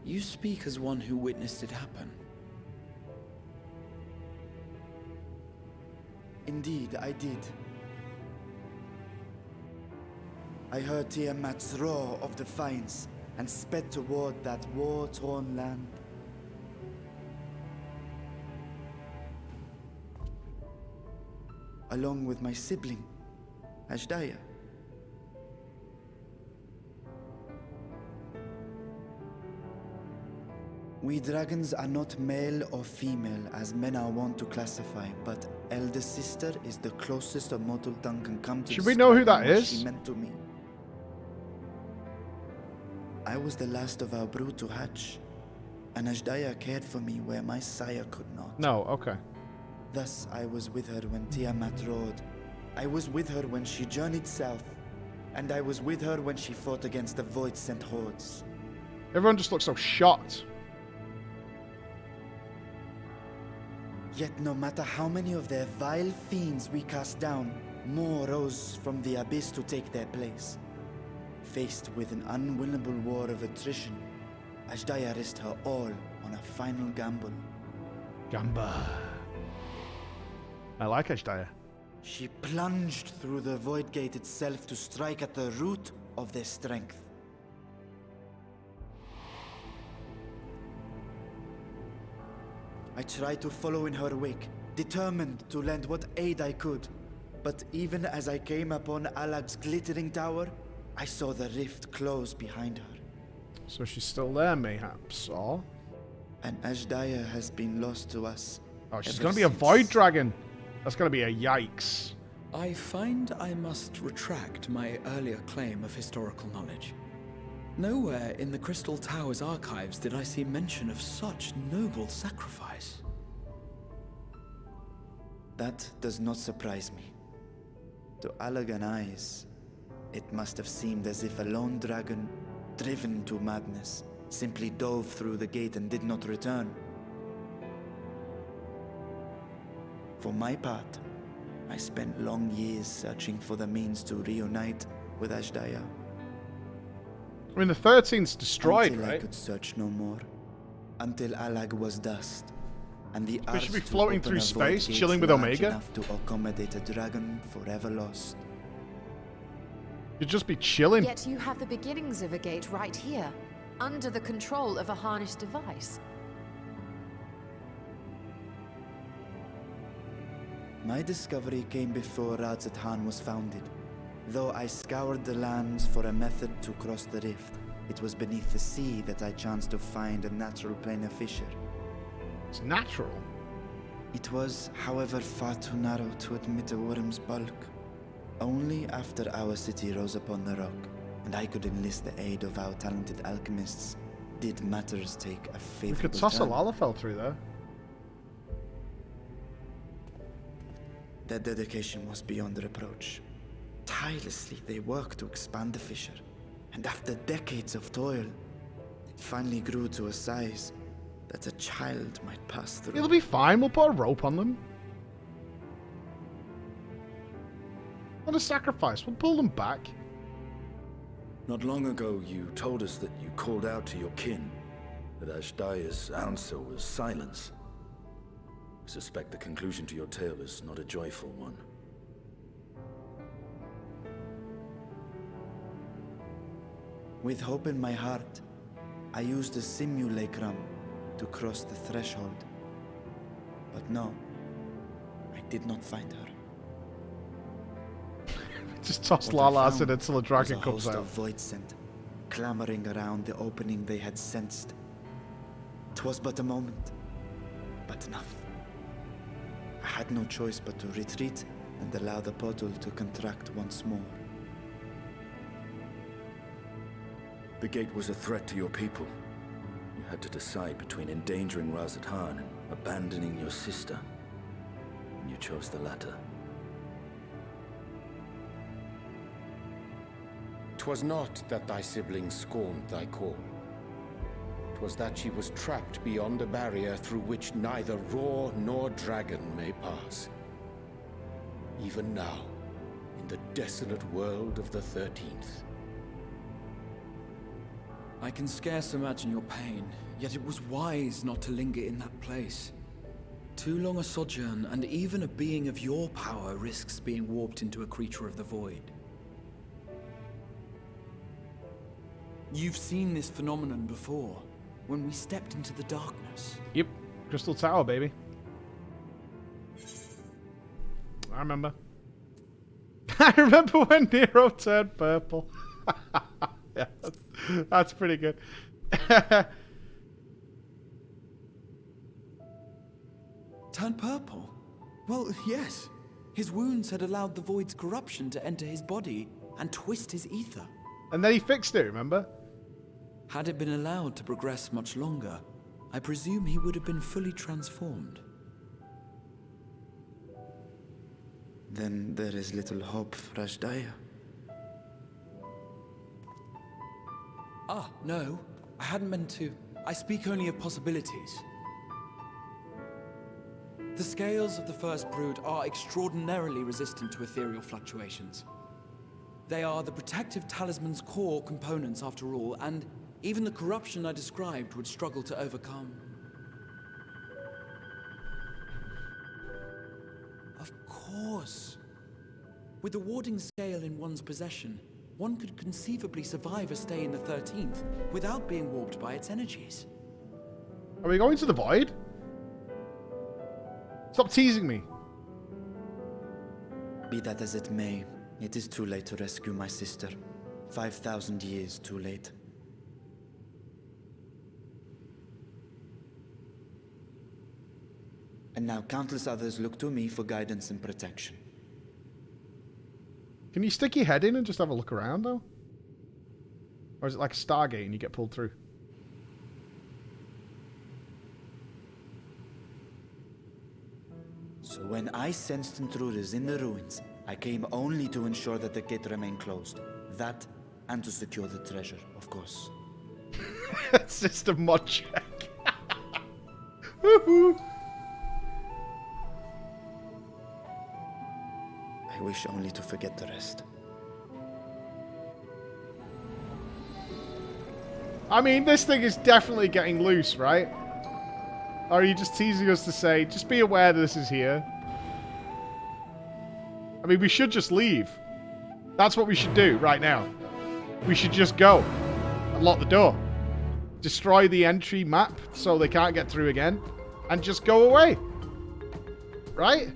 Speaker 6: you speak as one who witnessed it happen.
Speaker 9: Indeed, I did. I heard Tiamat's roar of defiance and sped toward that war-torn land. Along with my sibling, Ashdaya. We dragons are not male or female as men are wont to classify, but elder sister is the closest a mortal tongue can come to.
Speaker 1: Should we know who that
Speaker 9: what
Speaker 1: is?
Speaker 9: She meant to me. I was the last of our brood to hatch, and Ashdaya cared for me where my sire could not.
Speaker 1: No, okay.
Speaker 9: Thus, I was with her when Tiamat roared. I was with her when she journeyed south, and I was with her when she fought against the Void-sent hordes.
Speaker 1: Everyone just looks so shocked.
Speaker 9: Yet no matter how many of their vile fiends we cast down, more rose from the abyss to take their place. Faced with an unwinnable war of attrition, Ashdaya risked her all on a final gamble.
Speaker 1: Gamba. I like Ashdaya.
Speaker 9: She plunged through the Void Gate itself to strike at the root of their strength. I tried to follow in her wake, determined to lend what aid I could. But even as I came upon Alag's glittering tower, I saw the rift close behind her.
Speaker 1: So she's still there, mayhaps, or?
Speaker 9: And Ashdaya has been lost to us.
Speaker 1: Oh, she's gonna be a void dragon. That's gonna be a yikes.
Speaker 6: I find I must retract my earlier claim of historical knowledge. Nowhere in the Crystal Tower's archives did I see mention of such noble sacrifice.
Speaker 9: That does not surprise me. To Allagan eyes, it must have seemed as if a lone dragon, driven to madness, simply dove through the gate and did not return. For my part, I spent long years searching for the means to reunite with Ashdaya.
Speaker 1: I mean, the 13th's destroyed,
Speaker 9: until
Speaker 1: right?
Speaker 9: I could search no more. Until Alag was dust. And the
Speaker 1: We should be
Speaker 9: Ars to
Speaker 1: floating
Speaker 9: open
Speaker 1: through
Speaker 9: a
Speaker 1: space,
Speaker 9: void gate
Speaker 1: chilling with
Speaker 9: large
Speaker 1: Omega.
Speaker 9: enough to accommodate a dragon forever lost.
Speaker 1: You'd just be chilling.
Speaker 11: Yet you have the beginnings of a gate right here, under the control of a harnessed device.
Speaker 9: My discovery came before Radzat was founded. Though I scoured the lands for a method to cross the rift, it was beneath the sea that I chanced to find a natural planar fissure.
Speaker 1: It's natural.
Speaker 9: It was, however, far too narrow to admit a worm's bulk. Only after our city rose upon the rock, and I could enlist the aid of our talented alchemists, did matters take a
Speaker 1: We
Speaker 9: favorable
Speaker 1: could toss a
Speaker 9: turn.
Speaker 1: Lalafell through there.
Speaker 9: Their dedication was beyond reproach. Tirelessly they worked to expand the fissure, and after decades of toil, it finally grew to a size that a child might pass through.
Speaker 1: It'll be fine. We'll put a rope on them. Not a sacrifice. We'll pull them back.
Speaker 13: Not long ago, you told us that you called out to your kin, that Ashdaya's answer was silence. I suspect the conclusion to your tale is not a joyful one.
Speaker 9: With hope in my heart, I used a simulacrum to cross the threshold. But no, I did not find her.
Speaker 1: Just toss
Speaker 9: What I
Speaker 1: Lala
Speaker 9: found
Speaker 1: acid until a dragon
Speaker 9: was
Speaker 1: comes
Speaker 9: host
Speaker 1: out.
Speaker 9: of void scent, clamoring around the opening they had sensed. 'Twas but a moment, but enough. I had no choice but to retreat and allow the portal to contract once more.
Speaker 13: The gate was a threat to your people. You had to decide between endangering Ruse and abandoning your sister. And you chose the latter.
Speaker 12: 'Twas not that thy siblings scorned thy call. 'Twas that she was trapped beyond a barrier through which neither roar nor dragon may pass. Even now, in the desolate world of the 13th.
Speaker 6: I can scarce imagine your pain, yet it was wise not to linger in that place. Too long a sojourn, and even a being of your power risks being warped into a creature of the void. You've seen this phenomenon before, when we stepped into the darkness.
Speaker 1: Yep, Crystal Tower, baby. I remember. I remember when Nero turned purple. Yeah, that's pretty good.
Speaker 6: Turned purple? Well, yes. His wounds had allowed the void's corruption to enter his body and twist his ether.
Speaker 1: And then he fixed it, remember?
Speaker 6: Had it been allowed to progress much longer, I presume he would have been fully transformed.
Speaker 9: Then there is little hope for Ashdaya.
Speaker 6: Ah, no. I hadn't meant to. I speak only of possibilities. The scales of the First Brood are extraordinarily resistant to ethereal fluctuations. They are the protective talisman's core components after all, and even the corruption I described would struggle to overcome. Of course. With the warding scale in one's possession, one could conceivably survive a stay in the 13th without being warped by its energies.
Speaker 1: Are we going to the void? Stop teasing me.
Speaker 9: Be that as it may, it is too late to rescue my sister. 5,000 years too late. And now countless others look to me for guidance and protection.
Speaker 1: Can you stick your head in and just have a look around, though? Or is it like a Stargate and you get pulled through?
Speaker 9: So when I sensed intruders in the ruins, I came only to ensure that the gate remained closed. That, and to secure the treasure, of course.
Speaker 1: System mod check.
Speaker 9: I wish only to forget the rest.
Speaker 1: I mean, this thing is definitely getting loose, right? Or are you just teasing us to say, just be aware that this is here? I mean, we should just leave. That's what we should do right now. We should just go and lock the door. Destroy the entry map so they can't get through again. And just go away. Right?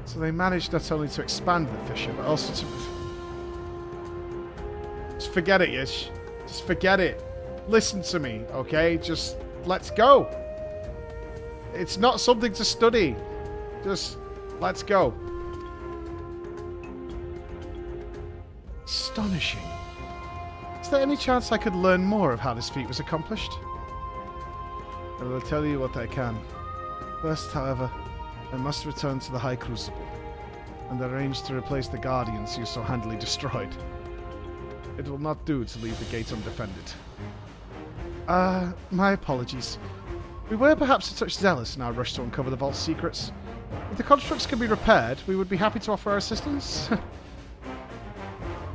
Speaker 1: So they managed not only to expand the fissure, but also to... Just forget it, Yish. Just forget it. Listen to me, okay? Just let's go. It's not something to study. Just let's go. Astonishing. Is there any chance I could learn more of how this feat was accomplished? I will tell you what I can. First, however, I must return to the High Crucible and arrange to replace the Guardians you so handily destroyed. It will not do to leave the gate undefended. My apologies. We were perhaps a touch zealous in our rush to uncover the vault's secrets. If the constructs can be repaired, we would be happy to offer our assistance.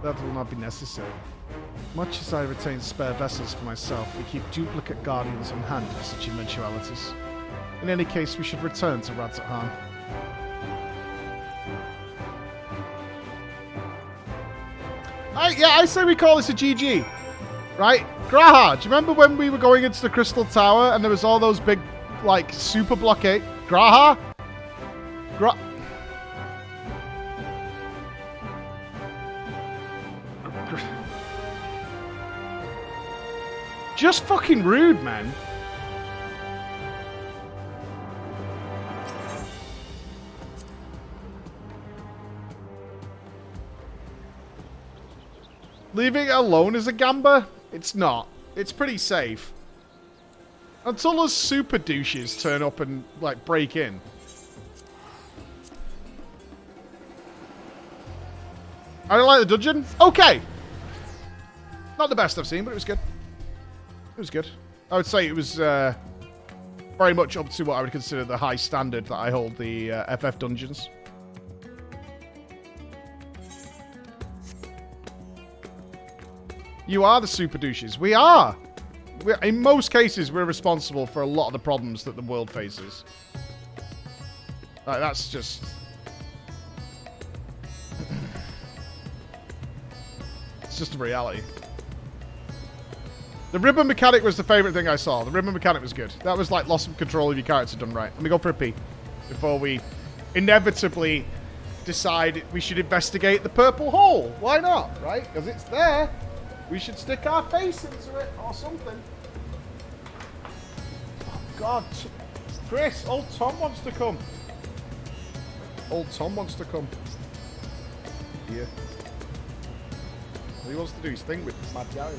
Speaker 1: That will not be necessary. Much as I retain spare vessels for myself, we keep duplicate Guardians on hand for such eventualities. In any case, we should return to Radzat. I say we call this a GG. Right? Graha, do you remember when we were going into the Crystal Tower and there was all those big, like, super blockade? Graha? Just fucking rude, man. Leaving it alone as a gamba? It's not. It's pretty safe. Until those super douches turn up and, like, break in. I don't like the dungeon. Okay. Not the best I've seen, but it was good. It was good. I would say it was very much up to what I would consider the high standard that I hold the FF dungeons. You are the super douches. We are. In most cases, we're responsible for a lot of the problems that the world faces. Like, that's just... it's just a reality. The ribbon mechanic was the favourite thing I saw. The ribbon mechanic was good. That was like loss of control of your character done right. Let me go for a pee before we inevitably decide we should investigate the purple hole. Why not, right? Because it's there. We should stick our face into it or something. Oh, God. Chris, old Tom wants to come. Old Tom wants to come. Yeah. He wants to do his thing with Mad Gary.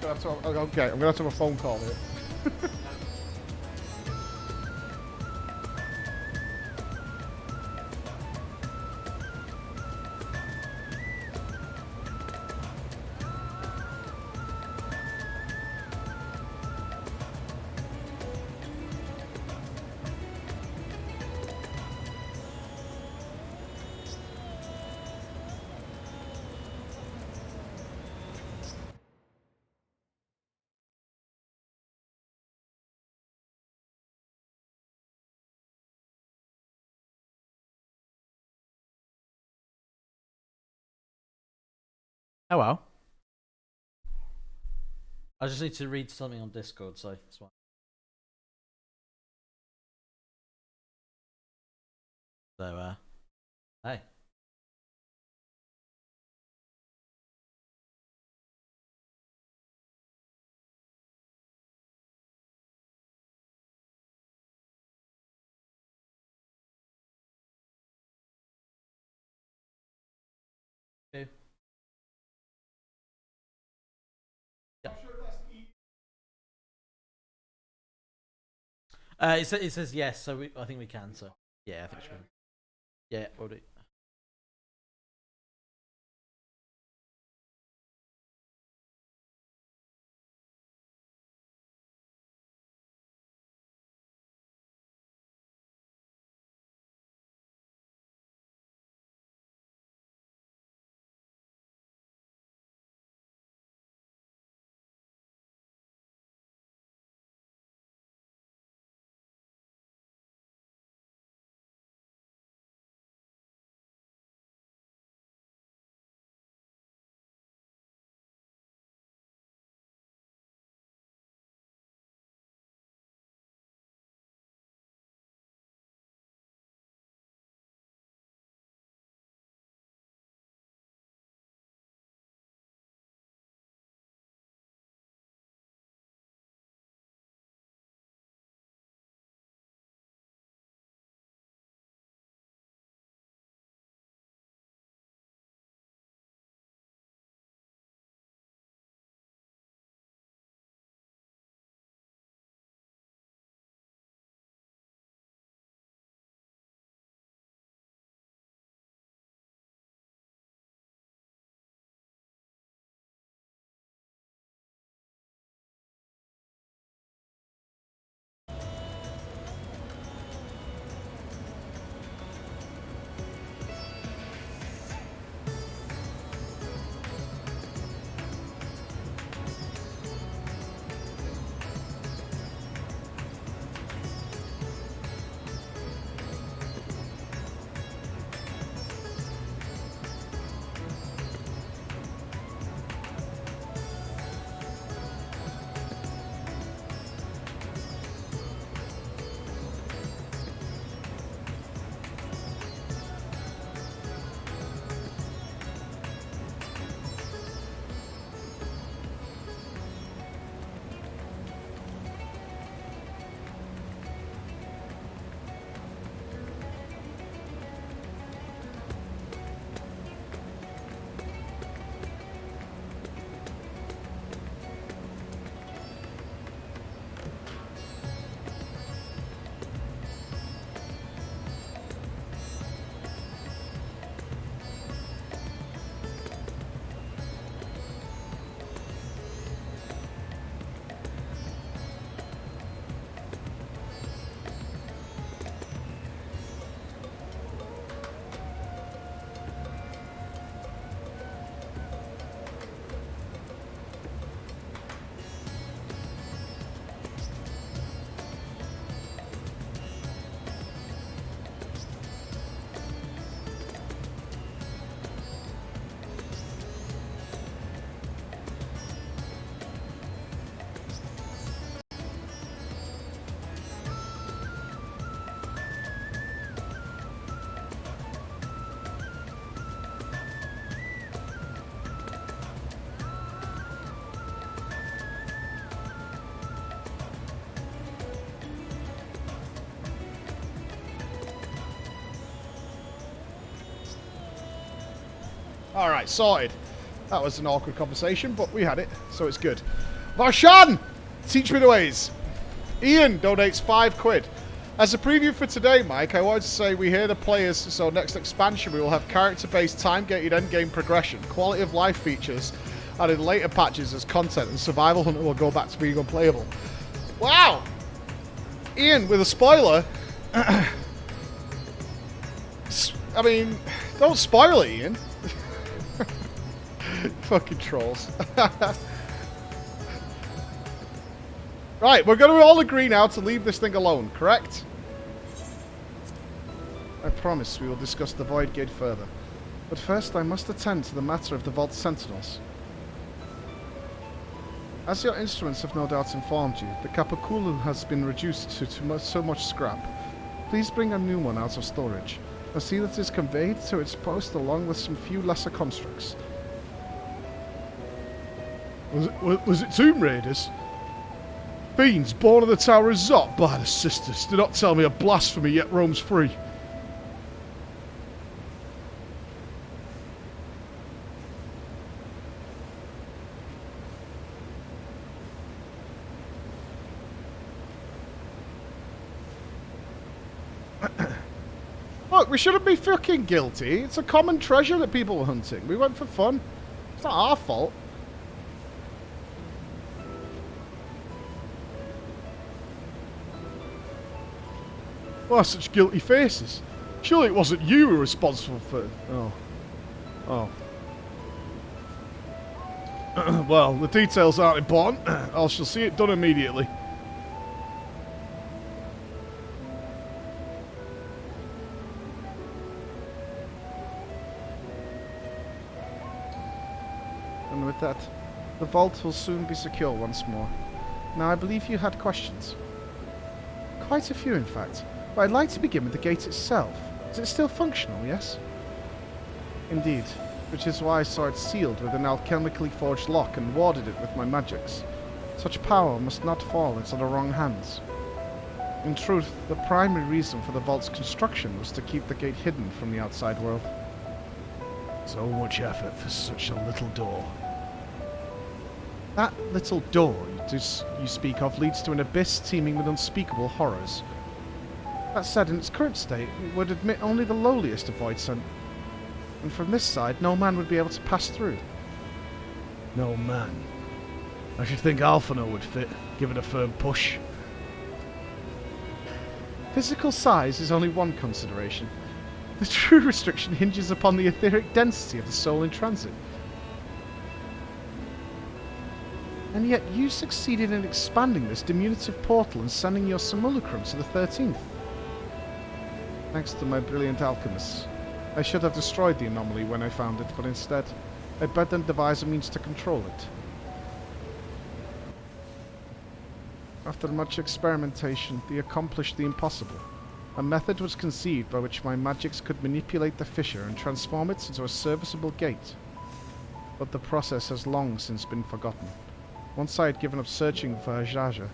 Speaker 1: Okay, I'm going to have to have a phone call here.
Speaker 14: Oh well. I just need to read something on Discord, so that's fine. So, hey. Okay. It says yes, so I think we can. So yeah, I think we should. Yeah, we'll do.
Speaker 1: Alright, sorted. That was an awkward conversation, but we had it, so it's good. Varshan! Teach me the ways. Ian donates £5. As a preview for today, Mike, I wanted to say we hear the players, so next expansion we will have character-based time-gated endgame progression, quality of life features, and in later patches as content, and Survival Hunter will go back to being unplayable. Wow! Ian, with a spoiler. I mean, don't spoil it, Ian. Fucking trolls. Right, we're going to all agree now to leave this thing alone, correct? I promise we will discuss the Void Gate further. But first I must attend to the matter of the Vault Sentinels. As your instruments have no doubt informed you, the Kapakulu has been reduced to so much scrap. Please bring a new one out of storage, and see that it is conveyed to its post along with some few lesser constructs. Was it Tomb Raiders? Fiends born of the Tower of Zot by the sisters. Do not tell me a blasphemy yet roams free. Look, we shouldn't be fucking guilty. It's a common treasure that people were hunting. We went for fun. It's not our fault. Why such guilty faces? Surely it wasn't you who were responsible for... Oh. Well, the details aren't important. I shall see it done immediately. And with that, the vault will soon be secure once more. Now, I believe you had questions. Quite a few, in fact. But I'd like to begin with the gate itself. Is it still functional, yes? Indeed, which is why I saw it sealed with an alchemically forged lock and warded it with my magics. Such power must not fall into the wrong hands. In truth, the primary reason for the vault's construction was to keep the gate hidden from the outside world. So much effort for such a little door. That little door you speak of leads to an abyss teeming with unspeakable horrors. That said, in its current state, it would admit only the lowliest of Void Sent. And from this side, no man would be able to pass through. No man. I should think Alphano would fit, given a firm push. Physical size is only one consideration. The true restriction hinges upon the etheric density of the soul in transit. And yet you succeeded in expanding this diminutive portal and sending your simulacrum to the 13th. Thanks to my brilliant alchemists. I should have destroyed the anomaly when I found it, but instead, I bid them devise a means to control it. After much experimentation, they accomplished the impossible. A method was conceived by which my magics could manipulate the fissure and transform it into a serviceable gate. But the process has long since been forgotten. Once I had given up searching for Azdaja,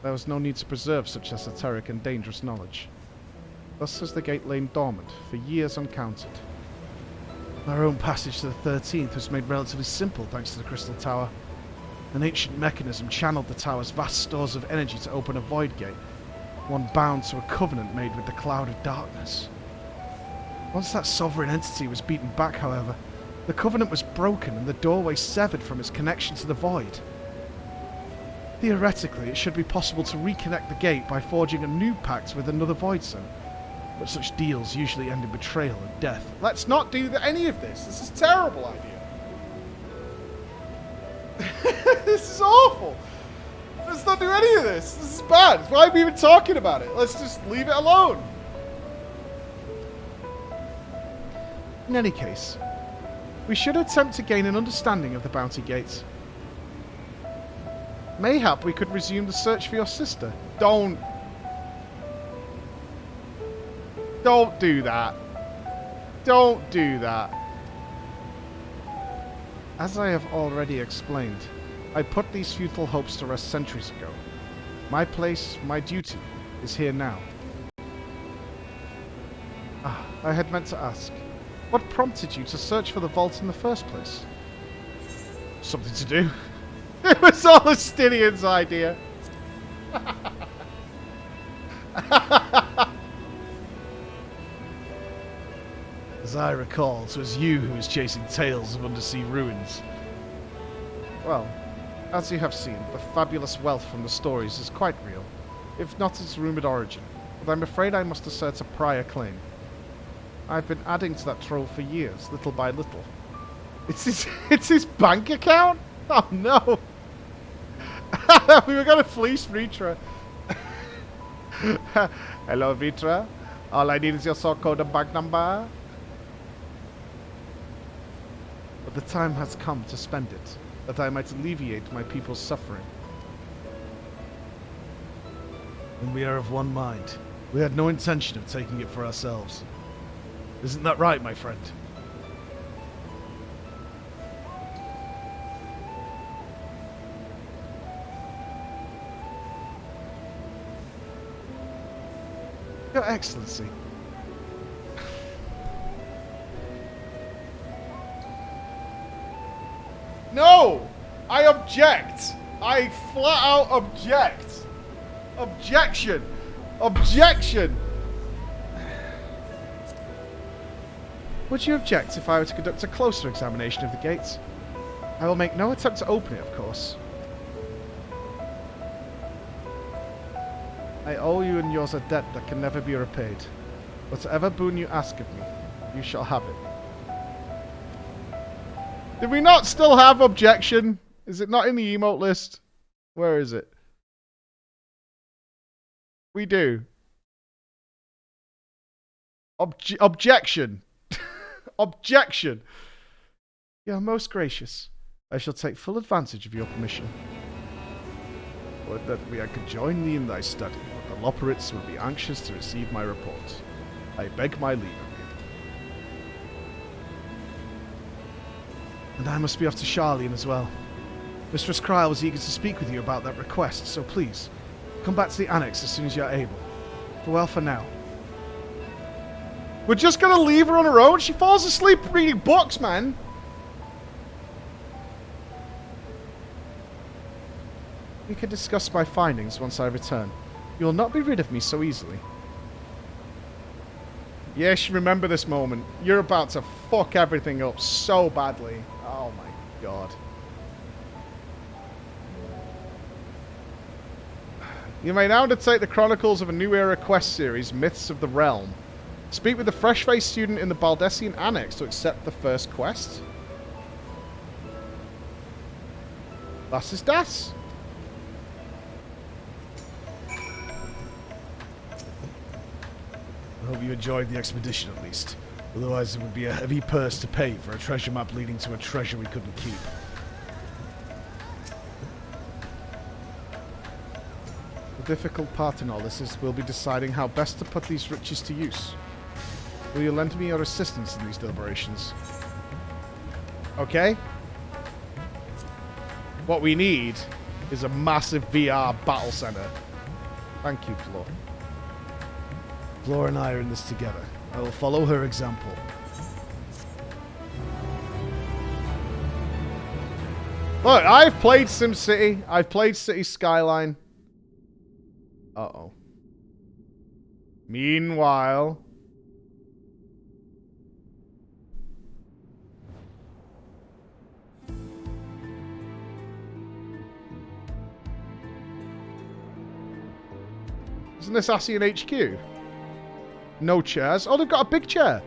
Speaker 1: there was no need to preserve such esoteric and dangerous knowledge. Thus has the gate lain dormant, for years uncounted. Our own passage to the 13th was made relatively simple thanks to the Crystal Tower. An ancient mechanism channeled the tower's vast stores of energy to open a void gate, one bound to a covenant made with the Cloud of Darkness. Once that sovereign entity was beaten back, however, the covenant was broken and the doorway severed from its connection to the void. Theoretically, it should be possible to reconnect the gate by forging a new pact with another Void Sent, but such deals usually end in betrayal and death. Let's not do any of this. This is a terrible idea. This is awful. Let's not do any of this. This is bad. Why are we even talking about it? Let's just leave it alone. In any case, we should attempt to gain an understanding of the Bounty Gate. Mayhap we could resume the search for your sister. Don't do that. Don't do that. As I have already explained, I put these futile hopes to rest centuries ago. My place, my duty, is here now. I had meant to ask. What prompted you to search for the vault in the first place? Something to do. It was all Astinion's idea.
Speaker 2: As I recall, it was you who was chasing tales of undersea ruins.
Speaker 1: Well, as you have seen, the fabulous wealth from the stories is quite real, if not its rumoured origin, but I'm afraid I must assert a prior claim. I've been adding to that trove for years, little by little. It's his bank account? Oh no! We were gonna fleece Vitra. Hello Vitra, all I need is your sort code and bank number. But the time has come to spend it, that I might alleviate my people's suffering.
Speaker 2: And we are of one mind. We had no intention of taking it for ourselves. Isn't that right, my friend?
Speaker 1: Your Excellency. No! I object! I flat out object! Objection! Objection! Would you object if I were to conduct a closer examination of the gates? I will make no attempt to open it, of course. I owe you and yours a debt that can never be repaid. Whatever boon you ask of me, you shall have it. Did we not still have objection? Is it not in the emote list? Where is it? We do. Objection. Objection. You are most gracious. I shall take full advantage of your permission. Would that we could join thee in thy study, but the Loporrits would be anxious to receive my report. I beg my leave of you.
Speaker 2: And I must be off to Charlene as well. Mistress Kryl was eager to speak with you about that request, so please, come back to the annex as soon as you're able. Farewell for now.
Speaker 1: We're just gonna leave her on her own? She falls asleep reading books, man. We can discuss my findings once I return. You will not be rid of me so easily. Yes, remember this moment. You're about to fuck everything up so badly. Oh my god. You may now undertake the Chronicles of a New Era quest series, Myths of the Realm. Speak with the fresh-faced student in the Baldessian Annex to accept the first quest. Das ist das.
Speaker 2: I hope you enjoyed the expedition at least. Otherwise it would be a heavy purse to pay for a treasure map leading to a treasure we couldn't keep.
Speaker 1: The difficult part in all this is we'll be deciding how best to put these riches to use. Will you lend me your assistance in these deliberations? Okay? What we need is a massive VR battle center. Thank you, Flo.
Speaker 2: Flora and I are in this together. I will follow her example.
Speaker 1: Look, I've played SimCity. I've played City Skyline. Uh-oh. Meanwhile... Isn't this Ascian HQ? No chairs. Oh, they've got a big chair.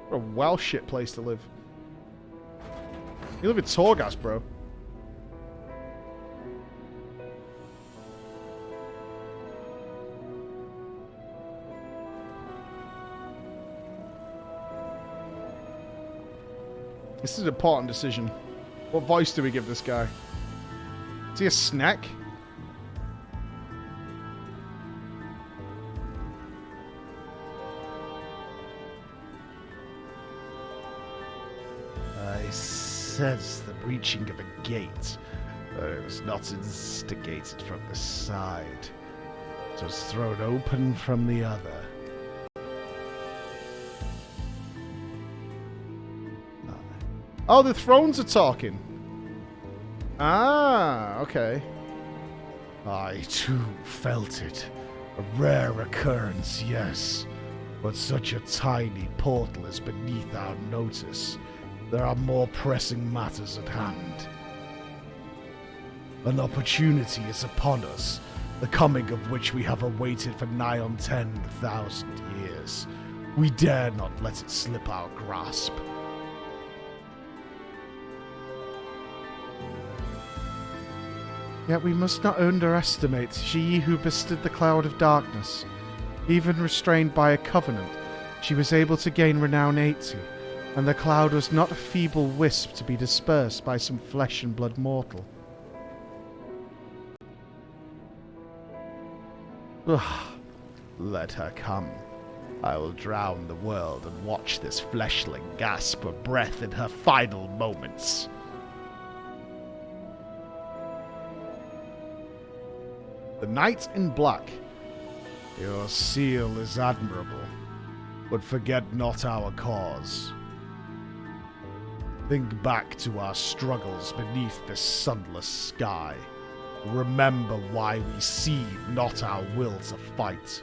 Speaker 1: What a well shit place to live. You live in Torghast, bro. This is an important decision. What voice do we give this guy? Is he a snack?
Speaker 2: I sense the breaching of a gate, but it was not instigated from the side. It was thrown open from the other.
Speaker 1: Oh, the thrones are talking. Ah, okay.
Speaker 2: I too felt it. A rare occurrence, yes. But such a tiny portal is beneath our notice. There are more pressing matters at hand. An opportunity is upon us, the coming of which we have awaited for nigh on 10,000 years. We dare not let it slip our grasp.
Speaker 1: Yet we must not underestimate she who bested the cloud of darkness. Even restrained by a covenant, she was able to gain renown 80, and the cloud was not a feeble wisp to be dispersed by some flesh and blood mortal.
Speaker 2: Let her come. I will drown the world and watch this fleshling gasp for breath in her final moments.
Speaker 1: The Knight in Black.
Speaker 2: Your seal is admirable, but forget not our cause. Think back to our struggles beneath this sunless sky. Remember why we cede not our will to fight.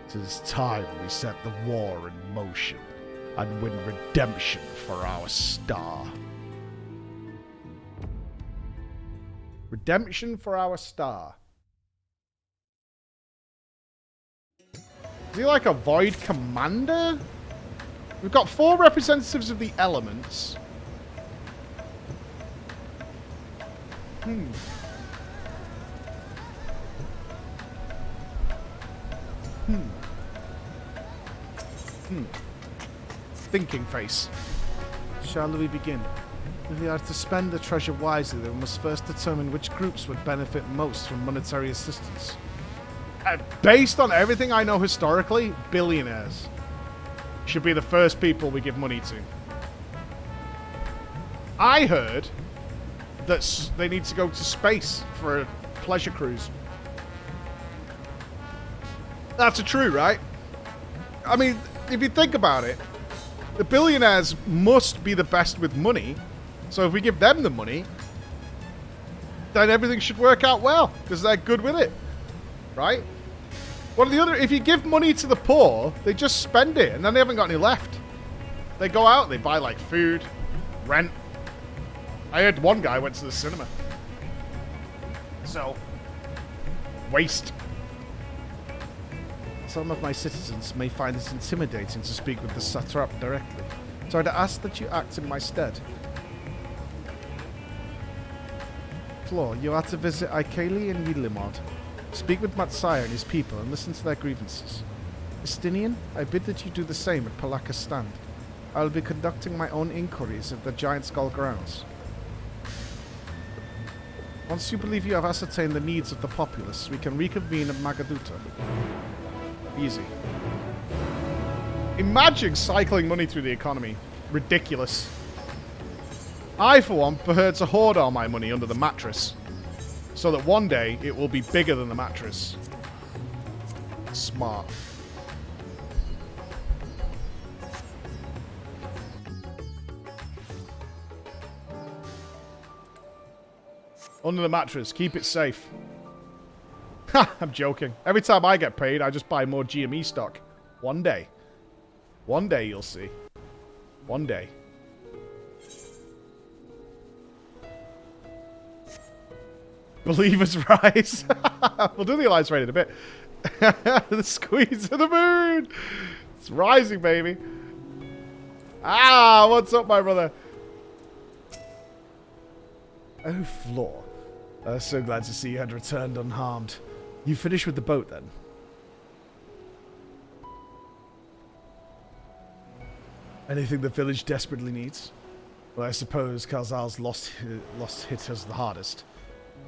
Speaker 2: 'Tis time we set the war in motion and win redemption for our star.
Speaker 1: Redemption for our star. Is he like a void commander? We've got 4 representatives of the elements. Thinking face. Shall we begin? If we are to spend the treasure wisely, then we must first determine which groups would benefit most from monetary assistance. Based on everything I know historically, billionaires should be the first people we give money to. I heard that they need to go to space for a pleasure cruise. That's true, right? I mean, if you think about it, the billionaires must be the best with money. So if we give them the money, then everything should work out well, because they're good with it, right? What are the other? If you give money to the poor, they just spend it, and then they haven't got any left. They go out, they buy like food, rent. I heard one guy went to the cinema. So, waste. Some of my citizens may find it intimidating to speak with the satrap directly, so I'd ask that you act in my stead. Floor, you are to visit Ikeli and Yilimod. Speak with Matsaya and his people and listen to their grievances. Estinian, I bid that you do the same at Palaka's stand. I will be conducting my own inquiries at the Giant Skull grounds. Once you believe you have ascertained the needs of the populace, we can reconvene at Magaduta. Easy. Imagine cycling money through the economy. Ridiculous. I, for one, prefer to hoard all my money under the mattress, so that one day it will be bigger than the mattress. Smart. Under the mattress. Keep it safe. Ha! I'm joking. Every time I get paid, I just buy more GME stock. One day. One day you'll see. One day. Believers rise. We'll do the alliance rate in a bit. The squeeze of the moon. It's rising, baby. Ah, what's up, my brother? Oh, Floor. So glad to see you had returned unharmed. You finished with the boat, then? Anything the village desperately needs? Well, I suppose Kalzal's lost hit us the hardest.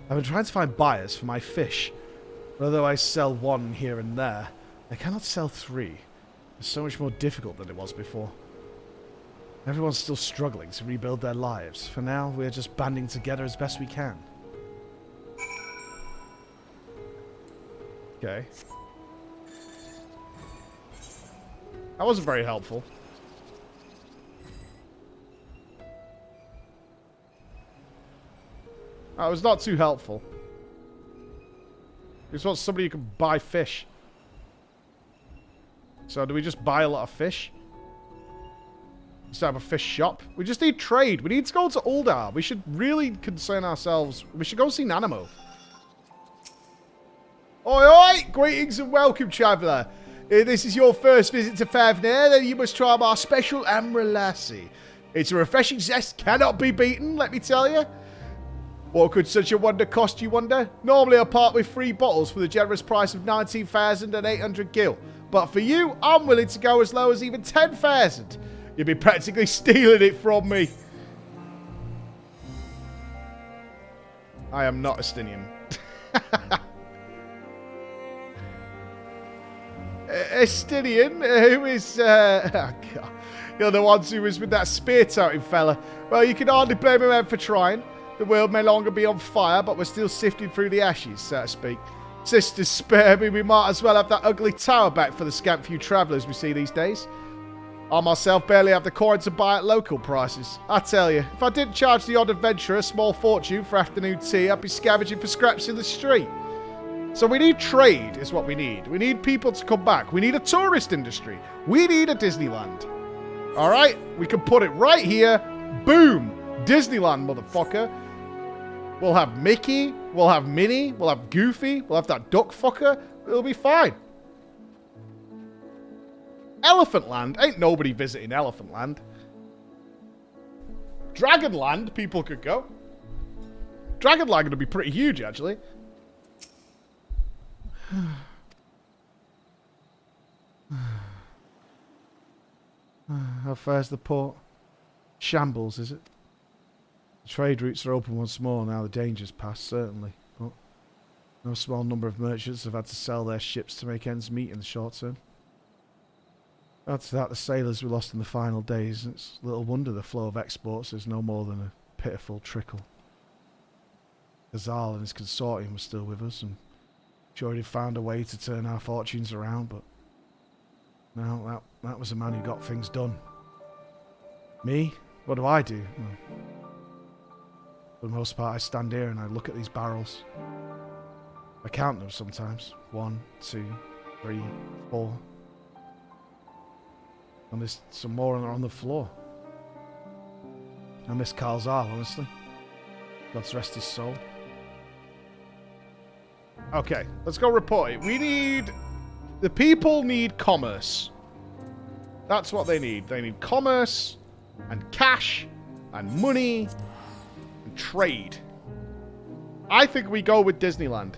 Speaker 1: I've been trying to find buyers for my fish. But although I sell one here and there, I cannot sell 3. It's so much more difficult than it was before. Everyone's still struggling to rebuild their lives. For now, we're just banding together as best we can. Okay. That wasn't very helpful. That was not too helpful. We just want somebody who can buy fish. So do we just buy a lot of fish? Set up a fish shop? We just need trade. We need to go to Uldar. We should really concern ourselves. We should go see Nanamo. Oi, oi! Greetings and welcome, traveller. If this is your first visit to Favnir, then you must try our special Amra Lassie. It's a refreshing zest, cannot be beaten, let me tell you. What could such a wonder cost, you wonder? Normally I part with 3 bottles for the generous price of 19,800 gil. But for you, I'm willing to go as low as even 10,000. You'd be practically stealing it from me. I am not Estinian. Estinian? Who is... oh God. You're the ones who was with that spear-toting fella. Well, you can hardly blame him for trying. The world may longer be on fire, but we're still sifting through the ashes, so to speak. Sisters, spare me. We might as well have that ugly tower back for the scant few travellers we see these days. I myself barely have the coin to buy at local prices. I tell you, if I didn't charge the odd adventurer a small fortune for afternoon tea, I'd be scavenging for scraps in the street. So we need trade, is what we need. We need people to come back. We need a tourist industry. We need a Disneyland. Alright? We can put it right here. Boom! Disneyland, motherfucker. We'll have Mickey. We'll have Minnie. We'll have Goofy. We'll have that duck fucker. It'll be fine. Elephant Land? Ain't nobody visiting Elephant Land. Dragonland? People could go. Dragonland would be pretty huge, actually. How far's the port? Shambles, is it? The trade routes are open once more now. The danger's past, certainly. But no small number of merchants have had to sell their ships to make ends meet in the short term. Add to that the sailors we lost in the final days. It's little wonder the flow of exports is no more than a pitiful trickle. Ghazal and his consortium were still with us, and sure he'd found a way to turn our fortunes around, but no, that was a man who got things done. Me? What do I do? Well, for the most part, I stand here and I look at these barrels. I count them sometimes. 1, 2, 3, 4. And there's some more on the floor. I miss Kalzal, honestly. God's rest his soul. Okay, let's go report it. We need... The people need commerce. That's what they need. They need commerce, and cash, and money, and trade. I think we go with Disneyland.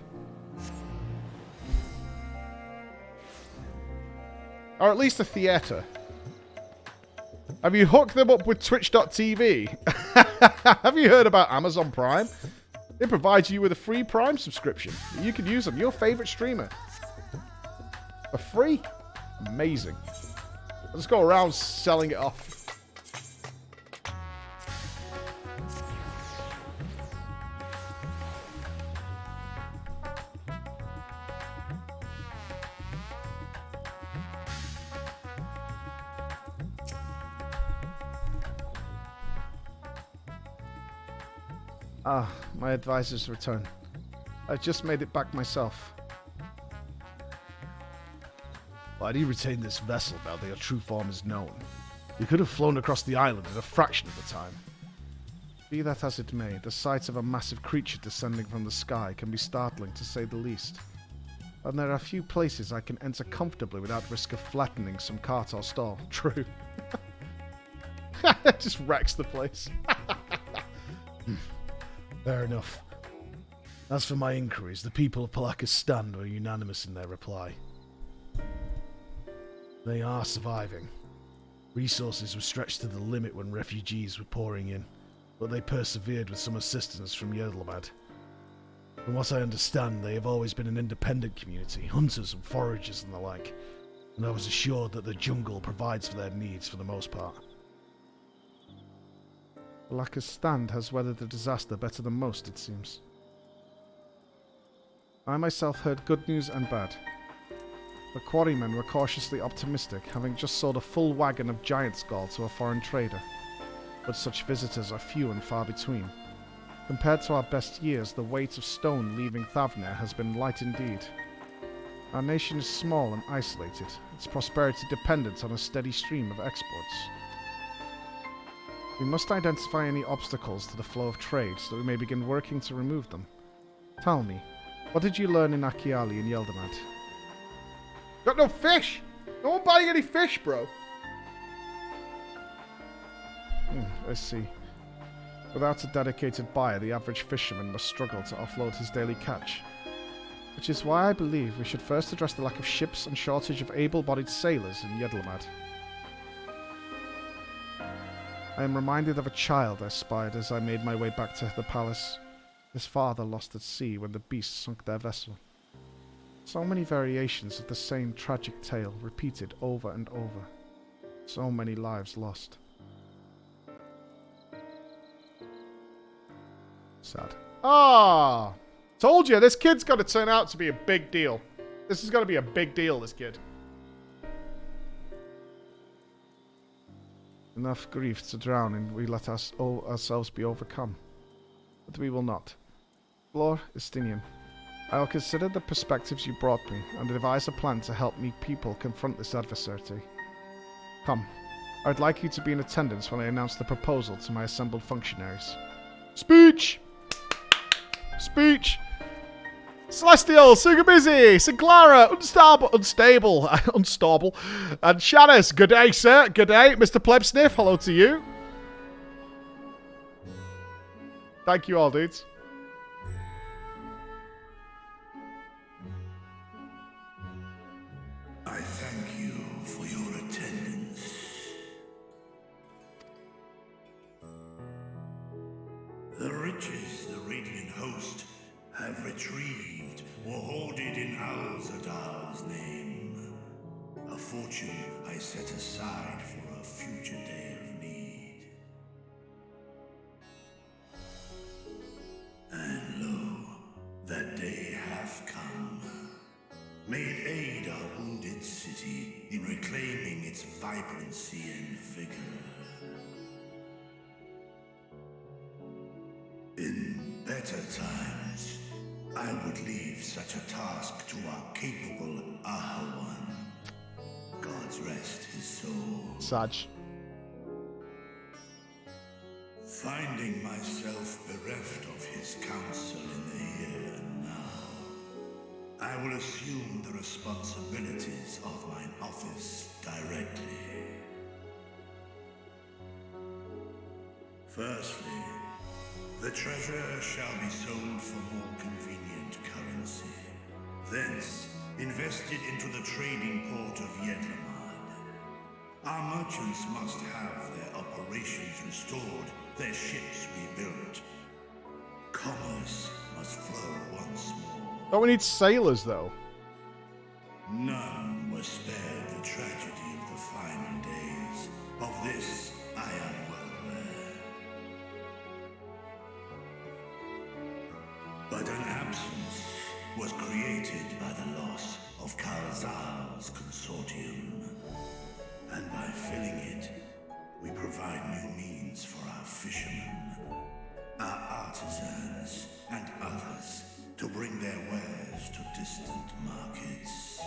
Speaker 1: Or at least a theatre. Have you hooked them up with Twitch.tv? Have you heard about Amazon Prime? It provides you with a free Prime subscription that you can use on your favourite streamer. For free? Amazing. Let's go around selling it off. Ah, my advisor's returned. I just made it back myself. Why do you retain this vessel now that your true form is known? You could have flown across the island in a fraction of the time. Be that as it may, the sight of a massive creature descending from the sky can be startling to say the least. And there are few places I can enter comfortably without risk of flattening some cart or stall. True. Just wrecks the place. Fair enough. As for my inquiries, the people of Palakistan were unanimous in their reply. They are surviving.
Speaker 2: Resources were stretched to the limit when refugees were pouring in, but they persevered with some assistance from Yedlamad. From what I understand, they have always been an independent community, hunters and foragers and the like, and I was assured that the jungle provides for their needs for the most part.
Speaker 1: Lacker's stand has weathered the disaster better than most, it seems. I myself heard good news and bad. The quarrymen were cautiously optimistic, having just sold a full wagon of giant's gall to a foreign trader. But such visitors are few and far between. Compared to our best years, the weight of stone leaving Thavner has been light indeed. Our nation is small and isolated, its prosperity dependent on a steady stream of exports. We must identify any obstacles to the flow of trade so that we may begin working to remove them. Tell me, what did you learn in Akiali and Yeldamad? Got no fish! No one buying any fish, bro! I see. Without a dedicated buyer, the average fisherman must struggle to offload his daily catch. Which is why I believe we should first address the lack of ships and shortage of able-bodied sailors in Yedlamad. I am reminded of a child I spied as I made my way back to the palace. His father lost at sea when the beast sunk their vessel. So many variations of the same tragic tale, repeated over and over. So many lives lost. Sad. Ah! Told you, this kid's got to turn out to be a big deal. This is going to be a big deal, this kid. Enough grief to drown in, we let ourselves be overcome. But we will not. Lord Estinian, I will consider the perspectives you brought me, and devise a plan to help me people confront this adversity. Come, I would like you to be in attendance when I announce the proposal to my assembled functionaries. Speech! Speech! Celestial, Sugabizzy, Sinclara, Unstable, and Shannis. Good day, sir. Good day, Mr. Plebsniff. Hello to you. Thank you all, dudes.
Speaker 15: I thank you for your attendance. The riches the Radiant Host have retrieved were hoarded in Alzadal's name. A fortune I set aside for a future day of need. And lo, that day hath come. May it aid our wounded city in reclaiming its vibrancy and vigor. In better times, I would leave such a task to our capable Ahawan. God's rest his soul.
Speaker 1: Saj.
Speaker 15: Finding myself bereft of his counsel in the here and now, I will assume the responsibilities of mine office directly. Firstly, the treasure shall be sold for more convenient currency. Thence, invested into the trading port of Yedlamad. Our merchants must have their operations restored, their ships rebuilt. Commerce must flow once more.
Speaker 1: Don't we need sailors, though?
Speaker 15: None were spared the tragedy of the final days. Of this, I am well aware. But an absence was created by the loss of Karazar's consortium. And by filling it, we provide new means for our fishermen, our artisans, and others to bring their wares to distant markets.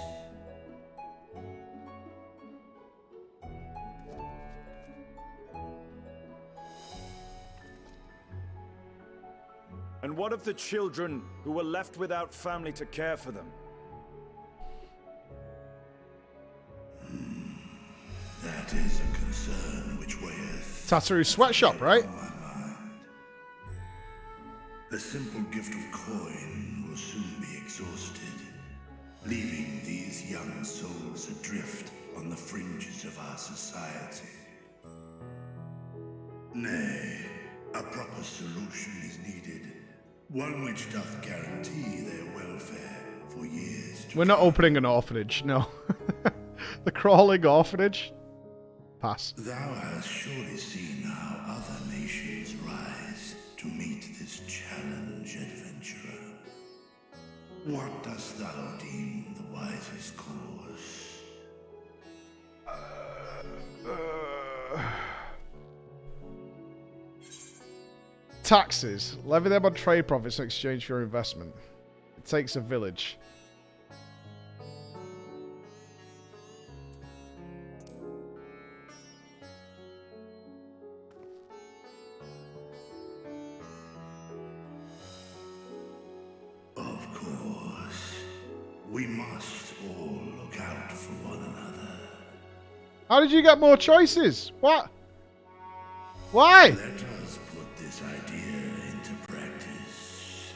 Speaker 16: And what of the children who were left without family to care for them?
Speaker 15: That is a concern which weigheth...
Speaker 1: Tataru sweatshop, right?
Speaker 15: The simple gift of coin will soon be exhausted, leaving these young souls adrift on the fringes of our society. Nay, a proper solution is needed, one which doth guarantee their welfare for years to
Speaker 1: We're not opening an orphanage, no. The crawling orphanage? Pass.
Speaker 15: Thou hast surely seen how other nations rise to meet this challenge, adventurer. What dost thou deem the wisest course?
Speaker 1: Taxes. Levy them on trade profits in exchange for your investment. It takes a village.
Speaker 15: Of course. We must all look out for one another.
Speaker 1: How did you get more choices? What? Why?
Speaker 15: Let us put this idea into practice.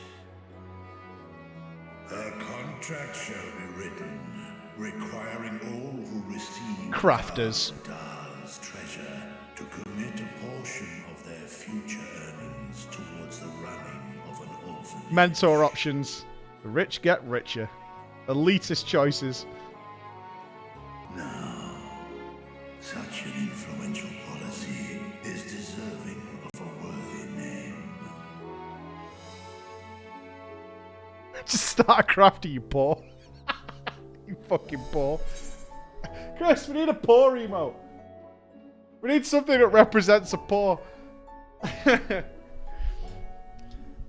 Speaker 15: A contract shall be written, requiring all who receive
Speaker 1: Crafters.
Speaker 15: Dahl's treasure to commit a portion of their future earnings towards the running of an orphanage.
Speaker 1: Mentor options. The rich get richer. Elitist choices.
Speaker 15: Now, such an influential policy is deserving of a worthy name.
Speaker 1: Just start crafting, you poor. You fucking poor. Chris, we need a poor emote. We need something that represents a poor.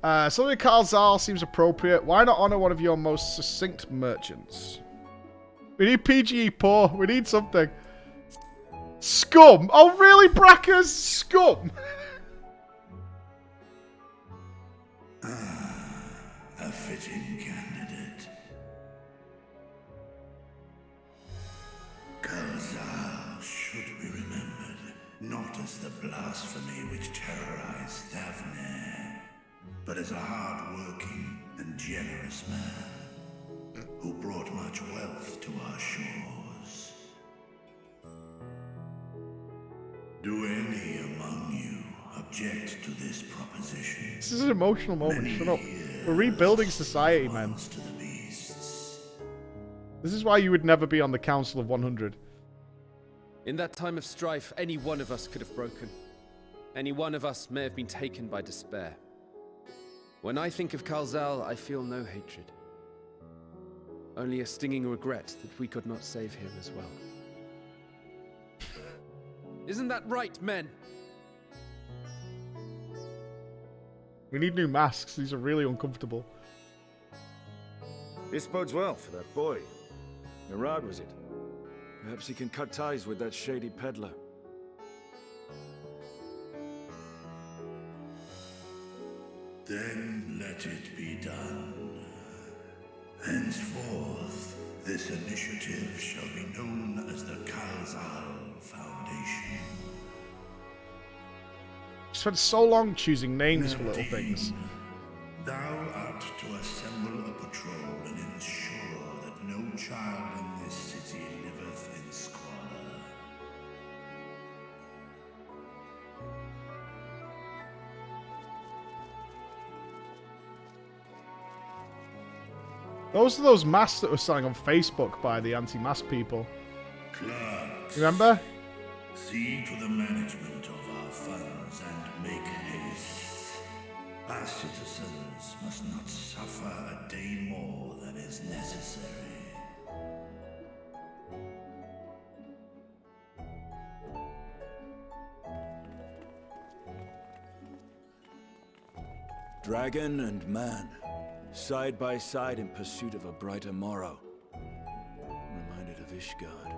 Speaker 1: Something Carl Zal seems appropriate. Why not honor one of your most succinct merchants? We need PGE poor. We need something. Scum. Oh, really, Brackers? Scum.
Speaker 15: A fitting candidate. Kalzal should be remembered, not as the blasphemy which terrorized Thavne, but as a hard-working and generous man who brought much wealth to our shores. Do any among you object to this proposition?
Speaker 1: This is an emotional moment. Shut up. We're rebuilding society, man. This is why you would never be on the Council of 100.
Speaker 17: In that time of strife, any one of us could have broken. Any one of us may have been taken by despair. When I think of Kalzal, I feel no hatred. Only a stinging regret that we could not save him as well. Isn't that right, men?
Speaker 1: We need new masks. These are really uncomfortable.
Speaker 16: This bodes well for that boy. Murad, was it? Perhaps he can cut ties with that shady peddler.
Speaker 15: Then let it be done. Henceforth, this initiative shall be known as the Kalzal Foundation.
Speaker 1: Spent so long choosing names for little things.
Speaker 15: Thou art to assemble a patrol and ensure that no child in this city liveth in squalor.
Speaker 1: Those are those masks that were selling on Facebook by the anti-mask people.
Speaker 15: Clerks,
Speaker 1: remember?
Speaker 15: see to the management of our funds and make haste. Our citizens must not suffer a day more than is necessary.
Speaker 16: Dragon and man, side by side in pursuit of a brighter morrow. Reminded of Ishgard.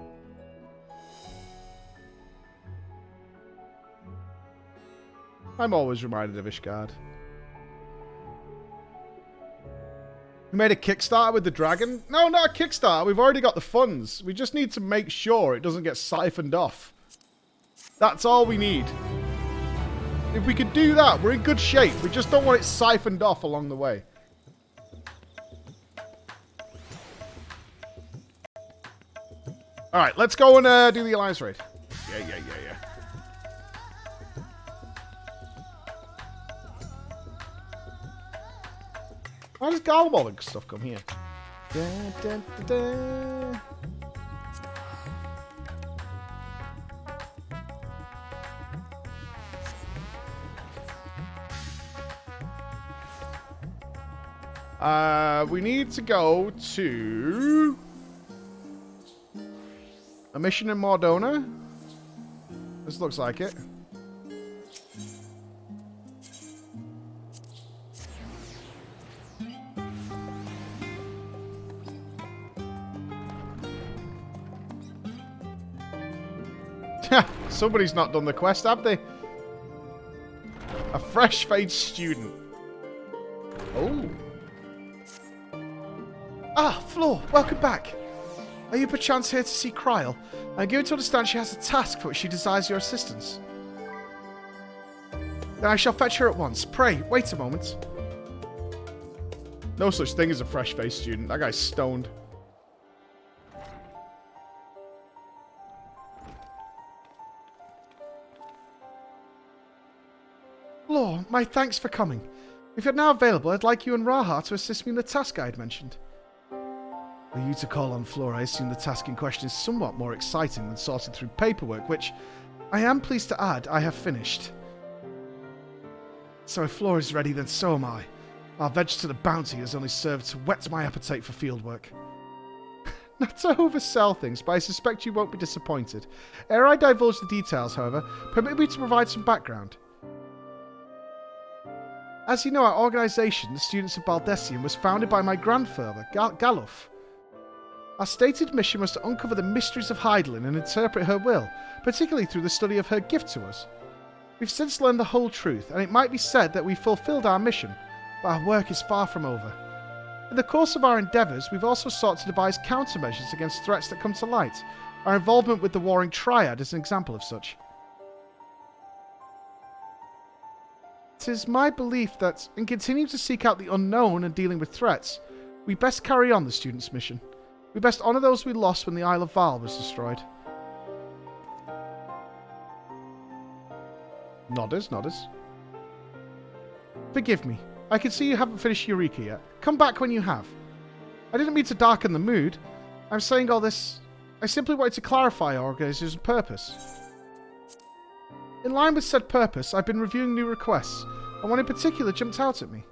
Speaker 1: I'm always reminded of Ishgard. We made a Kickstarter with the dragon? No, not a Kickstarter. We've already got the funds. We just need to make sure it doesn't get siphoned off. That's all we need. If we could do that, we're in good shape. We just don't want it siphoned off along the way. Alright, let's go and do the Alliance raid. Yeah. Why does Garlemald and stuff come here? We need to go to a mission in Mordona. This looks like it. Somebody's not done the quest, have they? A fresh-faced student. Oh. Ah, Floor, welcome back. Are you perchance here to see Kryl? I'm given to understand she has a task for which she desires your assistance. Then I shall fetch her at once. Pray, wait a moment. No such thing as a fresh-faced student. That guy's stoned. Floor, my thanks for coming. If you're now available, I'd like you and Raha to assist me in the task I had mentioned. For you to call on Floor, I assume the task in question is somewhat more exciting than sorting through paperwork, which, I am pleased to add, I have finished. So if Floor is ready, then so am I. Our veg to the bounty has only served to whet my appetite for fieldwork. Not to oversell things, but I suspect you won't be disappointed. Ere I divulge the details, however, permit me to provide some background. As you know, our organisation, the Students of Baldessian, was founded by my grandfather, Galuf. Our stated mission was to uncover the mysteries of Hydaelyn and interpret her will, particularly through the study of her gift to us. We've since learned the whole truth, and it might be said that we fulfilled our mission, but our work is far from over. In the course of our endeavours, we've also sought to devise countermeasures against threats that come to light. Our involvement with the Warring Triad is an example of such. It is my belief that, in continuing to seek out the unknown and dealing with threats, we best carry on the students' mission. We best honour those we lost when the Isle of Val was destroyed. Nodders. Forgive me. I can see you haven't finished Eureka yet. Come back when you have. I didn't mean to darken the mood. I'm saying all this... I simply wanted to clarify our organization's purpose. In line with said purpose, I've been reviewing new requests, and one in particular jumped out at me.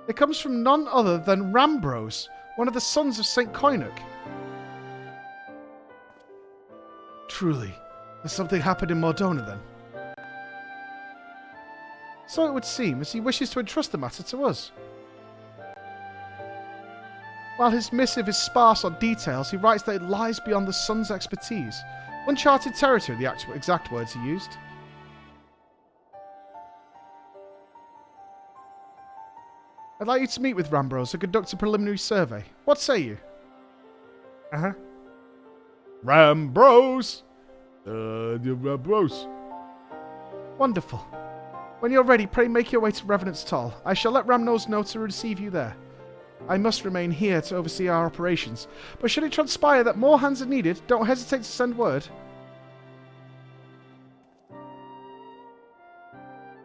Speaker 1: It comes from none other than Rambros, one of the sons of St. Koinuk. Truly, has something happened in Mordona then? So it would seem, as he wishes to entrust the matter to us. While his missive is sparse on details, he writes that it lies beyond the son's expertise. Uncharted territory, the exact words he used. I'd like you to meet with Rambros to conduct a preliminary survey. What say you?
Speaker 2: Rambros! Rambros.
Speaker 1: Wonderful. When you're ready, pray make your way to Revenant's Toll. I shall let Ramnos know to receive you there. I must remain here to oversee our operations, but should it transpire that more hands are needed, don't hesitate to send word.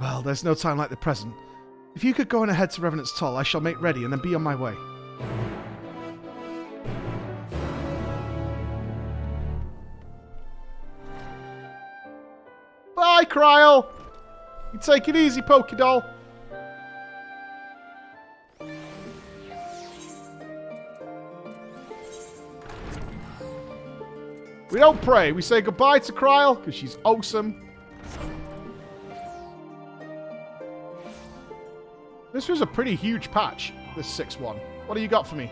Speaker 1: Well, there's no time like the present. If you could go on ahead to Revenant's Toll, I shall make ready and then be on my way. Bye, Kryl! You take it easy, Pokédoll. We don't pray, we say goodbye to Kryl, because she's awesome. This was a pretty huge patch, this 6-1. What do you got for me?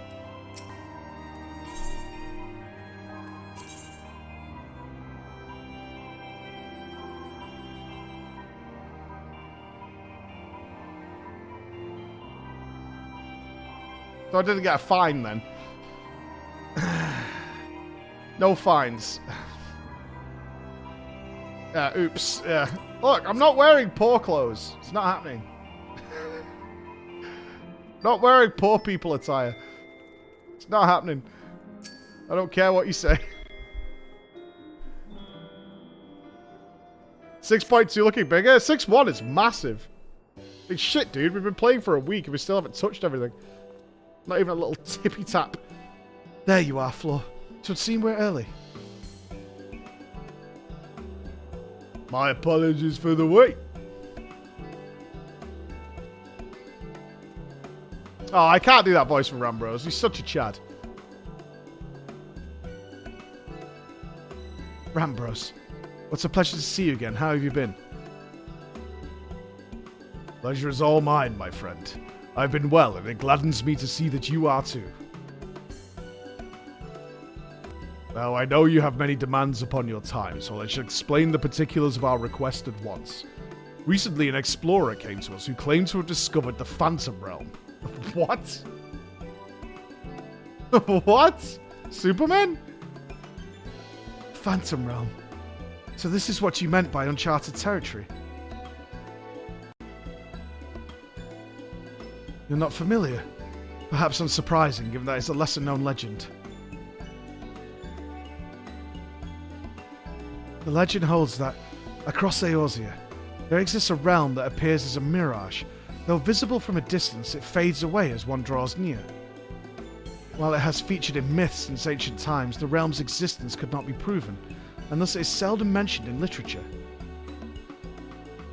Speaker 1: So I didn't get a fine then. No fines. Oops. Look, I'm not wearing poor clothes. It's not happening. Not wearing poor people attire. It's not happening. I don't care what you say. 6.2 looking bigger. 6.1 is massive. It's shit, dude. We've been playing for a week and we still haven't touched everything. Not even a little tippy tap. There you are, Flo. So it seemed we're early. My apologies for the wait. Oh, I can't do that voice from Rambros. He's such a Chad. Rambros, what's a pleasure to see you again. How have you been? Pleasure is all mine, my friend. I've been well, and it gladdens me to see that you are too. Now, I know you have many demands upon your time, so I shall explain the particulars of our request at once. Recently, an explorer came to us who claimed to have discovered the Phantom Realm. What? What? Superman? Phantom Realm. So this is what you meant by uncharted territory. You're not familiar? Perhaps unsurprising, given that it's a lesser-known legend. The legend holds that, across Eorzea, there exists a realm that appears as a mirage. Though visible from a distance, it fades away as one draws near. While it has featured in myths since ancient times, the realm's existence could not be proven, and thus it is seldom mentioned in literature.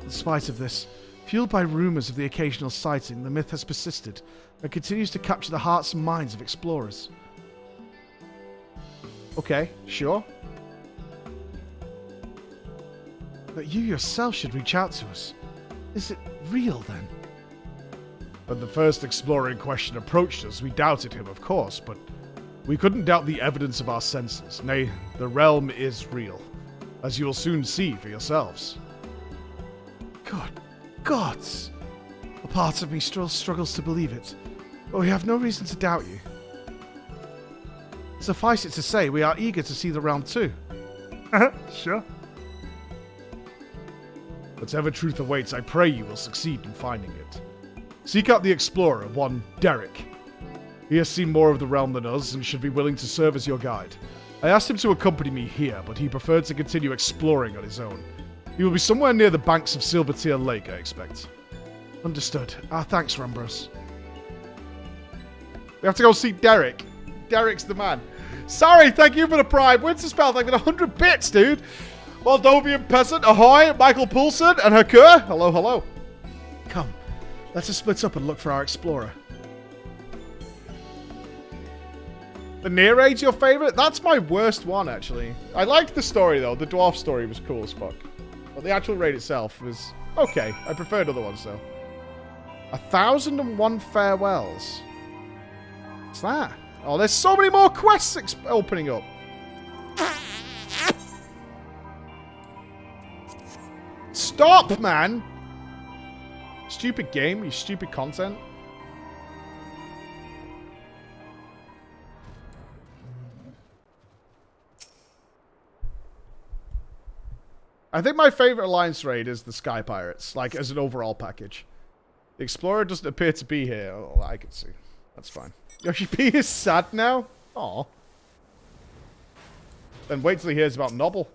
Speaker 1: In spite of this, fueled by rumours of the occasional sighting, the myth has persisted, and continues to capture the hearts and minds of explorers. Okay, sure. But you yourself should reach out to us. Is it real, then? When the first explorer in question approached us, we doubted him, of course, but we couldn't doubt the evidence of our senses. Nay, the realm is real, as you will soon see for yourselves. Good gods! A part of me still struggles to believe it, but we have no reason to doubt you. Suffice it to say, we are eager to see the realm too. Sure. Whatever truth awaits, I pray you will succeed in finding it. Seek out the explorer, one Derek. He has seen more of the realm than us and should be willing to serve as your guide. I asked him to accompany me here, but he preferred to continue exploring on his own. He will be somewhere near the banks of Silvertear Lake, I expect. Understood. Our thanks, Rambros. We have to go see Derek. Derek's the man. Sorry, thank you for the prime. Winterspell, thank you for 100 bits, dude. Moldovan Peasant, ahoy. Michael Poulsen and Hakur. Hello, hello. Come, let us split up and look for our explorer. The Near Age your favourite? That's my worst one, actually. I liked the story, though. The dwarf story was cool as fuck. But the actual raid itself was okay. I preferred other ones, though. 1,001 farewells. What's that? Oh, there's so many more quests opening up. Stop, man! Stupid game, you stupid content. I think my favorite Alliance raid is the Sky Pirates, like as an overall package. The Explorer doesn't appear to be here. Oh, I can see. That's fine. Yoshi P is sad now? Aw. Then wait till he hears about Nobble.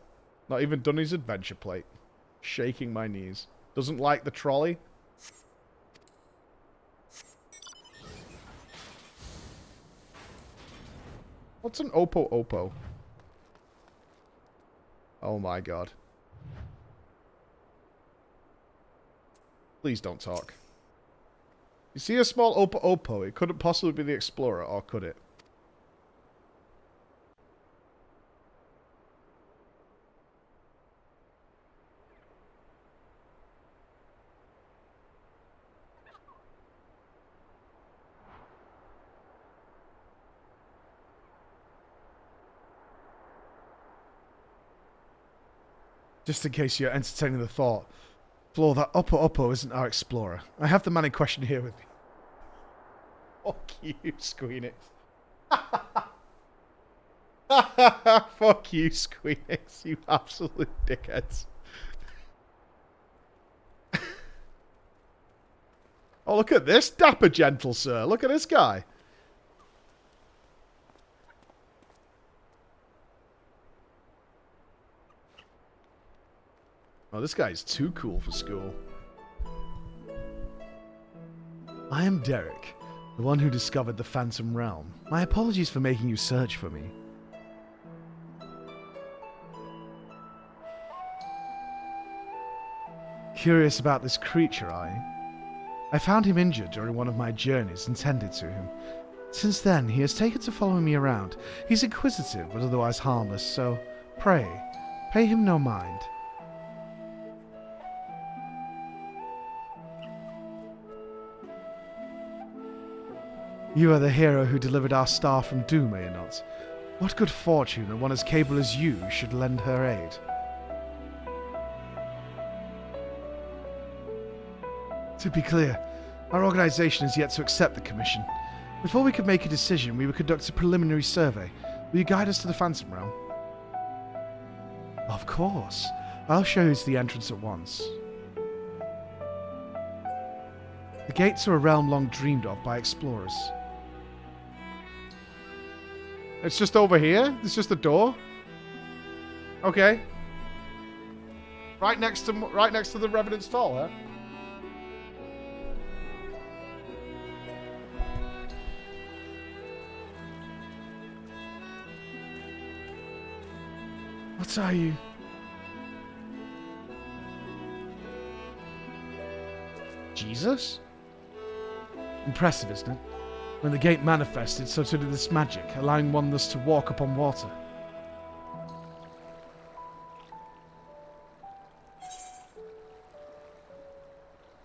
Speaker 1: Not even done his adventure plate. Shaking my knees. Doesn't like the trolley. What's an Oppo Oppo? Oh my god. Please don't talk. You see a small Oppo Oppo? It couldn't possibly be the Explorer, or could it? Just in case you're entertaining the thought, Flo, that Oppo Oppo isn't our Explorer. I have the man in question here with me. Fuck you, Squeenix. Fuck you, Squeenix, you absolute dickheads. Oh, look at this dapper gentle sir. Look at this guy. Oh, this guy's too cool for school. I am Derek, the one who discovered the Phantom Realm. My apologies for making you search for me. Curious about this creature, I found him injured during one of my journeys and tended to him. Since then, he has taken to following me around. He's inquisitive, but otherwise harmless, so pray, pay him no mind. You are the hero who delivered our star from doom, are you not? What good fortune that one as capable as you should lend her aid. To be clear, our organization is yet to accept the commission. Before we could make a decision, we would conduct a preliminary survey. Will you guide us to the Phantom Realm? Of course. I'll show you to the entrance at once. The gates are a realm long dreamed of by explorers. It's just over here? It's just a door? Okay. Right next to the Revenant's Stall, huh? What are you? Jesus? Impressive, isn't it? When the gate manifested, so too did this magic, allowing one thus to walk upon water.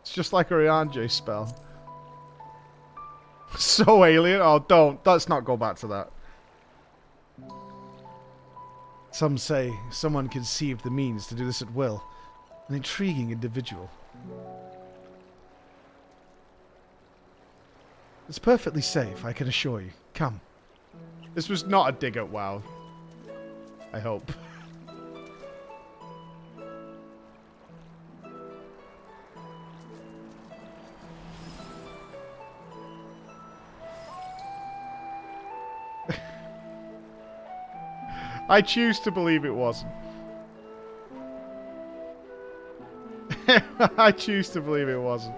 Speaker 1: It's just like a Rianji spell. So alien. Oh, don't. Let's not go back to that. Some say someone conceived the means to do this at will. An intriguing individual. It's perfectly safe, I can assure you. Come. This was not a dig at WoW. I hope. I choose to believe it wasn't. I choose to believe it wasn't.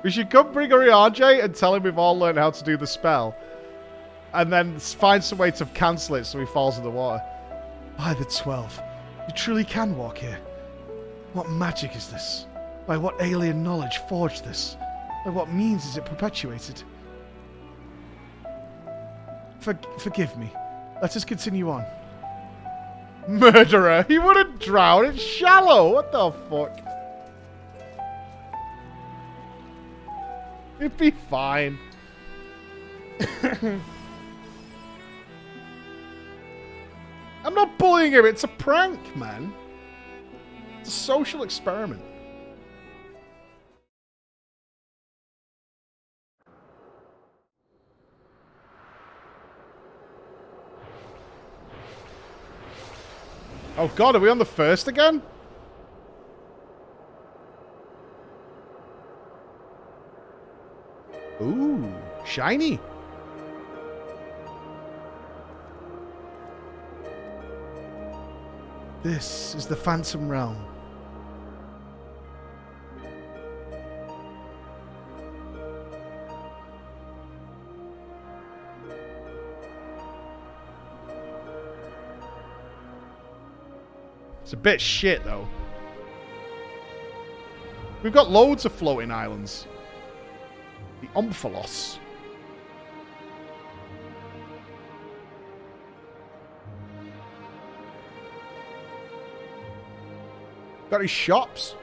Speaker 1: We should come bring Ariane and tell him we've all learned how to do the spell. And then find some way to cancel it so he falls in the water. By the 12, you truly can walk here. What magic is this? By what alien knowledge forged this? By what means is it perpetuated? Forgive me. Let us continue on. Murderer! He wouldn't drown! It's shallow! What the fuck? It'd be fine. I'm not bullying him, it's a prank, man. It's a social experiment. Oh god, are we on the first again? Ooh, shiny. This is the Phantom Realm. It's a bit shit, though. We've got loads of floating islands. The Omphalos. Got his shops.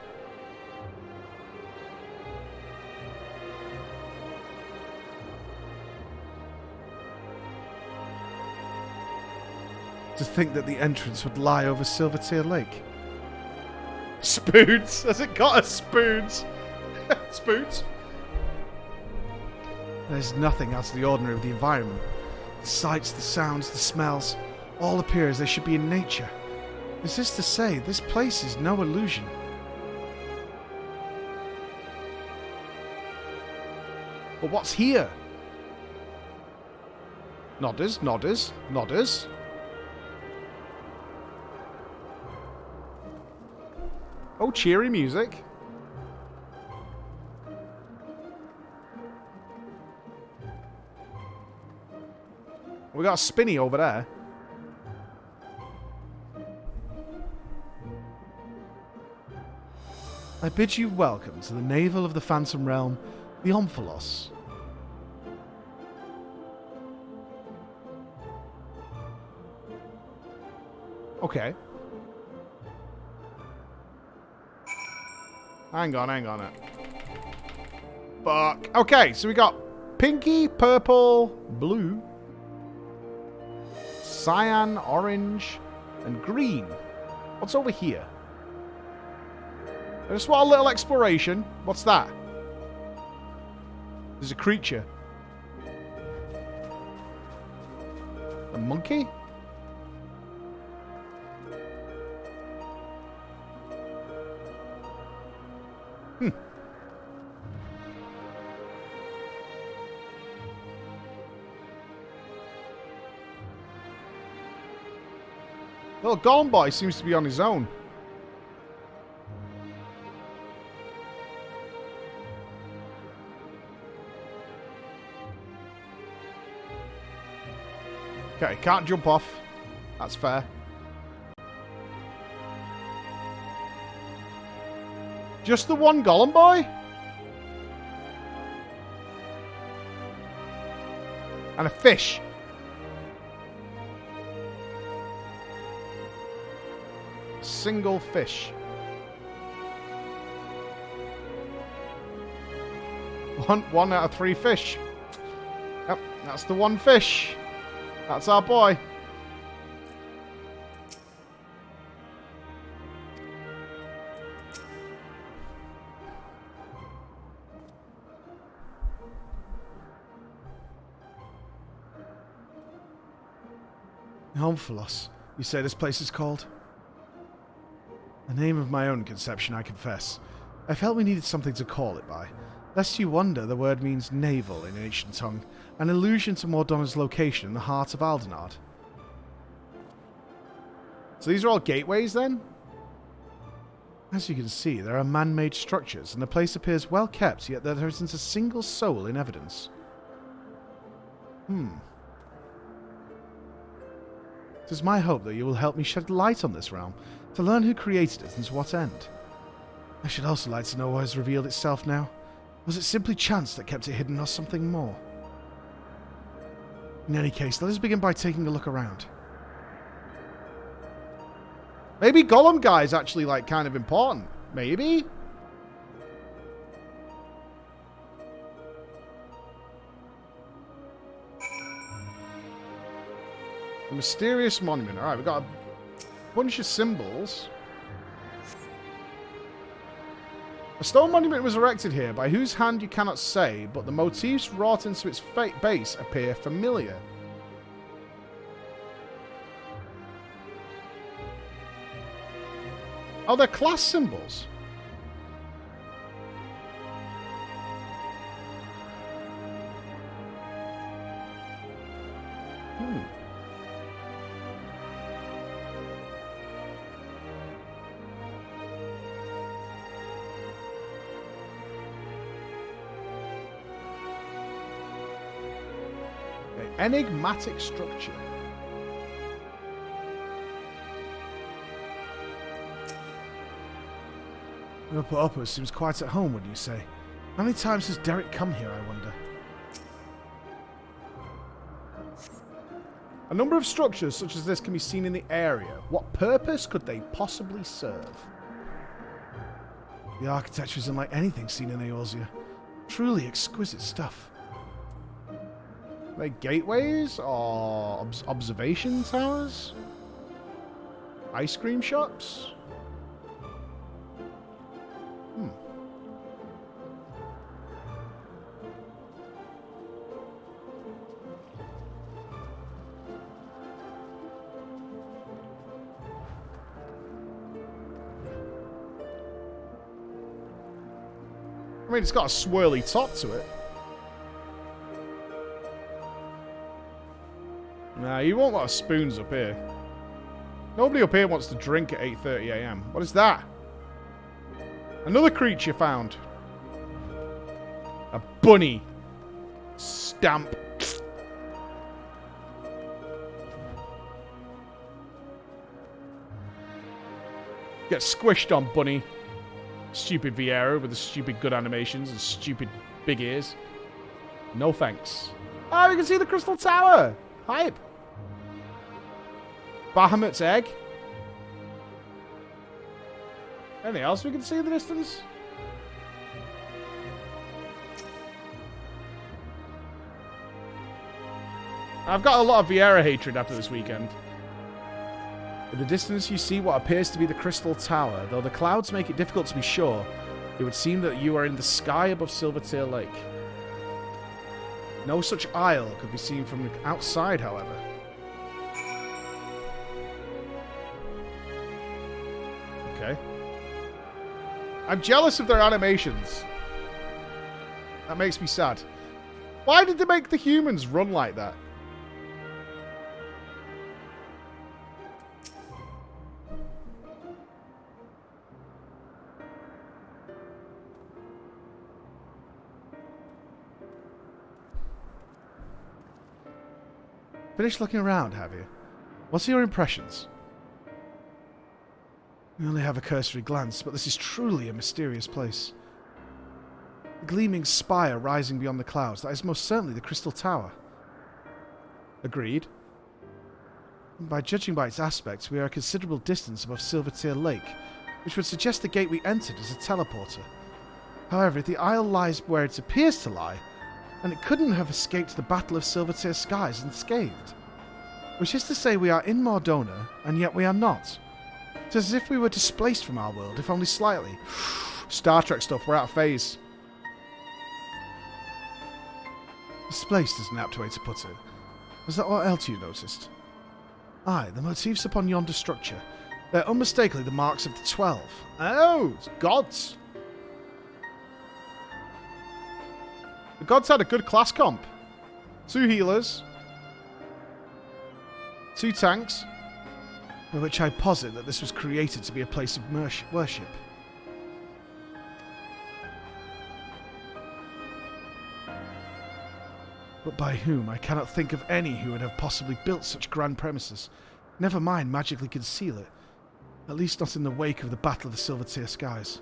Speaker 1: To think that the entrance would lie over Silvertear Lake. Spoons? Has it got a spoons? Spoons? There's nothing out of the ordinary of the environment. The sights, the sounds, the smells, all appear as they should be in nature. Is this to say, this place is no illusion? But what's here? Nodders, nodders, nodders. Oh, cheery music. We got a spinny over there. I bid you welcome to the navel of the Phantom Realm, the Omphalos. Okay. Hang on. Fuck. Okay, so we got pinky, purple, blue, cyan, orange, and green. What's over here? I just want a little exploration. What's that? There's a creature. A monkey? Little golem boy seems to be on his own. Okay, can't jump off. That's fair. Just the one golem boy? And a fish. Single fish. One out of 3 fish. Yep, that's the one fish. That's our boy. Omphalos, you say this place is called? A name of my own conception, I confess. I felt we needed something to call it by. Lest you wonder, the word means navel in ancient tongue, an allusion to Mordona's location in the heart of Aldenard. So these are all gateways, then? As you can see, there are man-made structures, and the place appears well kept, yet there isn't a single soul in evidence. It is my hope that you will help me shed light on this realm, to learn who created it and to what end. I should also like to know what has revealed itself now. Was it simply chance that kept it hidden or something more? In any case, let us begin by taking a look around. Maybe Golem Guy is actually, like, kind of important. Maybe? A mysterious monument. Alright, we've got a bunch of symbols. A stone monument was erected here, by whose hand you cannot say, but the motifs wrought into its base appear familiar. Oh, they're class symbols. Enigmatic structure. Upper Upper seems quite at home, wouldn't you say? How many times has Derek come here, I wonder? A number of structures such as this can be seen in the area. What purpose could they possibly serve? The architecture is unlike anything seen in Eorzea. Truly exquisite stuff. Are they gateways or observation towers? Ice cream shops? I mean, it's got a swirly top to it. Nah, you want a lot of spoons up here. Nobody up here wants to drink at 8:30 a.m. What is that? Another creature found. A bunny. Stamp. Get squished on, bunny. Stupid Vieira with the stupid good animations and stupid big ears. No thanks. Oh, we can see the Crystal Tower. Hype. Bahamut's egg. Anything else we can see in the distance? I've got a lot of Vieira hatred after this weekend. In the distance you see what appears to be the Crystal Tower. Though the clouds make it difficult to be sure, it would seem that you are in the sky above Silvertear Lake. No such isle could be seen from the outside, however. Okay. I'm jealous of their animations. That makes me sad. Why did they make the humans run like that? Finished looking around, have you? What's your impressions? We only have a cursory glance, but this is truly a mysterious place. The gleaming spire rising beyond the clouds, that is most certainly the Crystal Tower. Agreed. By judging by its aspects, we are a considerable distance above Silvertear Lake, which would suggest the gate we entered is a teleporter. However, if the isle lies where it appears to lie, and it couldn't have escaped the Battle of Silvertear Skies unscathed. Which is to say we are in Mordona, and yet we are not. It's as if we were displaced from our world, if only slightly. Star Trek stuff, we're out of phase. Displaced is an apt way to put it. Was that what else you noticed? Aye, the motifs upon yonder structure. They're unmistakably the marks of the 12. Oh, it's gods. The gods had a good class comp. 2 healers. 2 tanks. By which I posit that this was created to be a place of worship. But by whom? I cannot think of any who would have possibly built such grand premises. Never mind magically conceal it. At least not in the wake of the Battle of the Silvertear Skies.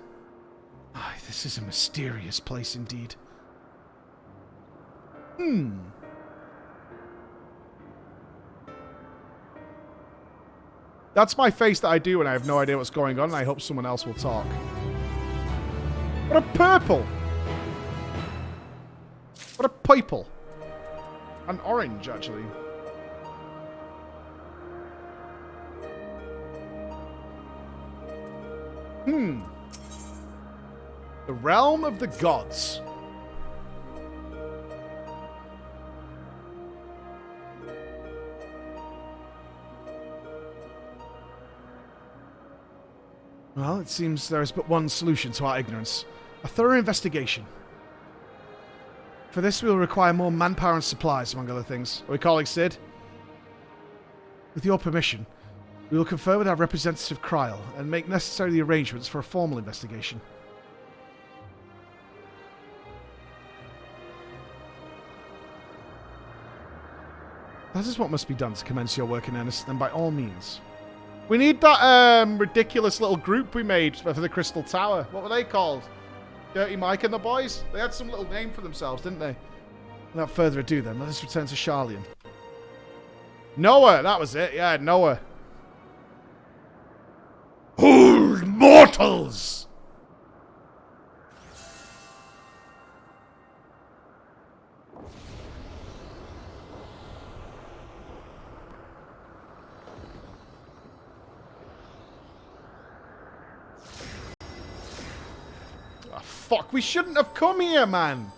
Speaker 1: Aye, this is a mysterious place indeed. That's my face that I do when I have no idea what's going on, and I hope someone else will talk. What a purple! What a purple! An orange, actually. The Realm of the Gods. Well, it seems there is but one solution to our ignorance. A thorough investigation. For this, we will require more manpower and supplies, among other things. Are we calling Sid? With your permission, we will confer with our representative Kryl and make necessary arrangements for a formal investigation. That is what must be done to commence your work in earnest, then by all means. We need that ridiculous little group we made for the Crystal Tower. What were they called? Dirty Mike and the boys? They had some little name for themselves, didn't they? Without further ado then, let us return to Sharlayan. Noah, that was it. Yeah, Noah.
Speaker 2: Hold mortals!
Speaker 1: Fuck, we shouldn't have come here, man.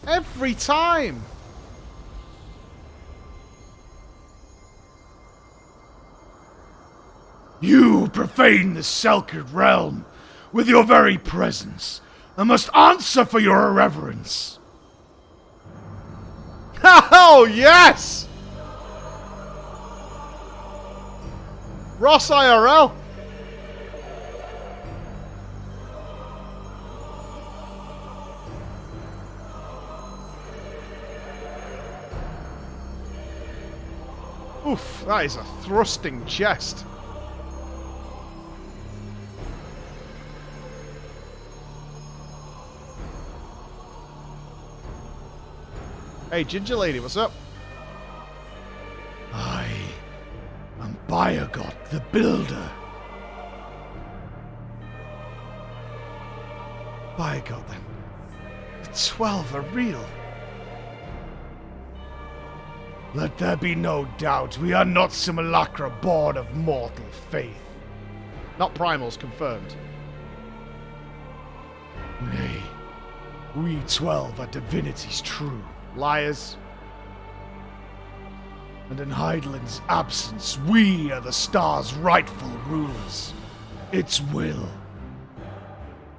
Speaker 1: Every time.
Speaker 2: You profane the sacred realm. with your very presence, and must answer for your irreverence.
Speaker 1: Oh, yes! Ross IRL. Oof, that is a thrusting chest. Hey, Ginger Lady, what's up?
Speaker 2: I am Biogot the Builder. Biogot, then. The 12 are real. Let there be no doubt, we are not simulacra born of mortal faith.
Speaker 1: Not primals, confirmed.
Speaker 2: Nay, we 12 are divinities true.
Speaker 1: Liars.
Speaker 2: And in Hydaelyn's absence, we are the star's rightful rulers. Its will.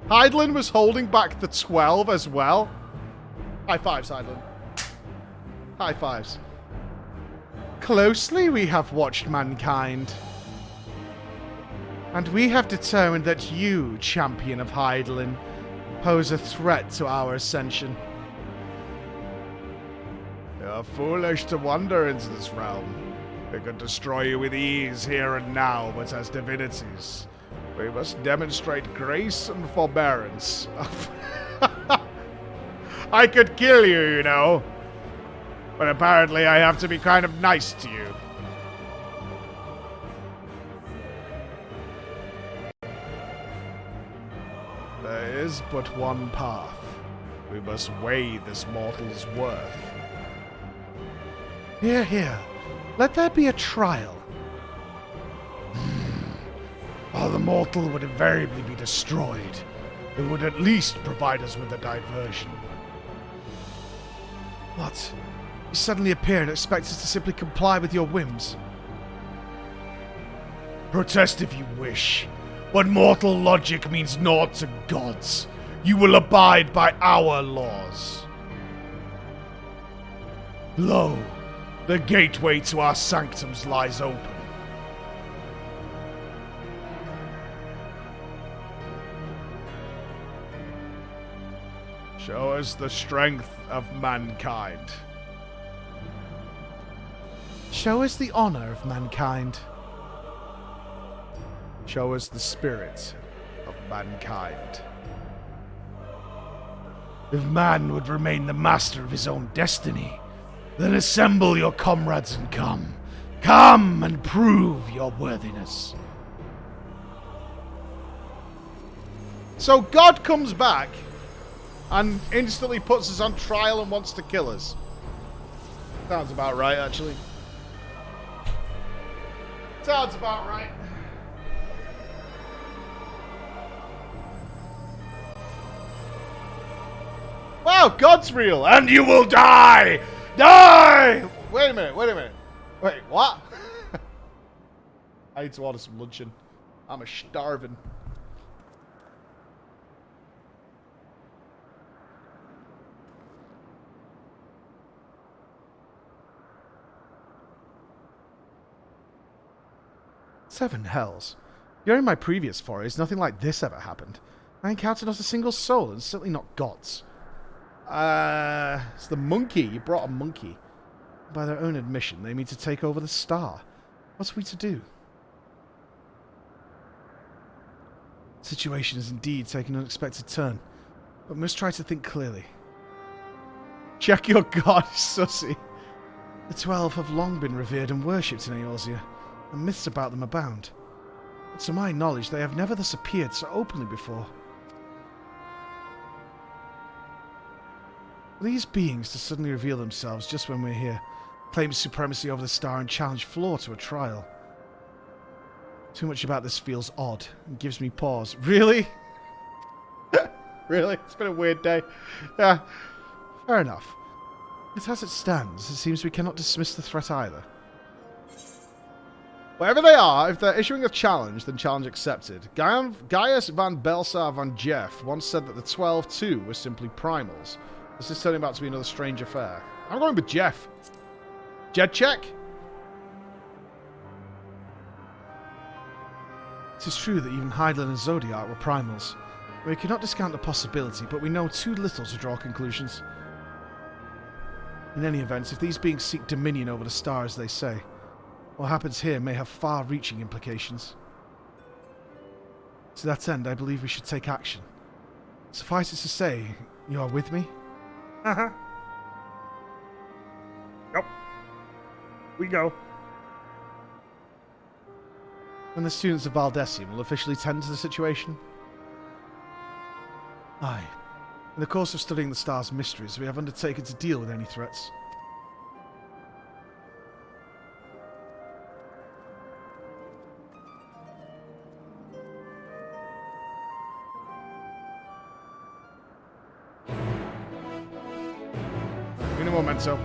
Speaker 1: Hydaelyn was holding back the 12 as well. High fives, Hydaelyn. High fives. Closely we have watched mankind. And we have determined that you, champion of Hydaelyn, pose a threat to our ascension. You're foolish to wander into this realm. We could destroy you with ease here and now, but as divinities, we must demonstrate grace and forbearance. I could kill you, you know. But apparently I have to be kind of nice to you. There is but one path. We must weigh this mortal's worth.
Speaker 2: Here, here. Let there be a trial. While the mortal would invariably be destroyed, it would at least provide us with a diversion.
Speaker 1: What? You suddenly appear and expect us to simply comply with your whims?
Speaker 2: Protest if you wish, but mortal logic means naught to gods. You will abide by our laws. Lo, the gateway to our sanctums lies open.
Speaker 1: Show us the strength of mankind.
Speaker 2: Show us the honor of mankind.
Speaker 1: Show us the spirit of mankind.
Speaker 2: If man would remain the master of his own destiny, then assemble your comrades and come. Come and prove your worthiness.
Speaker 1: So God comes back and instantly puts us on trial and wants to kill us. Sounds about right, actually. Sounds about right. Wow, God's real, and you will die! Die! Wait a minute, wait a minute. Wait, what? I need to order some luncheon. I'm starving.
Speaker 2: Seven hells. During my previous forays, nothing like this ever happened. I encountered not a single soul, and certainly not gods.
Speaker 1: It's the monkey. You brought a monkey.
Speaker 2: By their own admission, they mean to take over the star. What are we to do? The situation has indeed taken an unexpected turn, but we must try to think clearly.
Speaker 1: Check your god, sussy.
Speaker 2: The 12 have long been revered and worshipped in Eorzea, and myths about them abound. But to my knowledge, they have never thus appeared so openly before. For these beings to suddenly reveal themselves just when we're here, claim supremacy over the star and challenge Floor to a trial. Too much about this feels odd and gives me pause.
Speaker 1: Really? Really? It's been a weird day. Yeah.
Speaker 2: Fair enough. But as it stands, it seems we cannot dismiss the threat either.
Speaker 1: Wherever they are, if they're issuing a challenge, then challenge accepted. Gaius van Belsar van Jeff once said that the 12 too were simply primals. This is turning out to be another strange affair. I'm going with Jeff. Jed check.
Speaker 2: It is true that even Hydaelyn and Zodiac were primals. We cannot discount the possibility, but we know too little to draw conclusions. In any event, if these beings seek dominion over the star as they say, what happens here may have far-reaching implications. To that end, I believe we should take action. Suffice it to say, you are with me?
Speaker 1: Uh-huh. Yep. We go.
Speaker 2: And the students of Valdesium will officially tend to the situation? Aye. In the course of studying the star's mysteries, we have undertaken to deal with any threats.
Speaker 1: In a momento.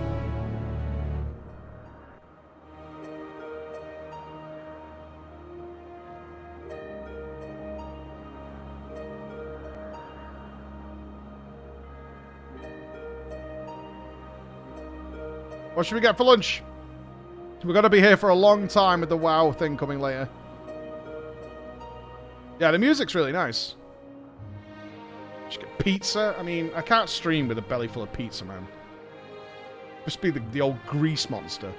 Speaker 1: What should we get for lunch? We're going to be here for a long time with the WoW thing coming later. Yeah, the music's really nice. Should get pizza. I mean, I can't stream with a belly full of pizza, man. Just be the old grease monster.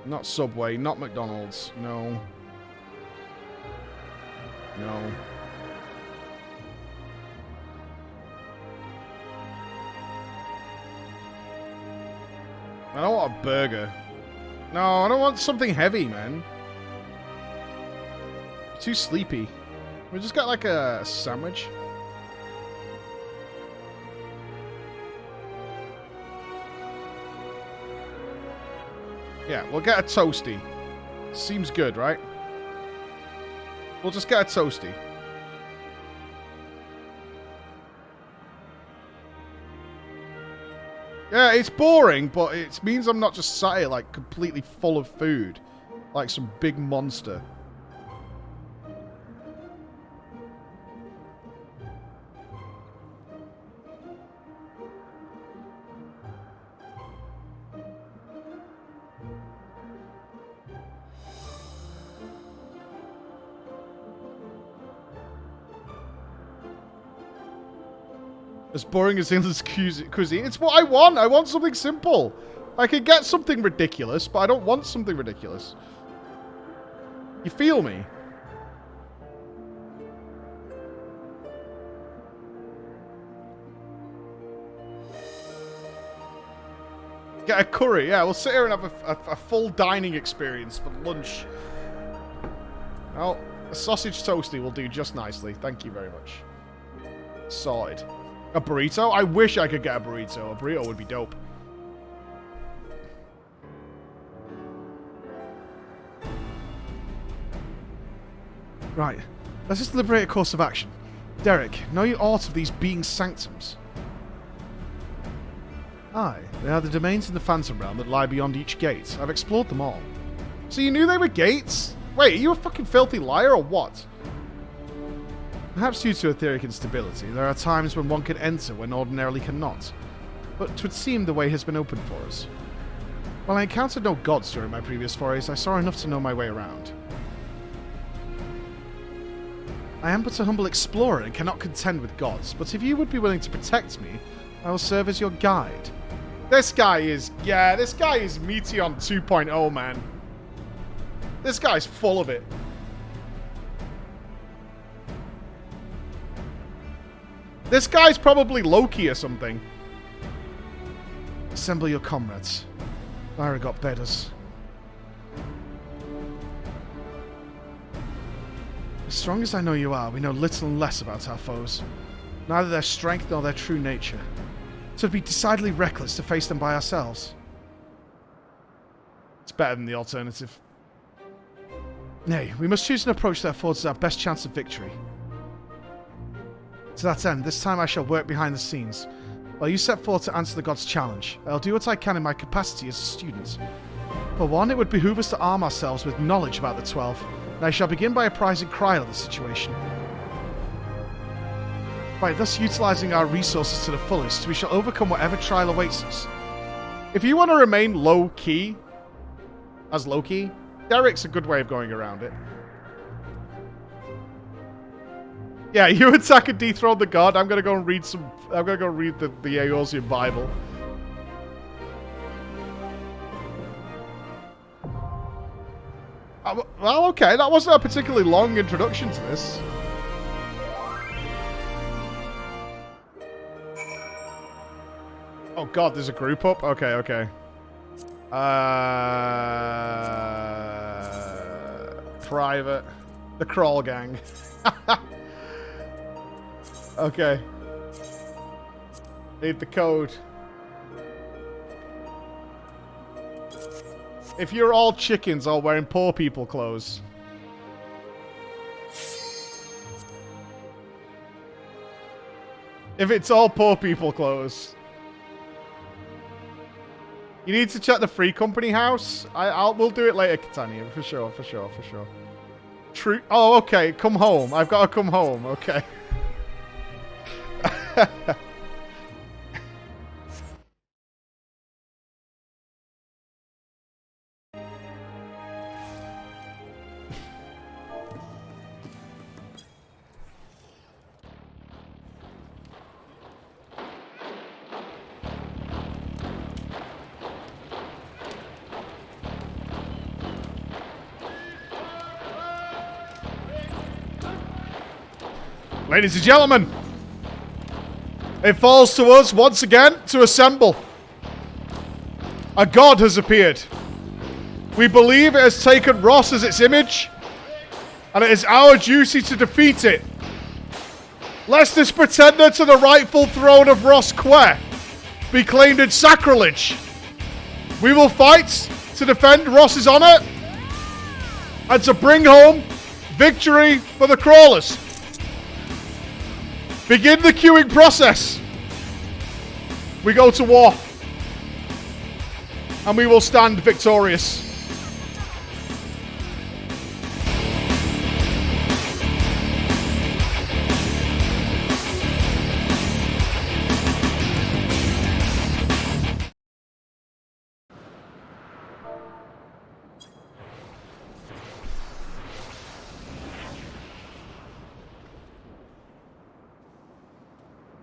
Speaker 1: Not Subway, not McDonald's. No. No. I don't want a burger. No, I don't want something heavy, man. I'm too sleepy. We just got like a sandwich. Yeah, we'll get a toasty. Seems good, right? We'll just get a toasty. Yeah, it's boring, but it means I'm not just sat here like completely full of food. Like some big monster. As boring as England's cuisine. It's what I want. I want something simple. I can get something ridiculous, but I don't want something ridiculous. You feel me? Get a curry. Yeah, we'll sit here and have a full dining experience for lunch. Well, a sausage toasty will do just nicely. Thank you very much. Sorted. A burrito? I wish I could get a burrito. A burrito would be dope.
Speaker 2: Right. Let's just deliberate a course of action. Derek, know you aught of these being sanctums? Aye. They are the domains in the Phantom Realm that lie beyond each gate. I've explored them all.
Speaker 1: So you knew they were gates? Wait, are you a fucking filthy liar or what?
Speaker 2: Perhaps due to etheric instability, there are times when one can enter when ordinarily cannot. But 'twould seem the way has been opened for us. While I encountered no gods during my previous forays, I saw enough to know my way around. I am but a humble explorer and cannot contend with gods, but if you would be willing to protect me, I will serve as your guide.
Speaker 1: This guy is... Yeah, this guy is Meteon 2.0, man. This guy's full of it. This guy's probably Loki or something.
Speaker 2: Assemble your comrades. Lyra got bedders. As strong as I know you are, we know little and less about our foes. Neither their strength nor their true nature. So it'd be decidedly reckless to face them by ourselves.
Speaker 1: It's better than the alternative.
Speaker 2: Nay, we must choose an approach that affords us our best chance of victory. To that end, this time I shall work behind the scenes,
Speaker 1: Well, you set forth to answer the gods' challenge. I'll do what I can in my capacity as a student. For one, it would behoove us to arm ourselves with knowledge about the 12, and I shall begin by apprising Kryl of the situation. By thus utilizing our resources to the fullest, we shall overcome whatever trial awaits us. If you want to remain low-key, as low-key, Derek's a good way of going around it. Yeah, you attack and dethrone the god. I'm gonna go and read some. I'm gonna go read the Eorzean Bible. Well, okay, that wasn't a particularly long introduction to this. Oh god, there's a group up? Okay, okay. Private. The Crawl Gang. Okay. Need the code. If you're all chickens all wearing poor people clothes. If it's all poor people clothes. You need to check the Free Company house. We'll do it later, Catania, for sure, for sure, for sure. True. Oh, okay. Come home. I've got to come home. Okay. Ladies and gentlemen, it falls to us once again to assemble. A god has appeared. We believe it has taken Ross as its image, and it is our duty to defeat it. Lest this pretender to the rightful throne of Ross Quer be claimed in sacrilege. We will fight to defend Ross's honor and to bring home victory for the Crawlers. Begin the queuing process. We go to war. And we will stand victorious.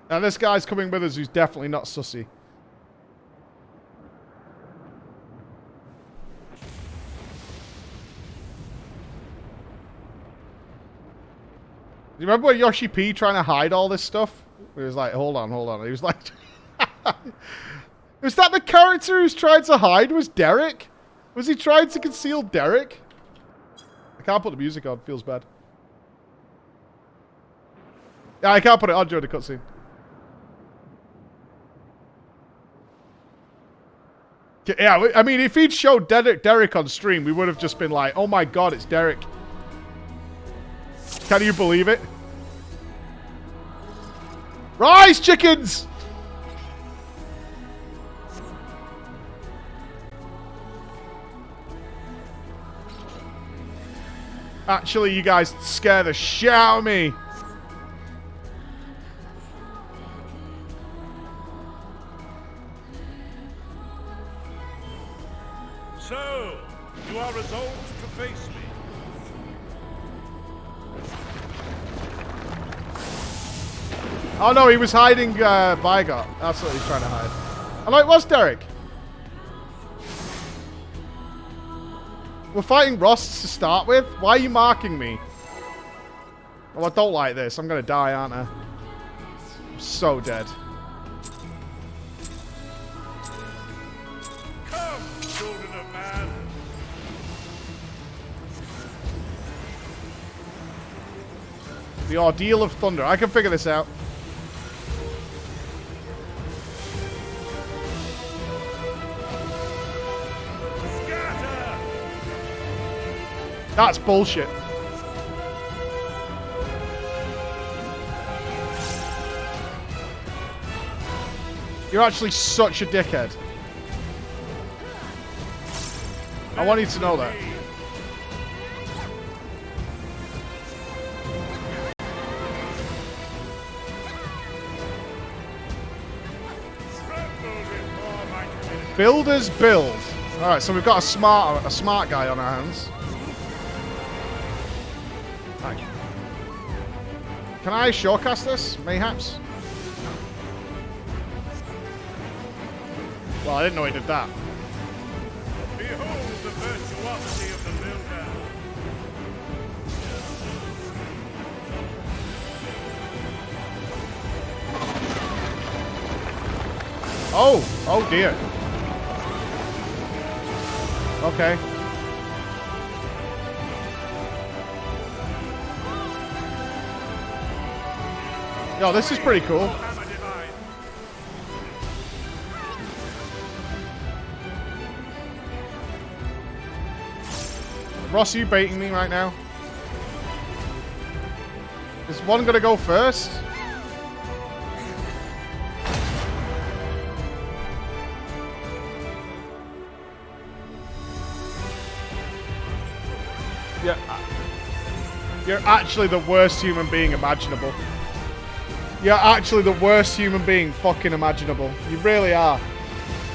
Speaker 1: Now this guy's coming with us who's definitely not sussy. Do you remember when Yoshi P trying to hide all this stuff? He was like, hold on, hold on. He was like... Was that the character who's trying to hide? Was Derek? Was he trying to conceal Derek? I can't put the music on. Feels bad. Yeah, I can't put it on during the cutscene. Yeah, I mean, if he'd showed Derek on stream, we would have just been like, oh my god, it's Derek. Can you believe it? Rise, chickens! Actually, you guys scare the shit out of me.
Speaker 15: So, you are resolved to face me.
Speaker 1: Oh no, he was hiding Vigot. That's what he's trying to hide. I'm like, what's Derek? We're fighting Ross to start with? Why are you marking me? Oh, I don't like this. I'm gonna die, aren't I? I'm so dead.
Speaker 15: Come, children of man.
Speaker 1: The Ordeal of Thunder. I can figure this out. That's bullshit. You're actually such a dickhead. I want you to know that. Builders build. Alright, so we've got a smart guy on our hands. Right. Can I shortcast this, mayhaps? Well, I didn't know he did that.
Speaker 2: Behold the virtuosity of the builder.
Speaker 1: Oh dear. Okay. Yo, this is pretty cool. Ross, are you baiting me right now? Is one gonna go first? Yeah. You're actually the worst human being imaginable. You're actually the worst human being fucking imaginable. You really are.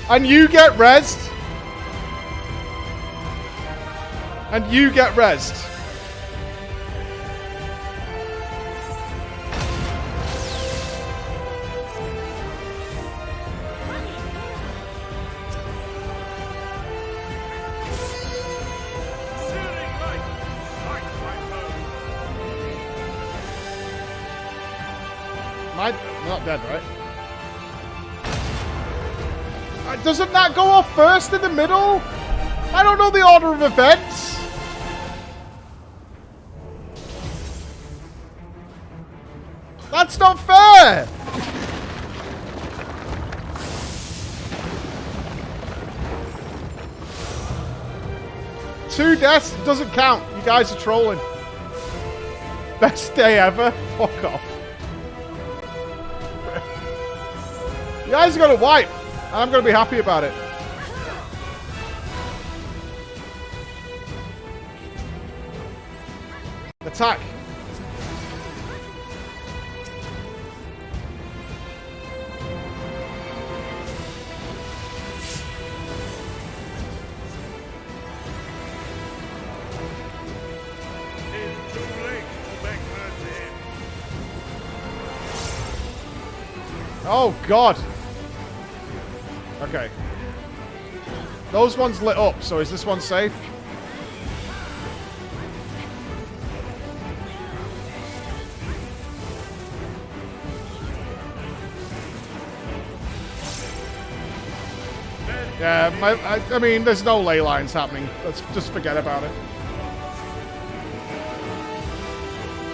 Speaker 1: And you get rezzed. And you get rezzed. I'm not dead, right? Doesn't that go off first in the middle? I don't know the order of events. That's not fair! Two deaths doesn't count. You guys are trolling. Best day ever? Fuck off. You guys are gonna wipe. And I'm gonna be happy about it. Attack. Oh god. Okay. Those ones lit up, so is this one safe? Yeah, I mean, there's no ley lines happening. Let's just forget about it.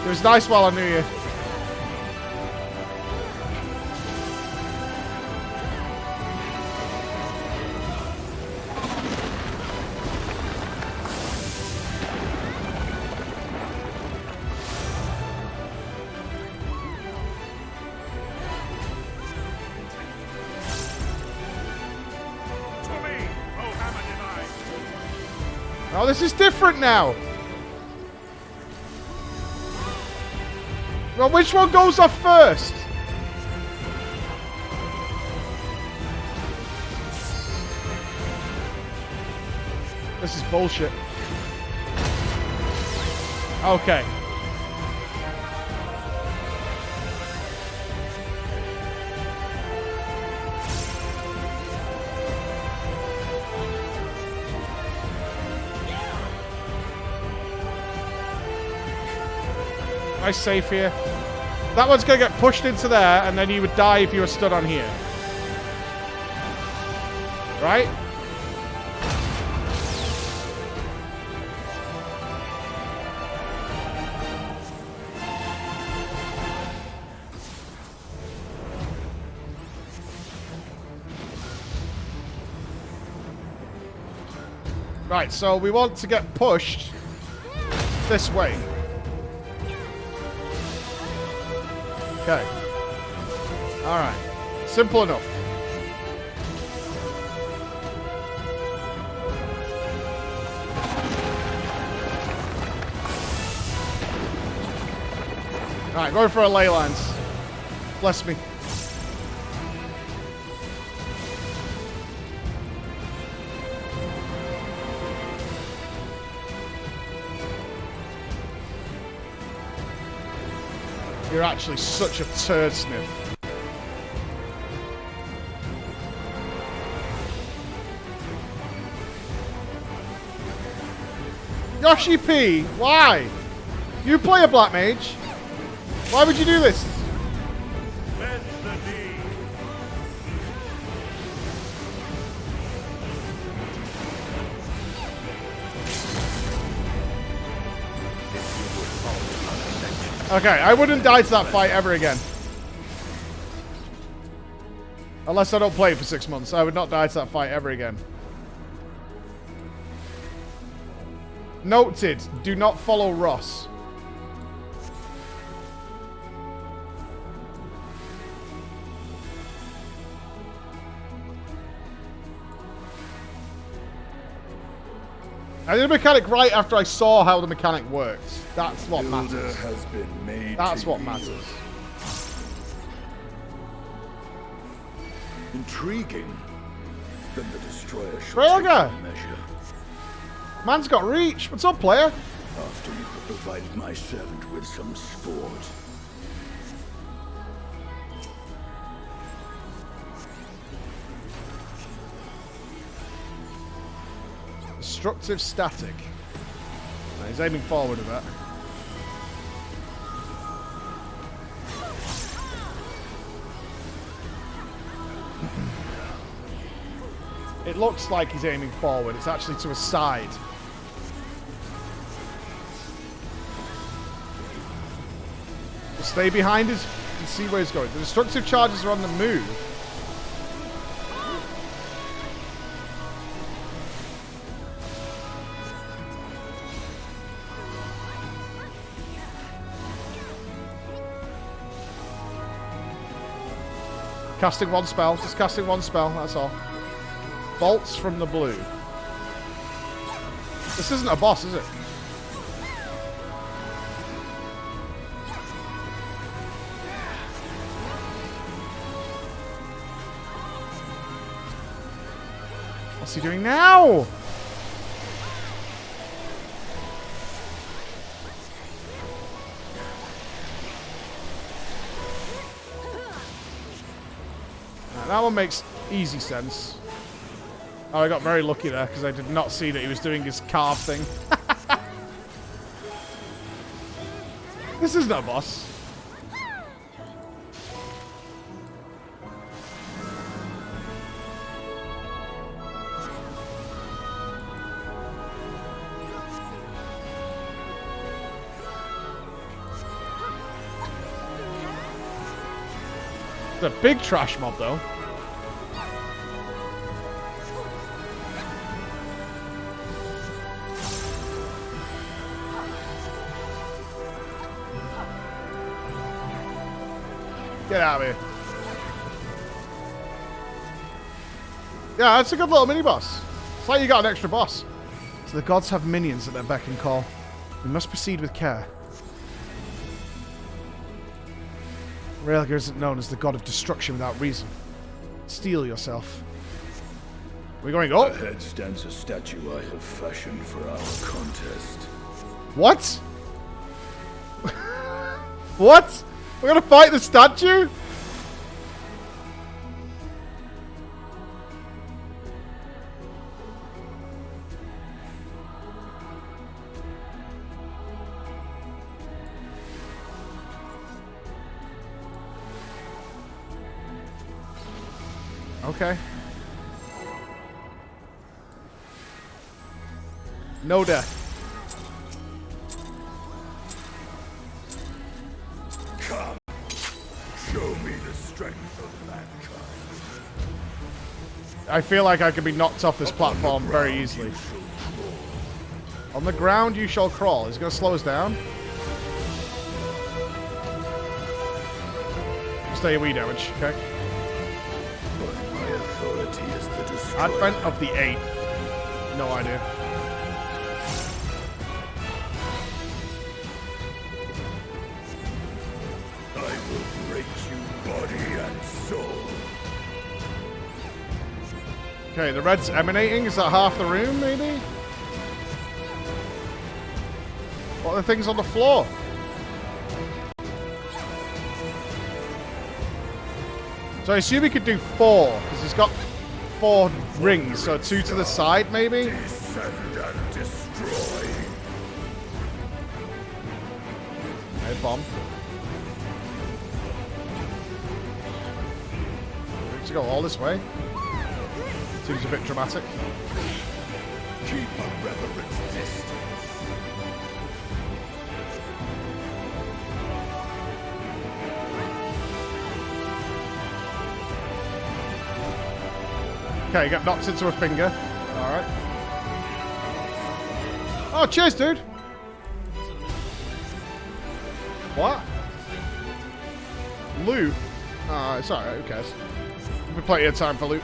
Speaker 1: It was nice while I knew you. Oh, this is different now. Well, which one goes off first? This is bullshit. Okay. Nice safe here. That one's gonna get pushed into there, and then you would die if you were stood on here. Right? Right, so we want to get pushed this way. Okay. Alright. Simple enough. Alright, going for a ley lines. Bless me. You're actually such a turd sniff. Yoshi P, why? You play a black mage. Why would you do this? Okay, I wouldn't die to that fight ever again. Unless I don't play for 6 months. I would not die to that fight ever again. Noted, do not follow Ross. I did a mechanic right after I saw how the mechanic worked. That's what matters.
Speaker 13: Has been made.
Speaker 1: That's what matters.
Speaker 13: Intriguing. Then the destroyer should
Speaker 1: Railgun!
Speaker 13: take measure.
Speaker 1: Man's got reach. What's up, player?
Speaker 13: After you have provided my servant with some sport.
Speaker 1: Destructive static. He's aiming forward with that. It looks like he's aiming forward. It's actually to a side. Stay behind us and see where he's going. The destructive charges are on the move. Casting one spell. Just casting one spell, that's all. Bolts from the blue. This isn't a boss, is it? What's he doing now? That one makes easy sense. Oh, I got very lucky there because I did not see that he was doing his carve thing. This isn't a boss. It's a big trash mob, though. Get out of here. Yeah, that's a good little mini-boss. It's like you got an extra boss. So the gods have minions at their beck and call. We must proceed with care. Raelgar isn't known as the god of destruction without reason. Steel yourself. We're going up.
Speaker 13: Ahead stands a statue I have fashioned for our contest.
Speaker 1: What? What? We're gonna fight the statue? Okay. No death.
Speaker 13: Come, show me the strength of mankind.
Speaker 1: I feel like I could be knocked off this platform very easily. On the ground you shall crawl. Is it going to slow us down? Stay a wee damage, okay.
Speaker 13: My authority is the destroyer.
Speaker 1: Advent of the 8th. No idea. Okay, the red's emanating. Is that half the room, maybe? What are the things on the floor? So I assume we could do 4, because it's got 4 rings, so 2 to the side, maybe?
Speaker 15: Descend and destroy.
Speaker 1: Okay, bomb. We have to go all this way. Seems a bit dramatic.
Speaker 15: Keep a reverent distance.
Speaker 1: Okay, got knocked into a finger. Alright. Oh, cheers, dude! What? Loot? Oh, it's alright, who cares? There'll be plenty of time for loot.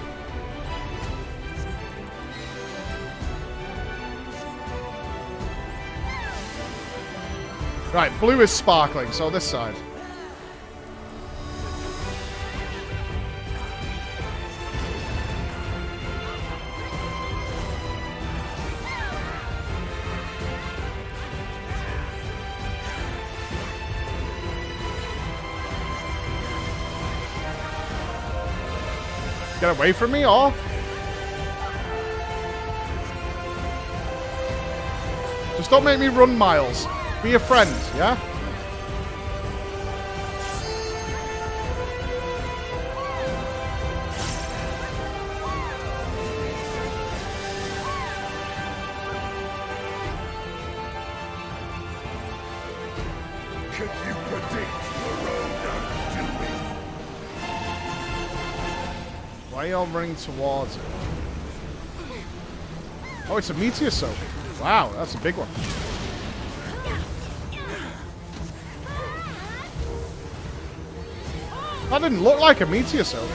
Speaker 1: Right, blue is sparkling, so this side. Get away from me, or? Just don't make me run miles. Be a friend, yeah?
Speaker 15: Can you predict the road I'm doing?
Speaker 1: Why are y'all running towards it? Oh, it's a meteor soap. Wow, that's a big one. That didn't look like a meteor soap.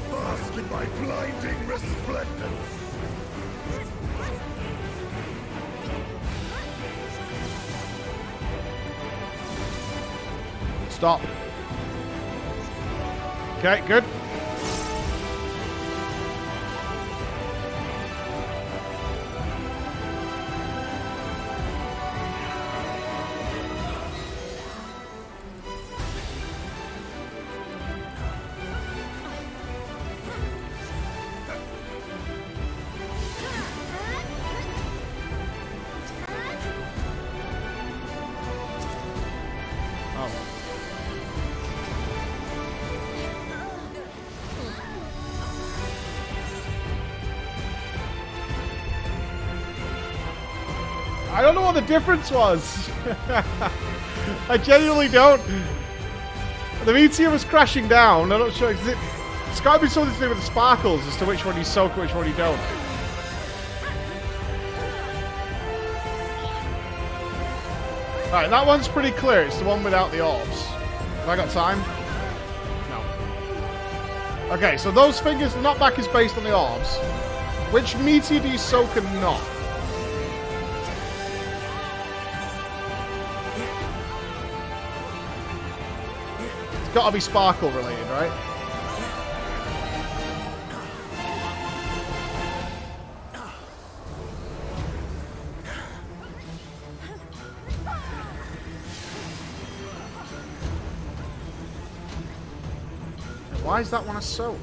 Speaker 15: Bask in my blinding resplendence.
Speaker 1: Stop. Okay, good. I don't know what the difference was. I genuinely don't. The meteor was crashing down. I'm not sure. It's got to be something to do with the sparkles as to which one you soak and which one you don't. Alright, that one's pretty clear. It's the one without the orbs. Have I got time? No. Okay, so those fingers, the knockback is based on the orbs. Which meteor do you soak and not? It's got to be sparkle related, right? Why is that one a soak?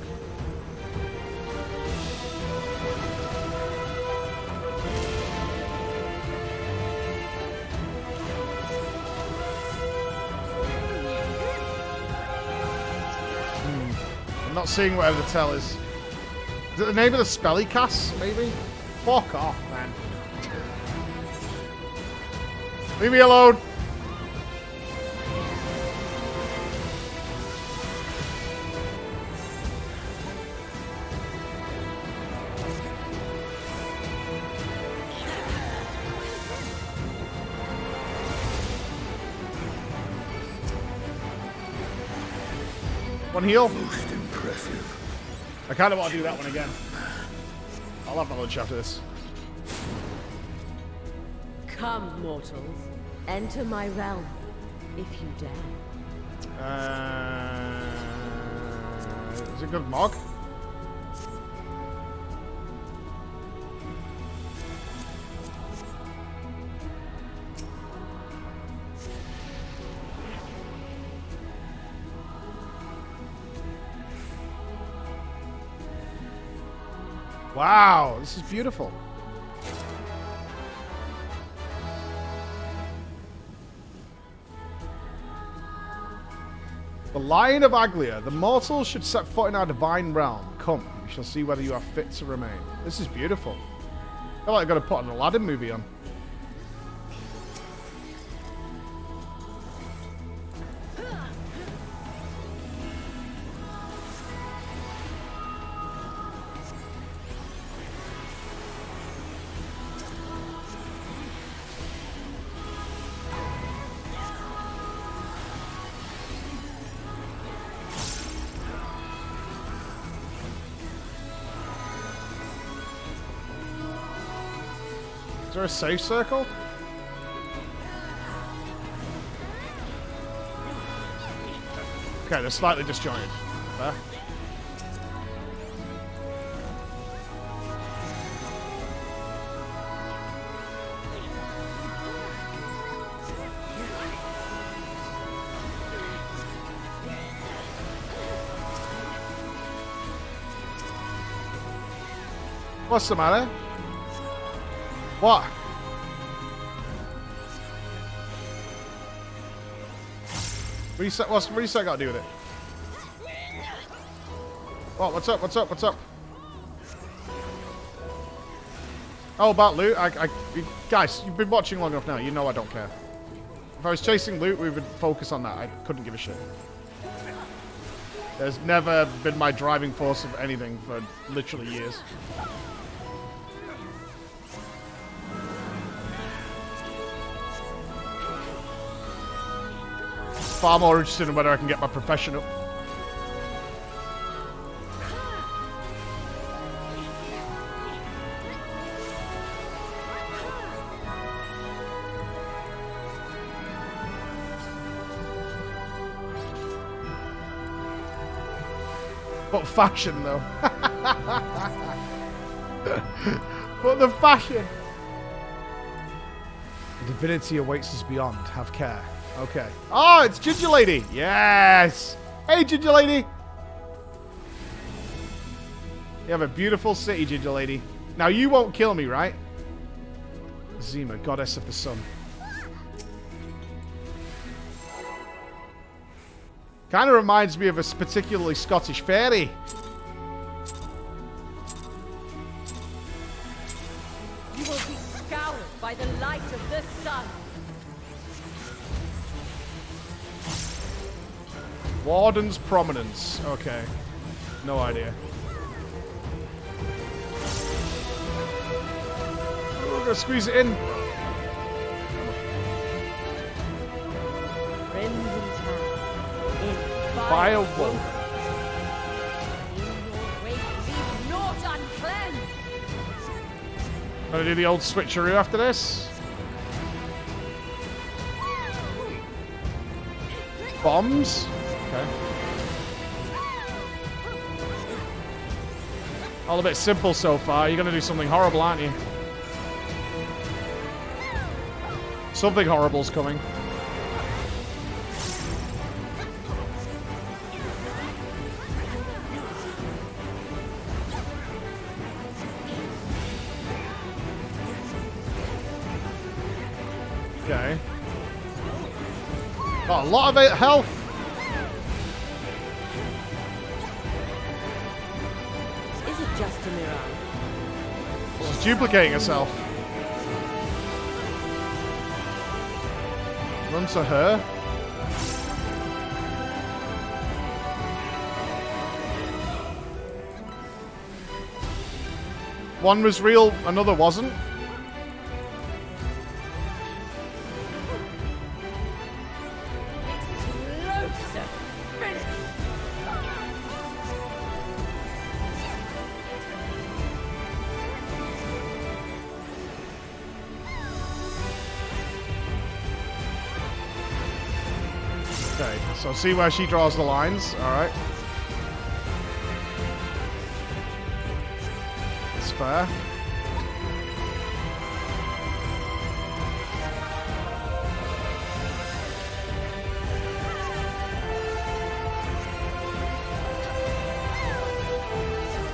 Speaker 1: I'm not seeing whatever the tell is. Is it the name of the spell he casts, maybe? Fuck off, man. Leave me alone. One heal.
Speaker 15: Most impressive.
Speaker 1: I kind of want to do that one again. I'll have my lunch after this.
Speaker 18: Come, mortals. Enter my realm, if you dare.
Speaker 1: Is it good mog? Wow, this is beautiful. The Lion of Aglia. The mortals should set foot in our divine realm. Come, we shall see whether you are fit to remain. This is beautiful. I feel like I've got to put an Aladdin movie on. Is there a safe circle? Okay, they're slightly disjointed. There. What's the matter? What? What's reset got to do with it? What? What's up? What's up? What's up? Oh, about loot? Guys, you've been watching long enough now. You know I don't care. If I was chasing loot, we would focus on that. I couldn't give a shit. There's never been my driving force of anything for literally years. Far more interested in whether I can get my profession up. What fashion, though? What the fashion? The divinity awaits us beyond. Have care. Okay. Oh, it's Ginger Lady. Yes. Hey, Ginger Lady. You have a beautiful city, Ginger Lady. Now, you won't kill me, right? Zima, goddess of the sun. Kind of reminds me of a particularly Scottish fairy.
Speaker 18: You will be scoured by the light of the sun.
Speaker 1: Warden's Prominence. Okay. No idea. We're gonna squeeze it in. Firewall. Gonna do the old switcheroo after this. Bombs. Okay. All a bit simple so far. You're gonna do something horrible, aren't you? Something horrible's coming. Okay. Got a lot of health.
Speaker 18: Isn't just a mirage?
Speaker 1: She's duplicating herself. Run to her. One was real, another wasn't. Okay, so see where she draws the lines. All right. That's fair.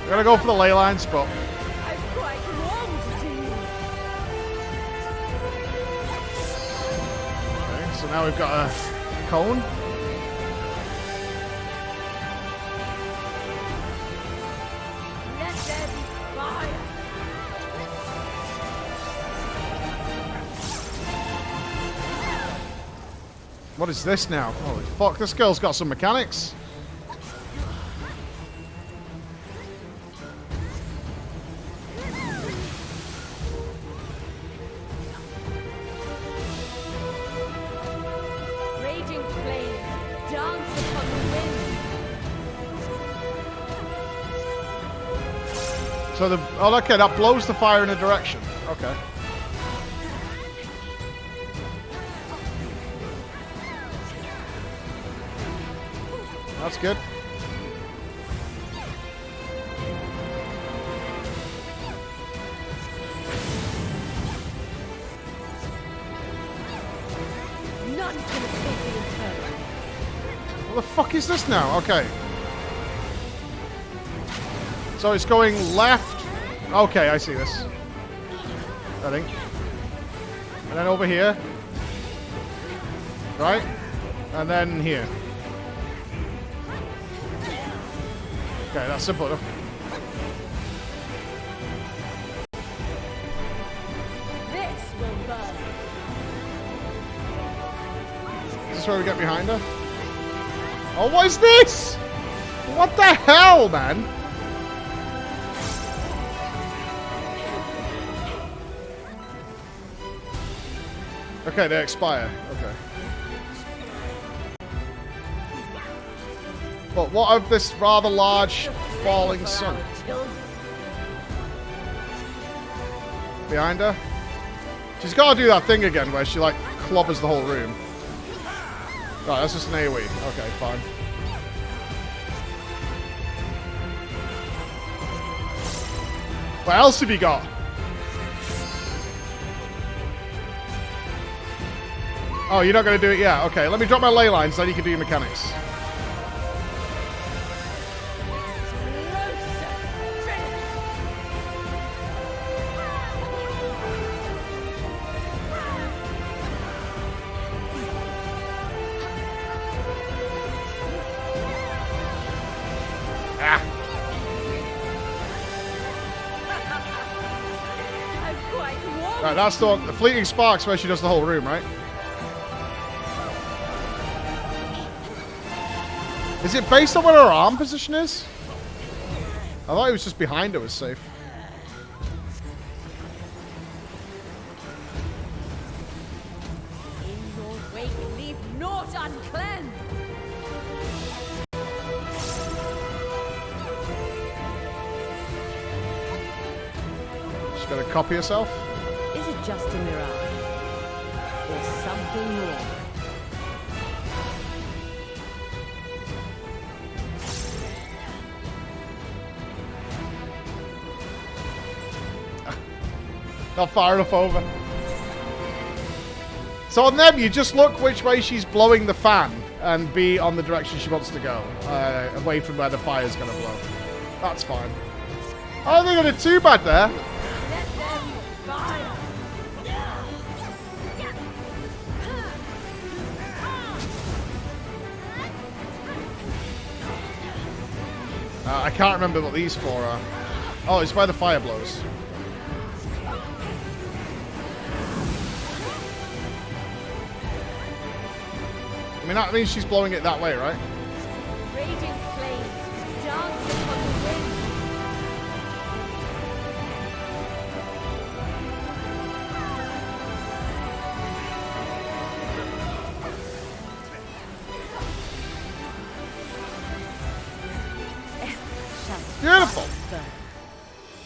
Speaker 1: We're gonna go for the ley lines, but okay, so now we've got a cone. What is this now? Holy fuck, this girl's got some mechanics.
Speaker 18: Raging flame, dance upon the wind.
Speaker 1: So the oh, okay, that blows the fire in a direction. Okay. That's good.
Speaker 18: None can escape the Inferno.
Speaker 1: What the fuck is this now? Okay. So it's going left. Okay, I see this. I think. And then over here. Right? And then here. Okay, that's simple enough.
Speaker 18: This will burn.
Speaker 1: Is this where we get behind her? Oh, what is this? What the hell, man? Okay, they expire. Okay. But what of this rather large falling sun? Behind her? She's got to do that thing again where she like clobbers the whole room. Right, that's just an AoE. Okay, fine. What else have you got? Oh, you're not going to do it yet? Okay, let me drop my ley lines, then you can do your mechanics. Right, that's the fleeting sparks where she does the whole room, right? Is it based on where her arm position is? I thought it was just behind her was safe.
Speaker 18: In your wake, leave naught uncleansed.
Speaker 1: She's got to copy herself.
Speaker 18: Is it just a mirage? Or something more?
Speaker 1: Not far enough over. So on them, you just look which way she's blowing the fan and be on the direction she wants to go. Away from where the fire's going to blow. That's fine. I don't think I did too bad there. I can't remember what these four are. Oh, it's by the fire blows. I mean, that means she's blowing it that way, right?
Speaker 18: Raging flames dance upon the wind.
Speaker 1: Beautiful.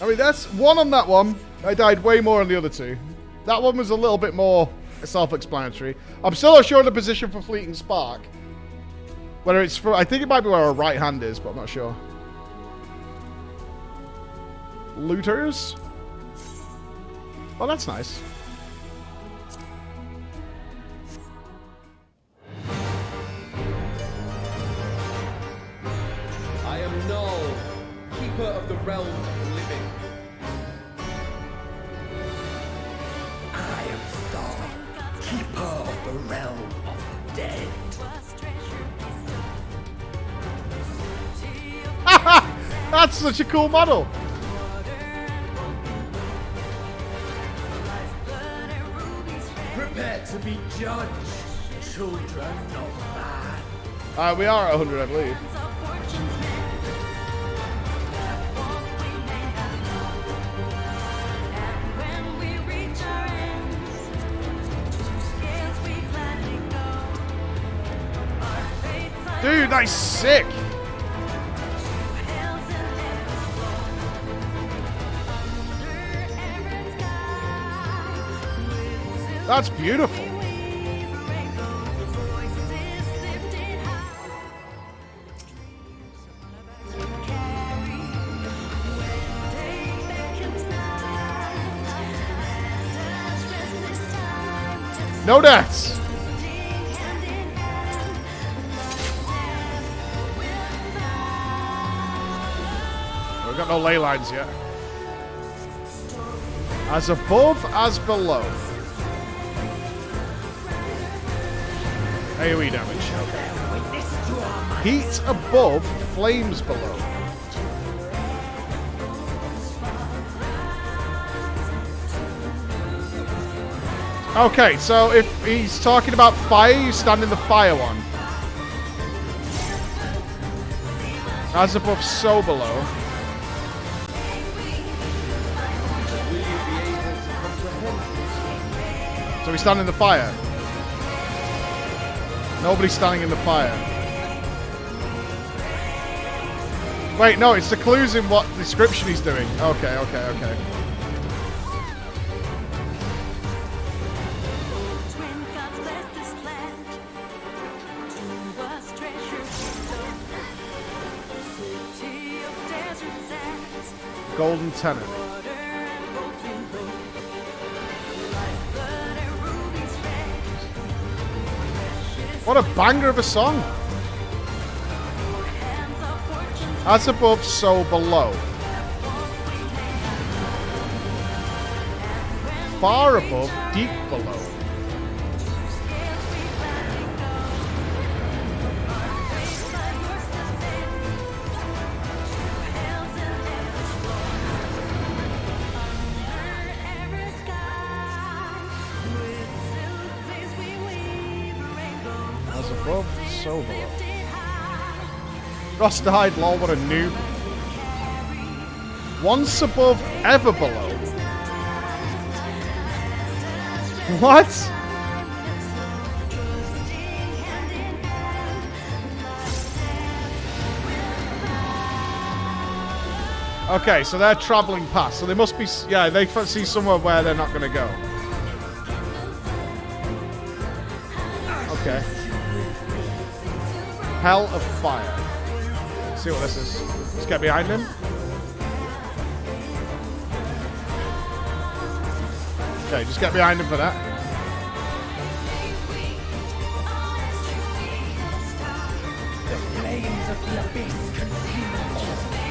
Speaker 1: I mean, that's one on that one. I died way more on the other two. That one was a little bit more self-explanatory. I'm still not sure of the position for Fleeting Spark. Whether it's for, I think it might be where our right hand is, but I'm not sure. Looters? Oh, that's nice.
Speaker 17: I am Null, keeper of the realm of the living.
Speaker 5: I am Thor, keeper of the realm of the dead.
Speaker 1: That's such a cool model.
Speaker 5: Prepare to be judged, children of man.
Speaker 1: We are at 100, I believe. Dude, that's sick. That's beautiful. No deaths. We've got no ley lines yet. As above, as below. AoE damage. Heat above, flames below. Okay, so if he's talking about fire, you stand in the fire one. As above, so below. So we stand in the fire. Nobody's standing in the fire. Wait, no, it's the clues in what description he's doing. Okay, okay, okay. Golden Tenant. What a banger of a song. As above, so below. Far above, deep below. As above, so below. Rostahide, lol, what a noob. Once above, ever below. What? Okay, so they're traveling past. So they must be, yeah, they see somewhere where they're not going to go. Okay. Hell of Fire. Let's see what this is. Let's get behind him. Okay, just get behind him for that.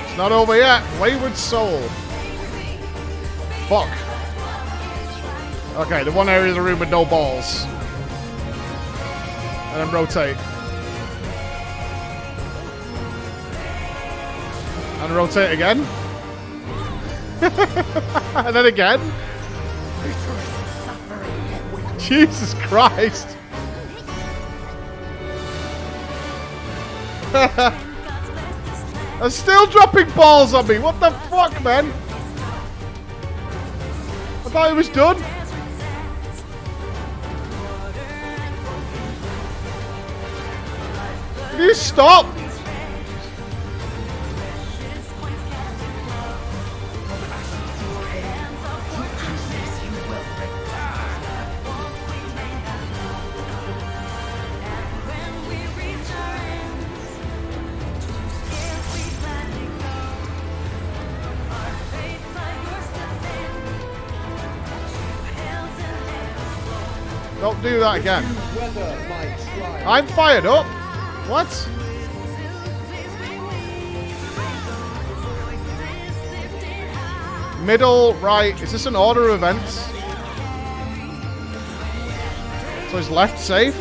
Speaker 1: It's not over yet. Wayward Soul. Fuck. Okay, the one area of the room with no balls. And then rotate. And rotate again. And then again. Jesus Christ. I'm still dropping balls on me. What the fuck, man? I thought it was done. Can you stop? Don't do that again. I'm fired up. What? Middle, right. Is this an order of events? So is left safe?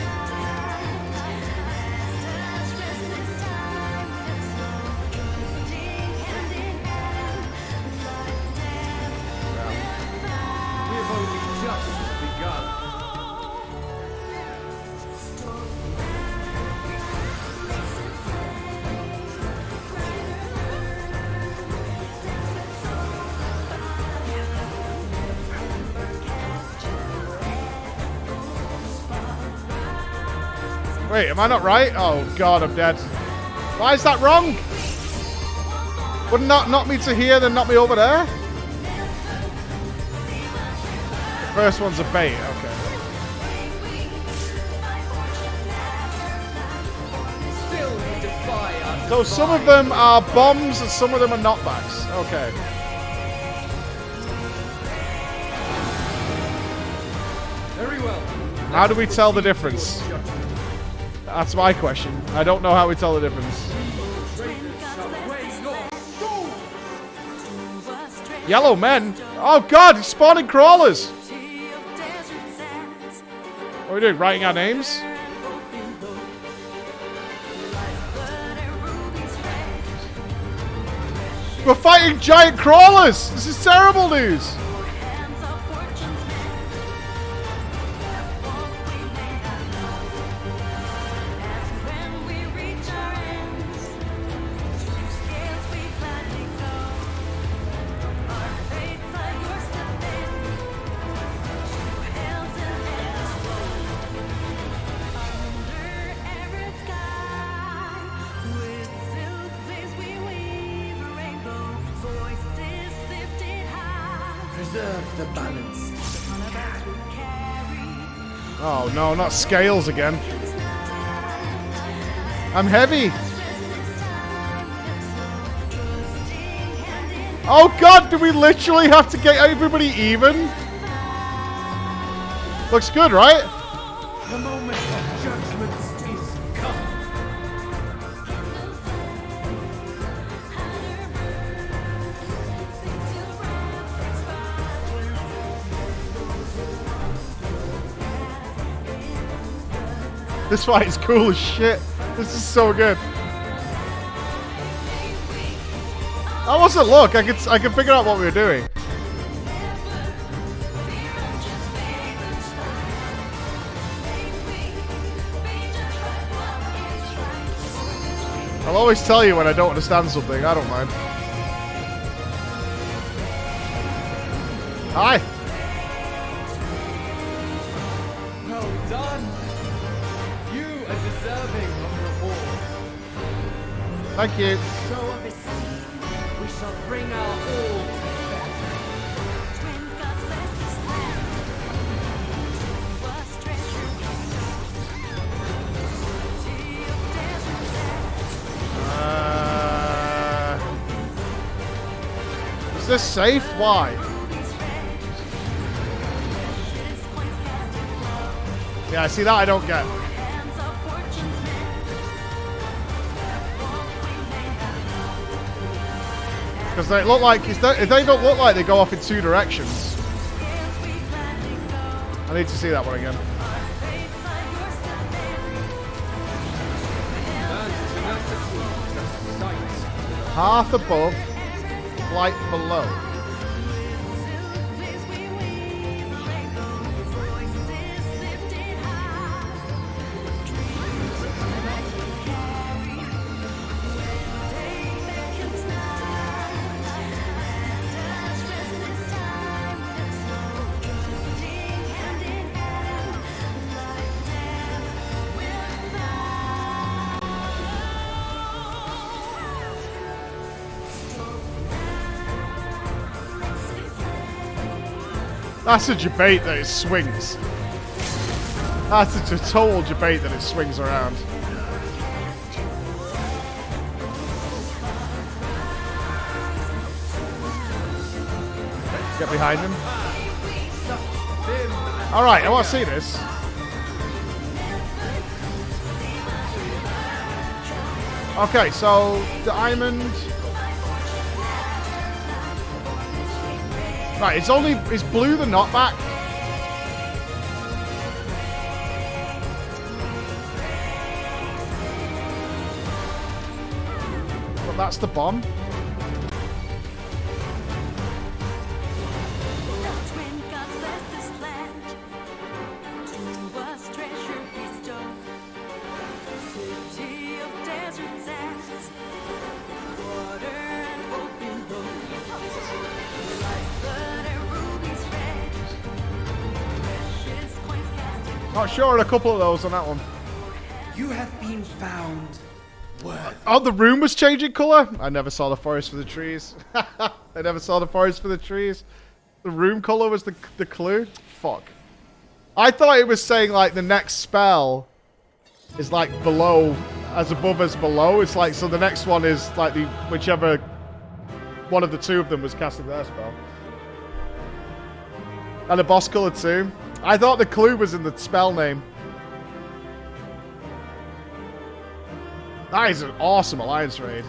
Speaker 1: Wait, am I not right? Oh god, I'm dead. Why is that wrong? Wouldn't that knock me to here, then knock me over there? The first one's a bait, okay. So some of them are bombs and some of them are knockbacks. Okay.
Speaker 17: Very well.
Speaker 1: How do we tell the difference? That's my question. I don't know how we tell the difference. Yellow men? Oh god, he's spawning crawlers! What are we doing? Writing our names? We're fighting giant crawlers! This is terrible news!
Speaker 9: The balance.
Speaker 1: Oh no, not scales again. I'm heavy. Oh god, do we literally have to get everybody even? Looks good, right?
Speaker 7: The moment of judgment is come.
Speaker 1: This fight is cool as shit. This is so good. That wasn't luck. I could figure out what we were doing. I'll always tell you when I don't understand something. I don't mind. Hi.
Speaker 7: Well done. You are deserving of reward.
Speaker 1: Thank you.
Speaker 7: Show of esteem. We shall bring our all to bear.
Speaker 1: Is this safe? Why? Yeah, see that I don't get. Because they look like if they don't look like they go off in two directions. I need to see that one again. Path above, flight below. That's a debate that it swings. That's a total debate that it swings around. Get behind him. Alright, I want to see this. Okay, so diamond. Right, is blue the knockback? Well, that's the bomb. Not sure a couple of those on that one.
Speaker 19: You have been found.
Speaker 1: Oh, the room was changing color? I never saw the forest for the trees. I never saw the forest for the trees. The room color was the clue? Fuck. I thought it was saying like the next spell is like below, as above as below. It's like, so the next one is like the whichever one of the two of them was casting their spell. And the boss color too. I thought the clue was in the spell name. That is an awesome alliance raid.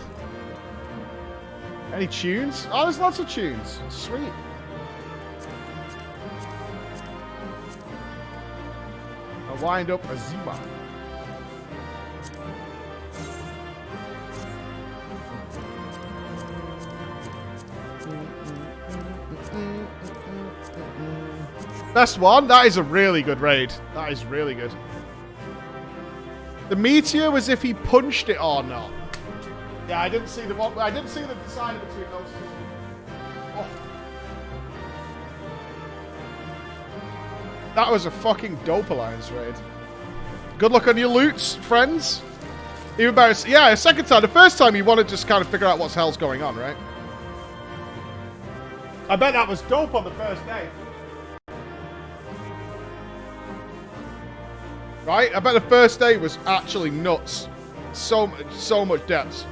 Speaker 1: Any tunes? Oh, there's lots of tunes. Sweet. I'll wind up a Zima. Best one? That is a really good raid. That is really good. The meteor was if he punched it or not. Yeah, I didn't see the one. I didn't see the deciding between those two. Oh. That was a fucking dope alliance raid. Good luck on your loots, friends. Even better. Yeah, a second time. The first time you want to just kind of figure out what the hell's going on, right? I bet that was dope on the first day. Right? I bet the first day was actually nuts. So much deaths.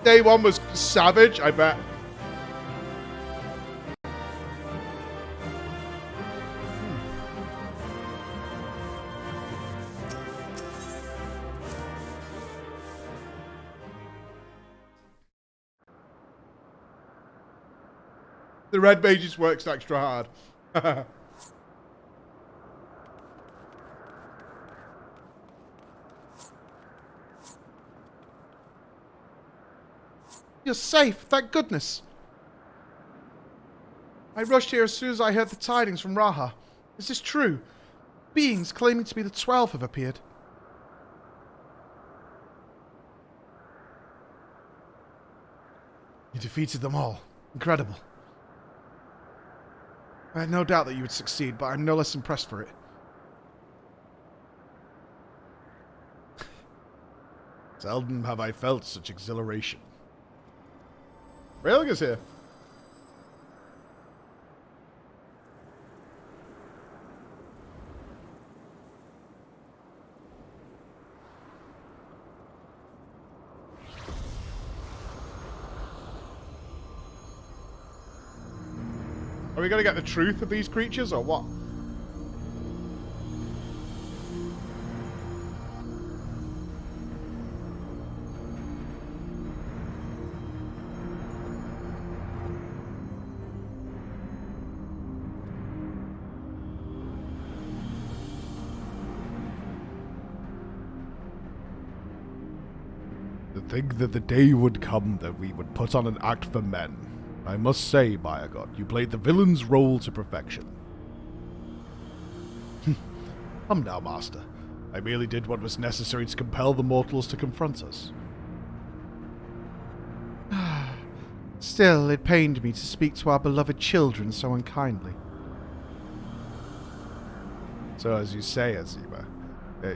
Speaker 1: Day one was savage, I bet. The red mage just works extra hard. You're safe, thank goodness. I rushed here as soon as I heard the tidings from Raha. Is this true? Beings claiming to be the 12 have appeared. You defeated them all. Incredible. I had no doubt that you would succeed, but I'm no less impressed for it. Seldom have I felt such exhilaration. Railing is here. Are we going to get the truth of these creatures, or what? To think that the day would come that we would put on an act for men. I must say, by a god, you played the villain's role to perfection. Come now, master. I merely did what was necessary to compel the mortals to confront us. Still, it pained me to speak to our beloved children so unkindly. So as you say, Azima,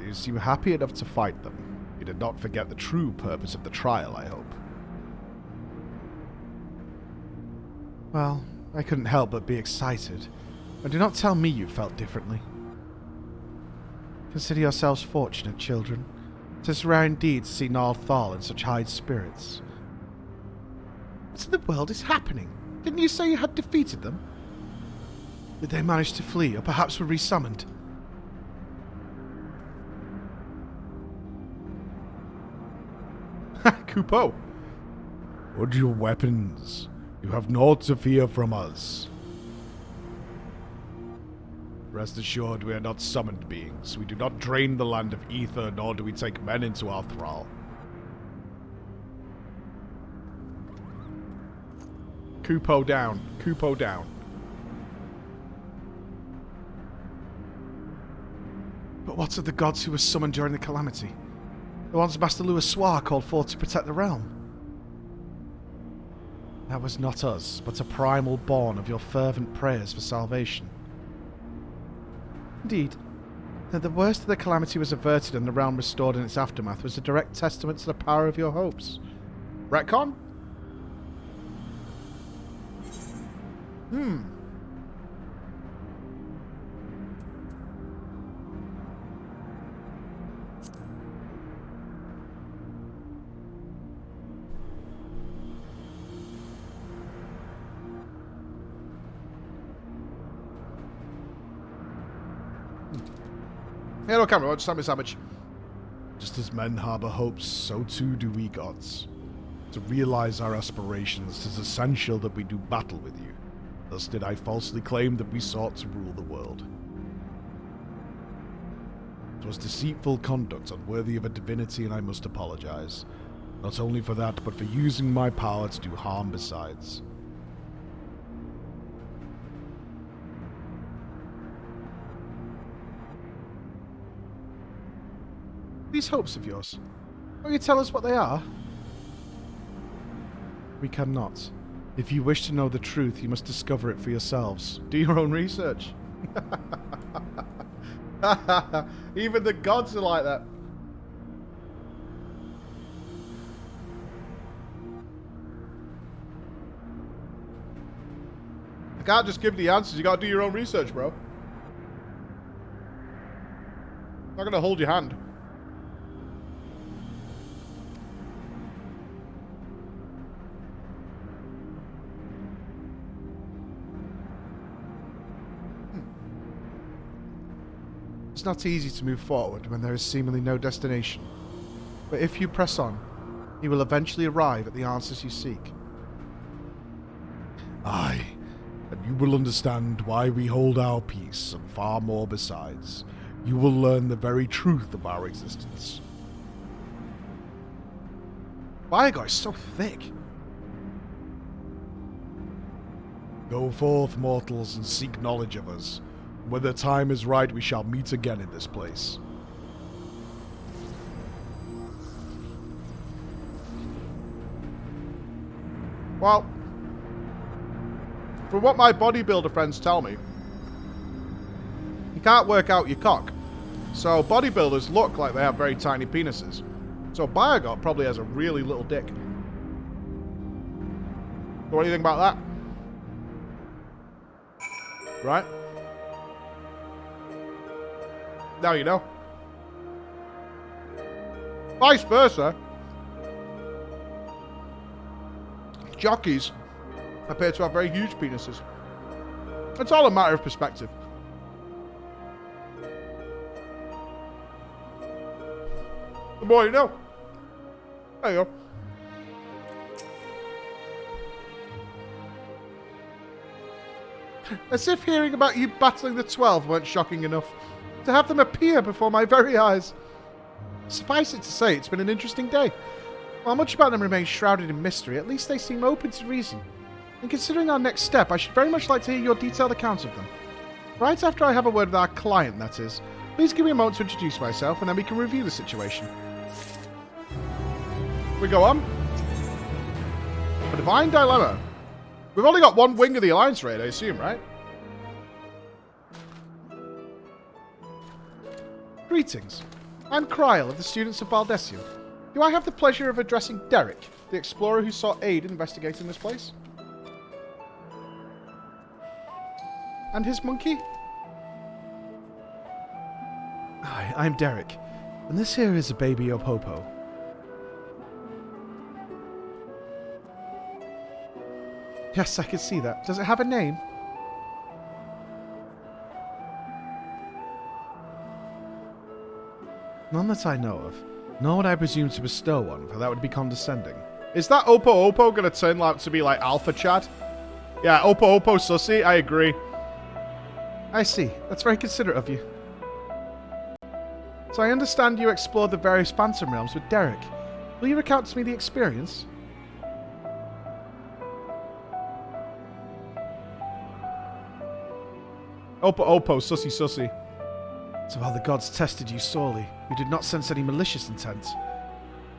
Speaker 1: you seem happy enough to fight them. You did not forget the true purpose of the trial, I hope. Well, I couldn't help but be excited. But do not tell me you felt differently. Consider yourselves fortunate, children. 'Tis rare indeed to see Nal Thal in such high spirits. What in the world is happening? Didn't you say you had defeated them? Did they manage to flee, or perhaps were resummoned? Kupo! Hold your weapons. You have naught to fear from us. Rest assured, we are not summoned beings. We do not drain the land of ether, nor do we take men into our thrall. Kupo down. Kupo down. But what of the gods who were summoned during the calamity? The ones Master Louis called forth to protect the realm? That was not us, but a primal born of your fervent prayers for salvation. Indeed, that the worst of the calamity was averted and the realm restored in its aftermath was a direct testament to the power of your hopes. Retcon? Hello, camera. Just me sandwich. Just as men harbour hopes, so too do we gods. To realize our aspirations, 'tis essential that we do battle with you. Thus did I falsely claim that we sought to rule the world. 'Twas deceitful conduct, unworthy of a divinity, and I must apologize. Not only for that, but for using my power to do harm besides. These hopes of yours, will you tell us what they are? We cannot. If you wish to know the truth, you must discover it for yourselves. Do your own research. Even the gods are like that. I can't just give the answers, you gotta do your own research, bro. I'm not gonna hold your hand. It's not easy to move forward when there is seemingly no destination. But if you press on, you will eventually arrive at the answers you seek. Aye, and you will understand why we hold our peace, and far more besides. You will learn the very truth of our existence. Viagar is so thick. Go forth, mortals, and seek knowledge of us. When the time is right, we shall meet again in this place. Well, from what my bodybuilder friends tell me, you can't work out your cock. So bodybuilders look like they have very tiny penises. So Viagar probably has a really little dick. So what do you think about that? Right? Now you know. Vice versa. Jockeys appear to have very huge penises. It's all a matter of perspective. The more you know. There you go. As if hearing about you battling the 12 weren't shocking enough. To have them appear before my very eyes. Suffice it to say, it's been an interesting day. While much about them remains shrouded in mystery, at least they seem open to reason. And considering our next step, I should very much like to hear your detailed account of them. Right after I have a word with our client, that is. Please give me a moment to introduce myself, and then we can review the situation. We go on. A divine dilemma. We've only got one wing of the Alliance raid, I assume, right? Greetings. I'm Kryl of the Students of Baldessian. Do I have the pleasure of addressing Derek, the explorer who sought aid in investigating this place? And his monkey? Hi, I'm Derek, and this here is a baby Opopo. Yes, I can see that. Does it have a name? None that I know of. Nor would I presume to bestow one, for that would be condescending. Is that Opo going to turn out to be like Alpha Chad? Yeah, Opo Sussy, I agree. I see. That's very considerate of you. So I understand you explored the various Phantom Realms with Derek. Will you recount to me the experience? Opo, sussy. So while the gods tested you sorely, you did not sense any malicious intent.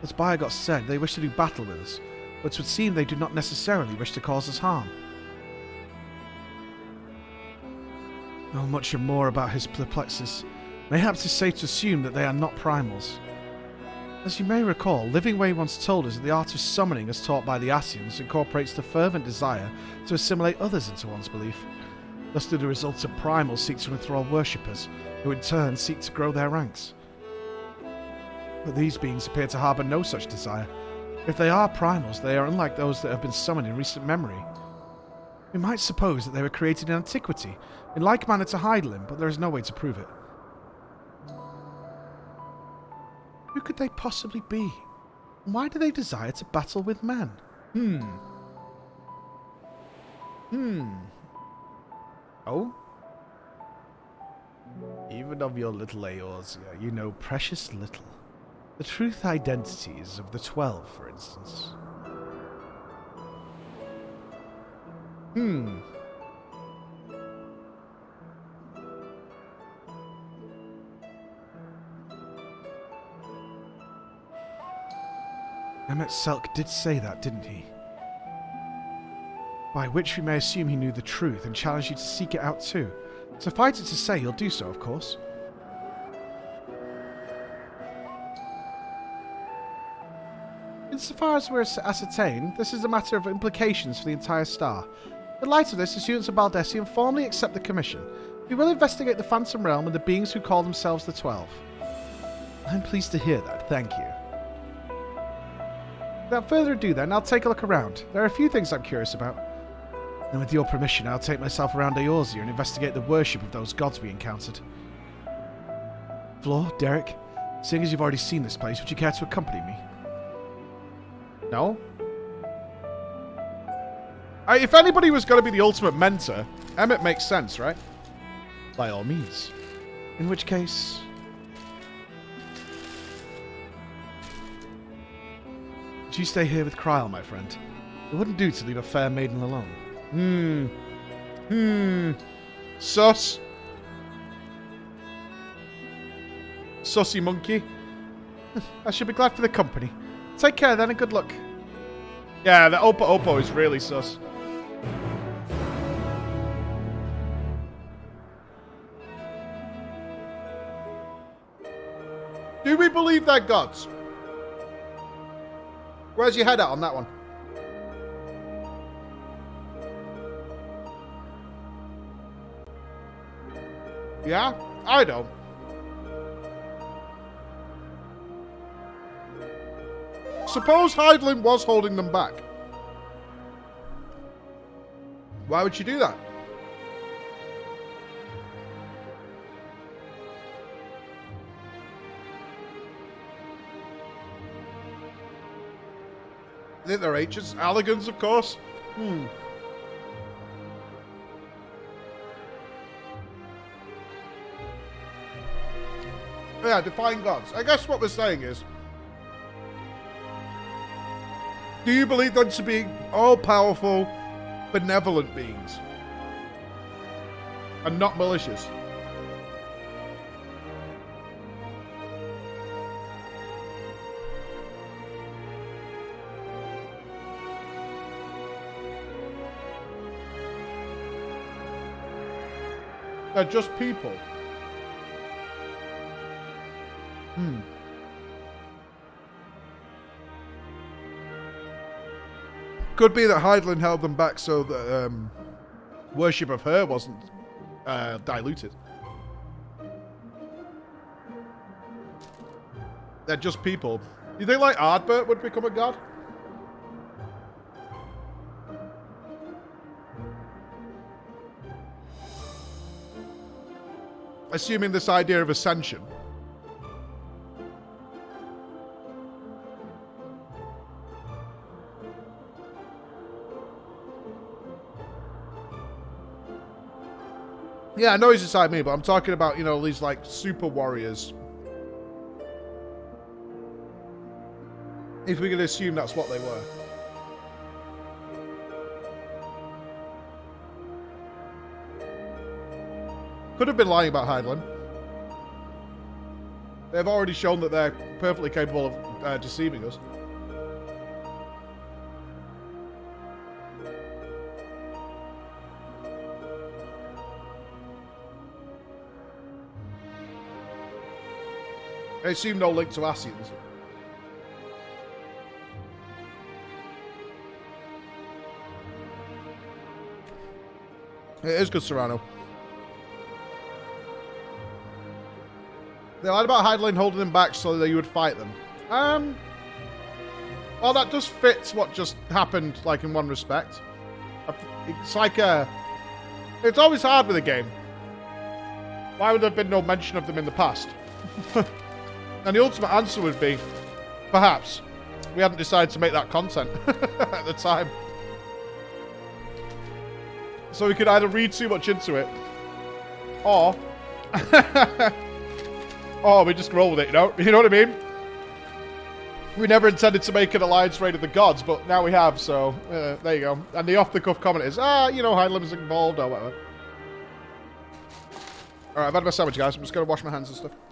Speaker 1: As Bayagot said, they wish to do battle with us, but it would seem they do not necessarily wish to cause us harm. Know much more about his perplexes. Mayhaps it's safe to assume that they are not primals. As you may recall, Living Way once told us that the art of summoning as taught by the Asians incorporates the fervent desire to assimilate others into one's belief. Thus do the results of primals seek to enthrall worshippers, who in turn seek to grow their ranks. But these beings appear to harbour no such desire. If they are primals, they are unlike those that have been summoned in recent memory. We might suppose that they were created in antiquity, in like manner to Heidelin, but there is no way to prove it. Who could they possibly be? And why do they desire to battle with men? Oh? Even of your little Eorzea, you know precious little. The truth identities of the 12, for instance. Emmet Selk did say that, didn't he? By which we may assume he knew the truth and challenged you to seek it out too. Suffice it to say, you'll do so, of course. Insofar as we're ascertained, this is a matter of implications for the entire star. In light of this, the students of Baldessian formally accept the commission. We will investigate the Phantom Realm and the beings who call themselves the 12. I'm pleased to hear that, thank you. Without further ado then, I'll take a look around. There are a few things I'm curious about. And with your permission, I'll take myself around Eorzea and investigate the worship of those gods we encountered. Floor, Derek, seeing as you've already seen this place, would you care to accompany me? No? If anybody was going to be the ultimate mentor, Emmett makes sense, right? By all means. In which case... Would you stay here with Kryl, my friend? It wouldn't do to leave a fair maiden alone. Sus. Sussy monkey. I should be glad for the company. Take care then and good luck. Yeah, the Opo is really sus. Do we believe they're gods? Where's your head at on that one? Yeah? I don't. Suppose Heidelin was holding them back. Why would she do that? I think they're H's. Alligans, of course. Yeah, define gods. I guess what we're saying is, do you believe them to be all-powerful, benevolent beings? And not malicious? They're just people. Could be that Hydaelyn held them back so that worship of her wasn't diluted. They're just people. You think like Ardbert would become a god? Assuming this idea of ascension. Yeah, I know he's inside me, but I'm talking about, you know, these like super warriors. If we can assume that's what they were. Could have been lying about Hydaelyn. They've already shown that they're perfectly capable of deceiving us. I assume no link to Asians. It is good, Serrano. They lied about Hydaelyn holding them back so that you would fight them. Well, that does fit what just happened, like, in one respect. It's like it's always hard with a game. Why would there have been no mention of them in the past? And the ultimate answer would be, perhaps, we hadn't decided to make that content at the time. So we could either read too much into it, or... or we just roll with it, you know? You know what I mean? We never intended to make an alliance raid of the gods, but now we have, so there you go. And the off-the-cuff comment is, you know, Hydaelyn's involved, or whatever. Alright, I've had my sandwich, guys. I'm just going to wash my hands and stuff.